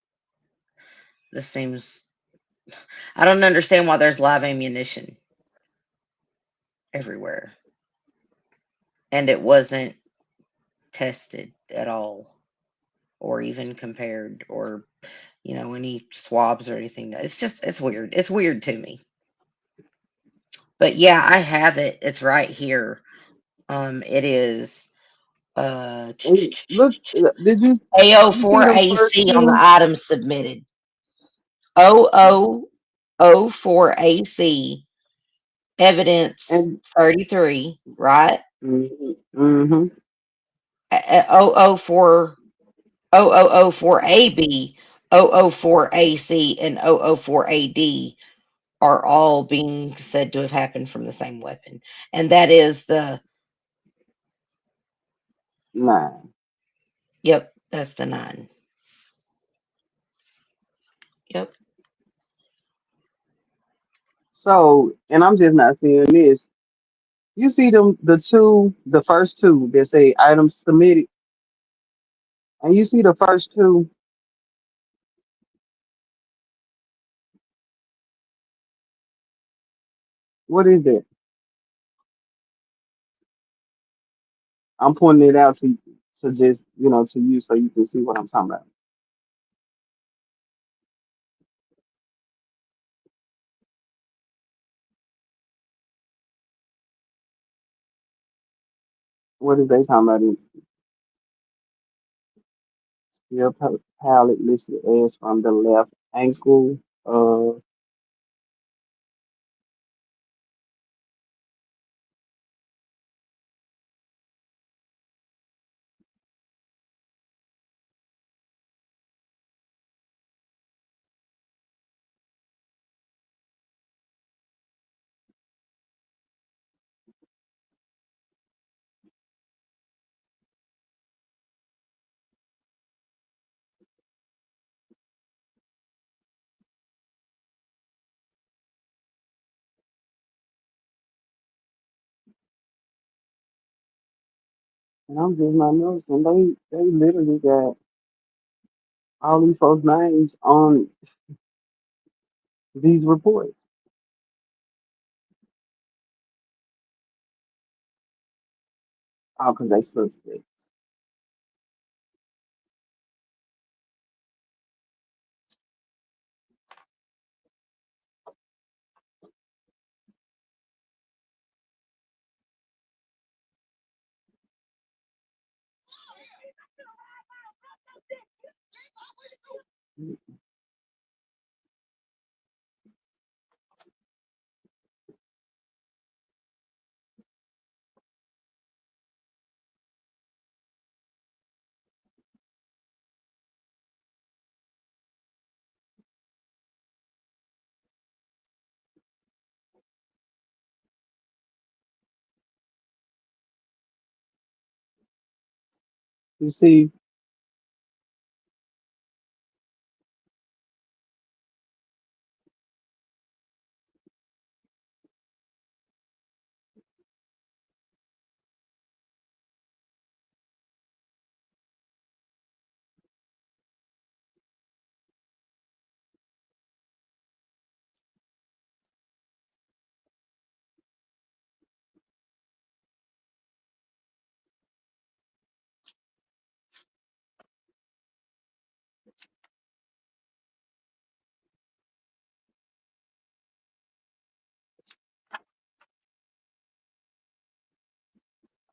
seems I don't understand why there's live ammunition everywhere. And it wasn't tested at all or even compared or any swabs or anything. It's weird. It's weird to me. But yeah, I have it. It's right here. It is uh And look, did you see them first A04AC on the two? items submitted. 0004AC evidence And 33, right? mm-hmm, mm-hmm, 004 0004AB, 004AC, and 004AD are all being said to have happened from the same weapon. And that is nah. yep, that's the 9. Yep. So, and I'm just not seeing this. You see them, the first two that say items submitted, and you see the first two. What is that? I'm pointing it out to just to you so you can see what I'm talking about. What is they talking about? Steel pallet listed as from the left ankle. And I'm just not noticing. They literally got all these folks' names on these reports. All because they suspects. You see,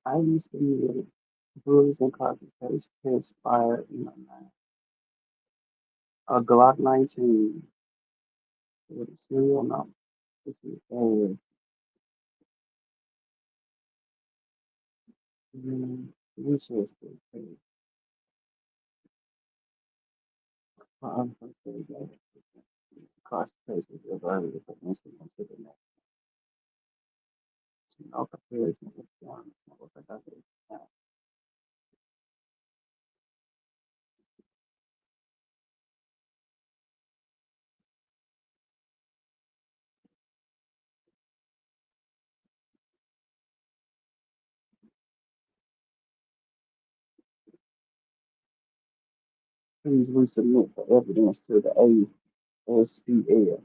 I used to be bruise and carcass conspired in my mind. A Glock 19 with a serial number. This is Winchester. Concentration of earlier for instance to the next. No comparison with one. Please resubmit for evidence to the ASCL.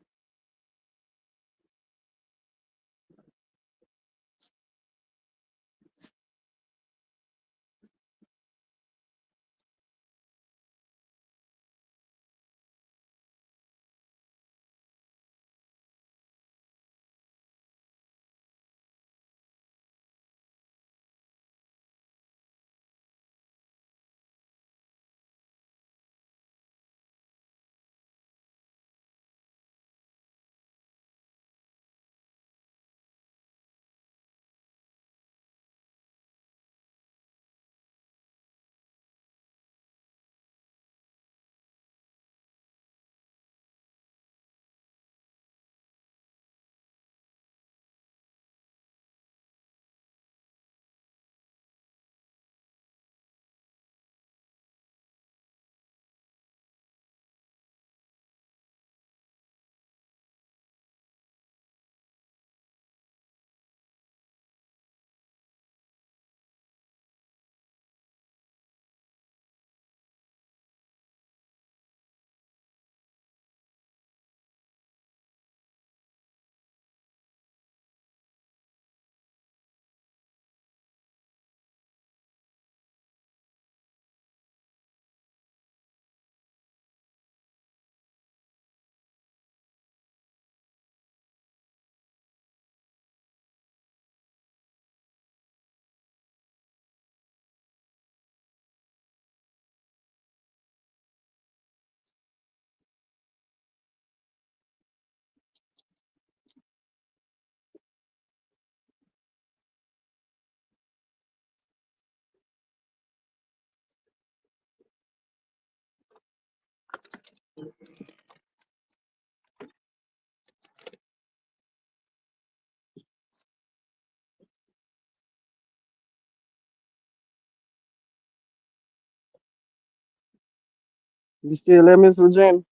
You still there, Miss Virginia?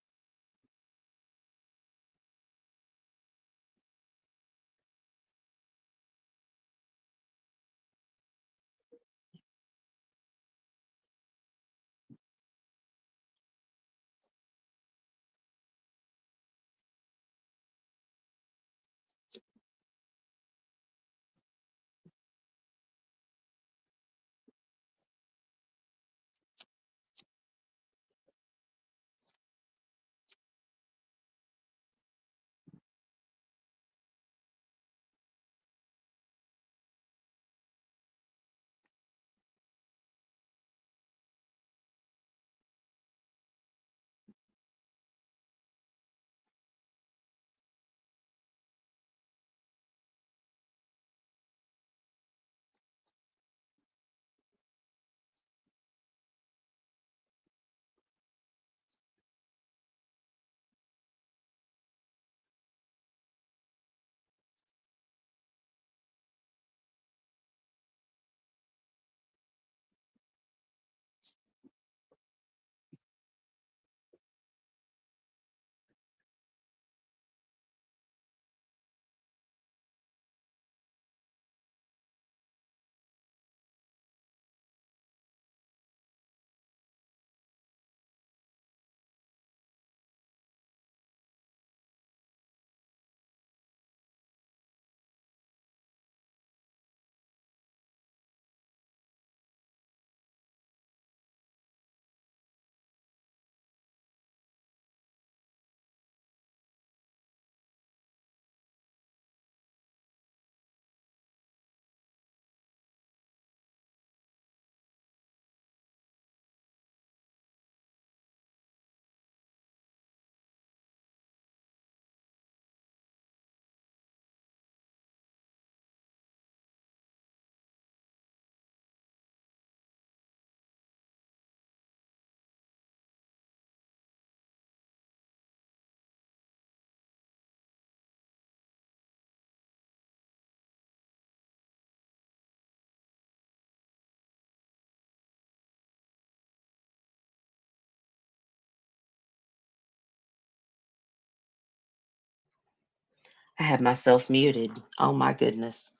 I had myself muted. Oh my goodness.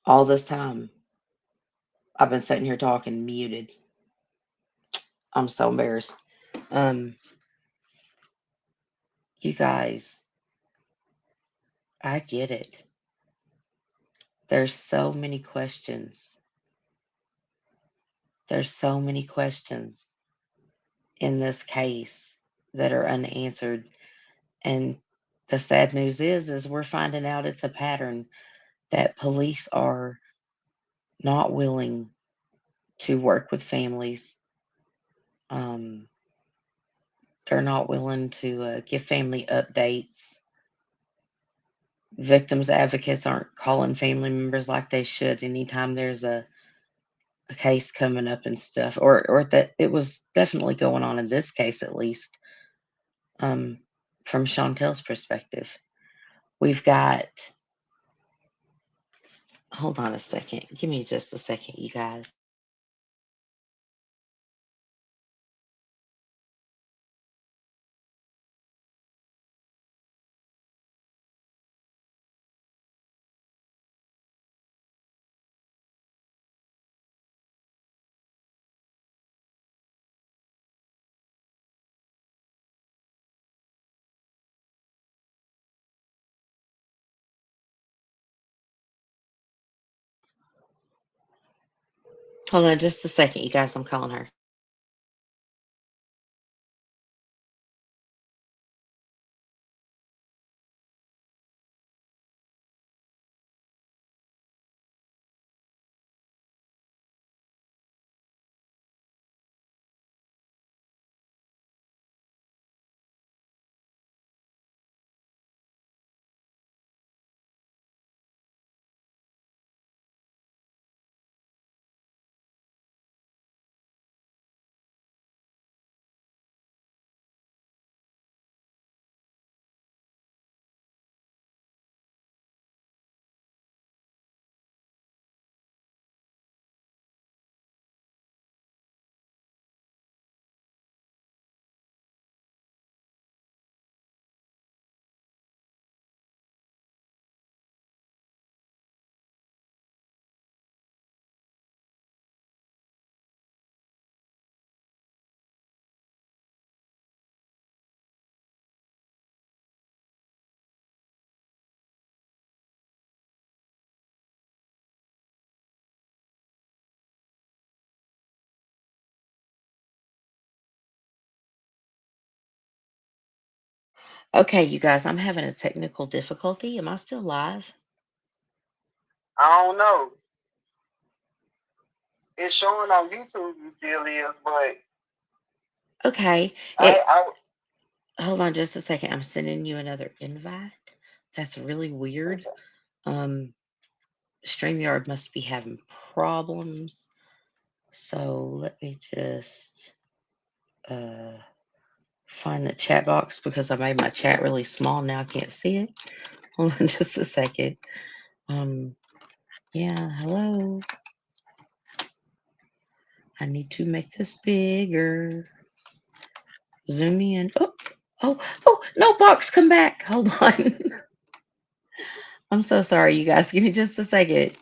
All this time, I've been sitting here talking muted. I'm so embarrassed. Um, you guys, I get it. There's so many questions. There's so many questions in this case that are unanswered. And the sad news is we're finding out it's a pattern that police are not willing to work with families. Um, they're not willing to give family updates. Victims advocates aren't calling family members like they should anytime there's a case coming up and stuff, or that it was definitely going on in this case at least. Um, from Chantel's perspective, we've got. Hold on a second. Give me just a second, you guys. Hold on just a second, you guys. I'm calling her. Okay, you guys, I'm having a technical difficulty. Am I still live? I don't know. It's showing on YouTube you still is, but Okay. I, It I hold on just a second. I'm sending you another invite. That's really weird. okay. Um, StreamYard must be having problems. So let me just uh find the chat box because I made my chat really small. Now I can't see it. Hold on just a second. Um, yeah, hello. I need to make this bigger. Zoom in. Oh, no, box, come back. Hold on. I'm so sorry, you guys. Give me just a second.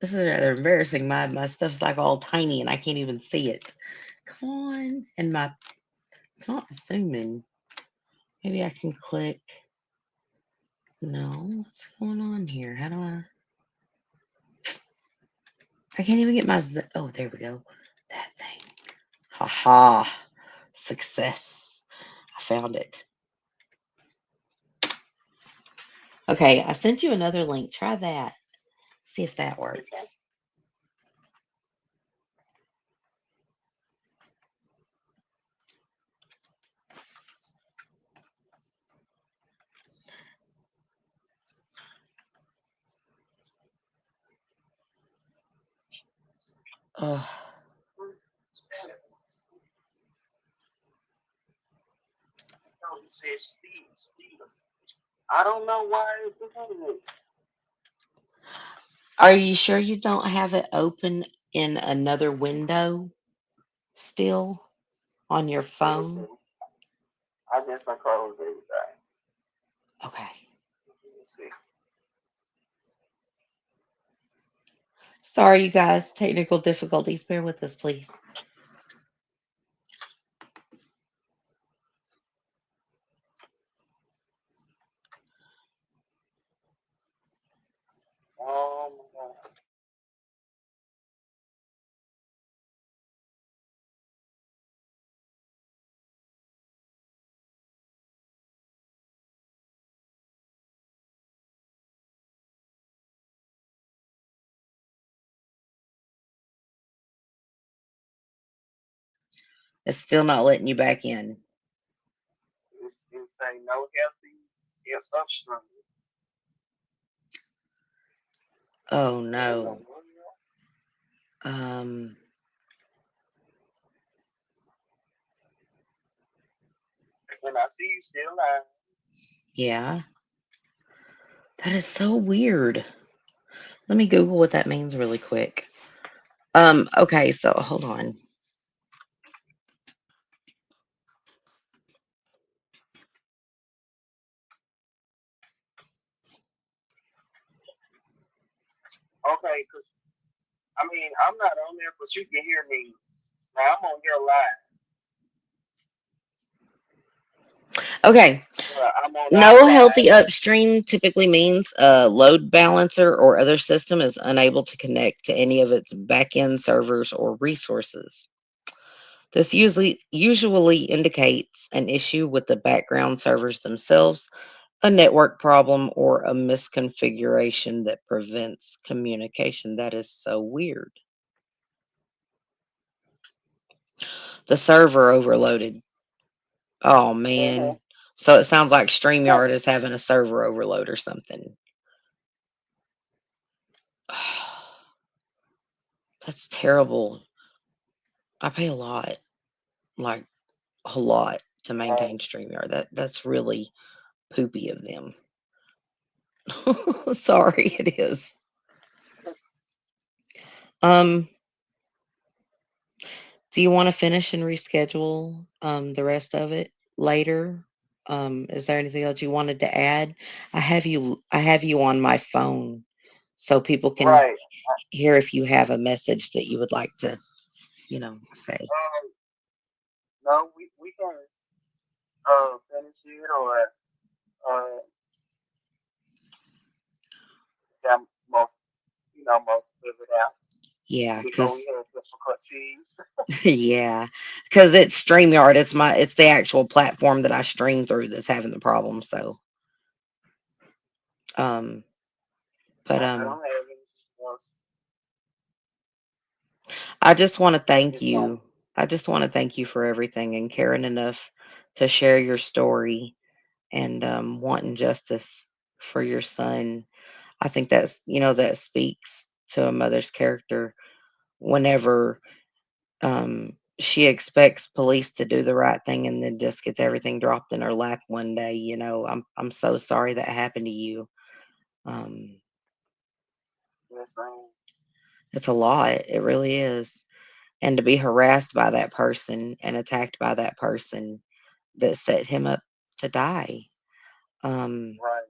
This is rather embarrassing. My stuff's like all tiny and I can't even see it. Come on. And it's not zooming. Maybe I can click. No, what's going on here? How do I can't even get my, oh, there we go. That thing. Haha. Success. I found it. Okay, I sent you another link. Try that. See if that works. Ugh. I don't know why it's doing it. Are you sure you don't have it open in another window still on your Let me see. phone? I just been closed everything. Okay. Let's see. Sorry, you guys. Technical difficulties. Bear with us, please. Um, It's still not letting you back in. it's say no healthy if upstream. Oh And no. Um. I see you still live. Yeah. That is so weird. Let me Google what that means really quick. Okay, so hold on. Okay, because I mean I'm not on there, but you can hear me. Now I'm on your live. Okay. I'm on our No healthy live. upstream typically means a load balancer or other system is unable to connect to any of its back-end servers or resources. This usually indicates an issue with the background servers themselves, a network problem, or a misconfiguration that prevents communication. That is so weird. The server overloaded. Oh Mm-hmm. man. So it sounds like Well, StreamYard is having a server overload or something. That's terrible. I pay a lot, like a lot, to right. maintain StreamYard. That's really poopy of them. Sorry, it is. Um, do you want to finish and reschedule the rest of it later? Is there anything else you wanted to add? I have you on my phone so people can Right. hear if you have a message that you would like to, say. No, we can finish it or uh yeah, most most of it out Yeah, before we because have difficulties. yeah, because it's StreamYard. It's the actual platform that I stream through that's having the problem. So, um, but I don't have anything else. I just want to thank It's not you. I just want to thank you for everything and caring enough to share your story and wanting justice for your son. I think that speaks to a mother's character whenever she expects police to do the right thing and then just gets everything dropped in her lap one day. I'm so sorry that happened to you. Um, yes, man. it's a lot. It really is. And to be harassed by that person and attacked by that person that set him up to die. Um, Right.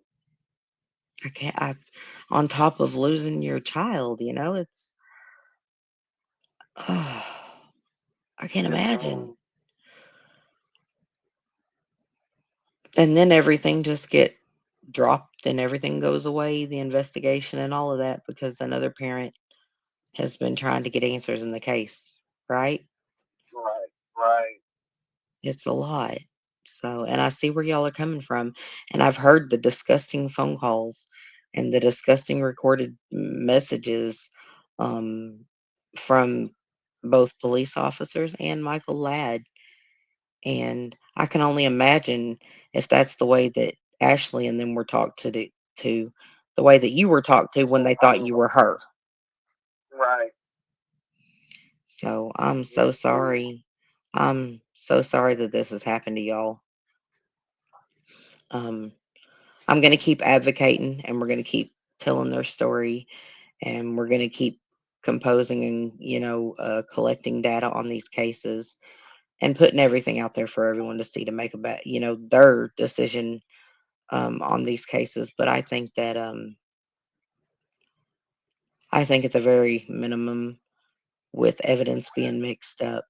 I can't. On top of losing your child, it's. Oh, I can't Yes, imagine. man. And then everything just get dropped and everything goes away, the investigation and all of that, because another parent has been trying to get answers in the case, right? Right. Right. It's a lot. So, and I see where y'all are coming from. And I've heard the disgusting phone calls and the disgusting recorded messages um, from both police officers and Michael Ladd. And I can only imagine if that's the way that Ashley and them were talked to the way that you were talked to when they thought you were her. Right. So I'm so Yes, man. sorry. I'm so sorry that this has happened to y'all. Um, I'm going to keep advocating and we're going to keep telling their story and we're going to keep composing and, collecting data on these cases and putting everything out there for everyone to see to make about, their decision on these cases, but I think at the very minimum, with evidence being mixed up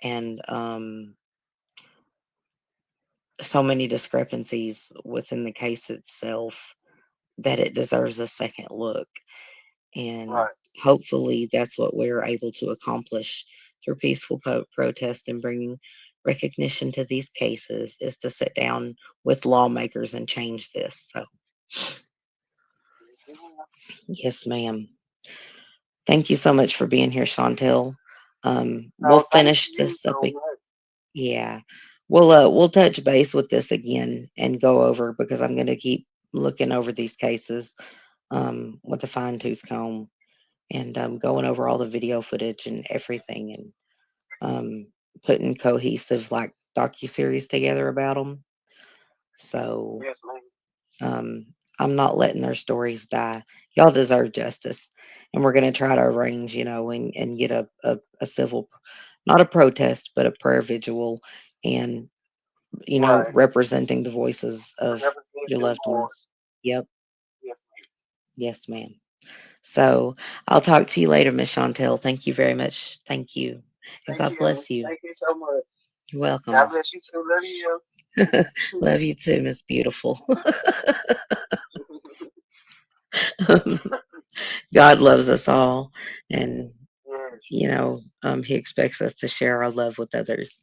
and so many discrepancies within the case itself, that it deserves a second look. And Right. hopefully, that's what we're able to accomplish through peaceful protest and bringing recognition to these cases is to sit down with lawmakers and change this. So, Yes, ma'am. yes, ma'am. Thank you so much for being here, Chantel. We'll Oh, thank finish you this up. so much. Yeah, we'll touch base with this again and go over because I'm going to keep looking over these cases with a fine tooth comb and going over all the video footage and everything and putting cohesive like docu-series together about them. So Yes, ma'am. um, I'm not letting their stories die. Y'all deserve justice, and we're going to try to arrange, and get a civil, not a protest, but a prayer vigil, and Right. representing the voices of Represent your your loved voice. ones. Yep, Yes, ma'am. yes, ma'am. So I'll talk to you later, Miss Chantel. Thank you very much. Thank you, and Thank God you. bless you. Thank you so much. You're God welcome. bless you too. Love you. Love you too, Miss Beautiful. God loves us all, and Yes. He expects us to share our love with others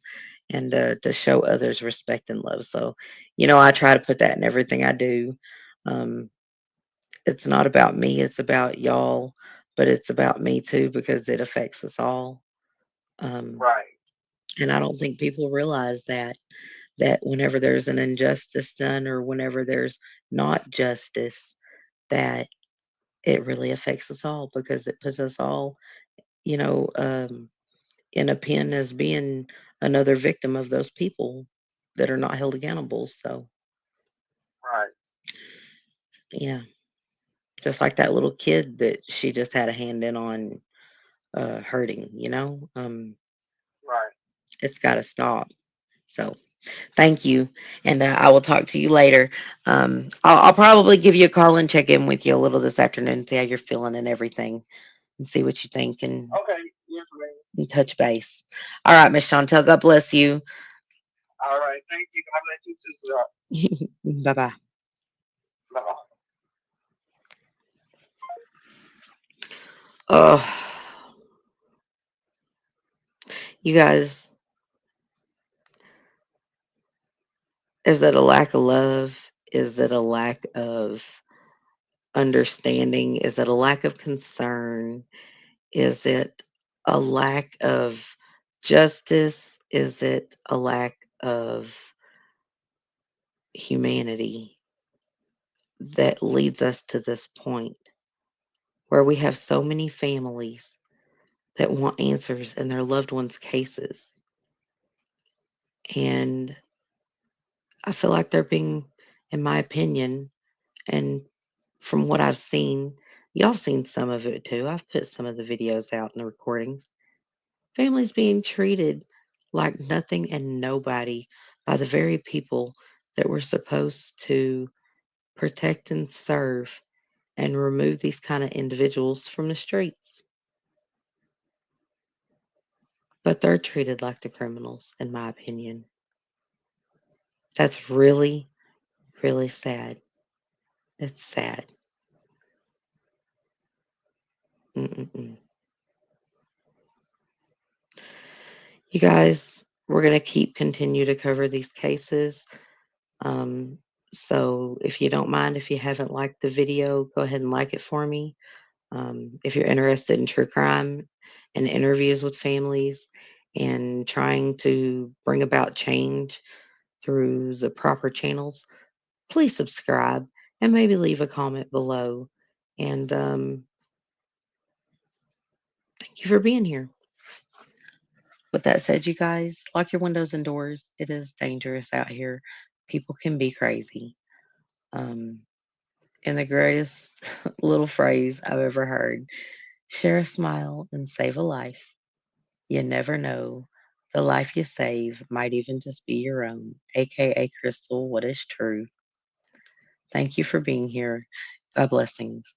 and to show others respect and love. So, I try to put that in everything I do. Um, it's not about me; it's about y'all, but it's about me too because it affects us all. Um, Right. and I don't think people realize that whenever there's an injustice done or whenever there's not justice, that it really affects us all because it puts us all, you know, um, in a pen as being another victim of those people that are not held accountable. So, Right. yeah, just like that little kid that she just had a hand in on hurting, Right. it's got to stop. So, thank you. And I will talk to you later. I'll probably give you a call and check in with you a little this afternoon, see how you're feeling and everything, and see what you think Okay. Yes, ma'am. and touch base. All right, Miss Chantel, God bless you. All right. Thank you. God bless you too, sweetheart. Bye bye. Bye. Oh, you guys, is it a lack of love? Is it a lack of understanding? Is it a lack of concern? Is it a lack of justice? Is it a lack of humanity that leads us to this point where we have so many families that want answers in their loved ones' cases? And I feel like they're being, in my opinion, and from what I've seen, y'all seen some of it too. I've put some of the videos out and the recordings. Families being treated like nothing and nobody by the very people that were supposed to protect and serve and remove these kind of individuals from the streets. But they're treated like the criminals, in my opinion. That's really, really sad. It's sad. Mm-mm-mm. You guys, we're going to continue to cover these cases. Um, so if you don't mind, if you haven't liked the video, go ahead and like it for me. If you're interested in true crime and interviews with families and trying to bring about change through the proper channels, please subscribe and maybe leave a comment below. And thank you for being here. With that said, you guys, lock your windows and doors. It is dangerous out here. People can be crazy. Um, and the greatest little phrase I've ever heard: share a smile and save a life. You never know. The life you save might even just be your own, aka Crystal, what is true. Thank you for being here. Blessings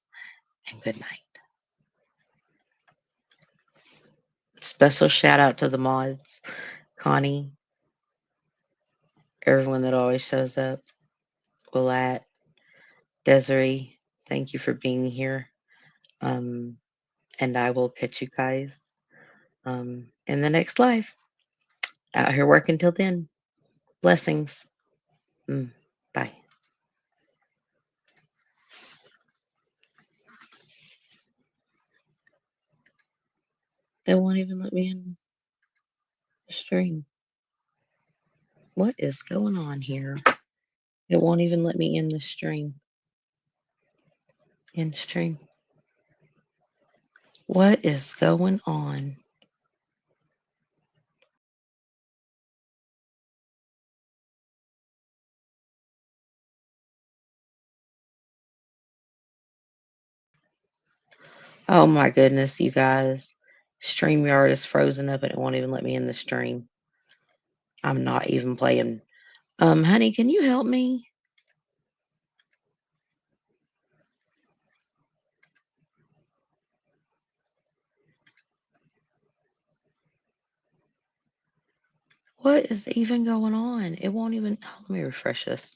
and good night. Special shout out to the mods, Connie, everyone that always shows up, Willat, Desiree. Thank you for being here. Um, and I will catch you guys in the next live. Out here working till then. Blessings. Bye. It won't even let me in the stream. What is going on here? It won't even let me in the stream. In stream. What is going on? Oh my goodness, you guys. StreamYard is frozen up and it won't even let me in the stream. I'm not even playing. Honey, can you help me? What is even going on? It won't even. Oh, let me refresh this.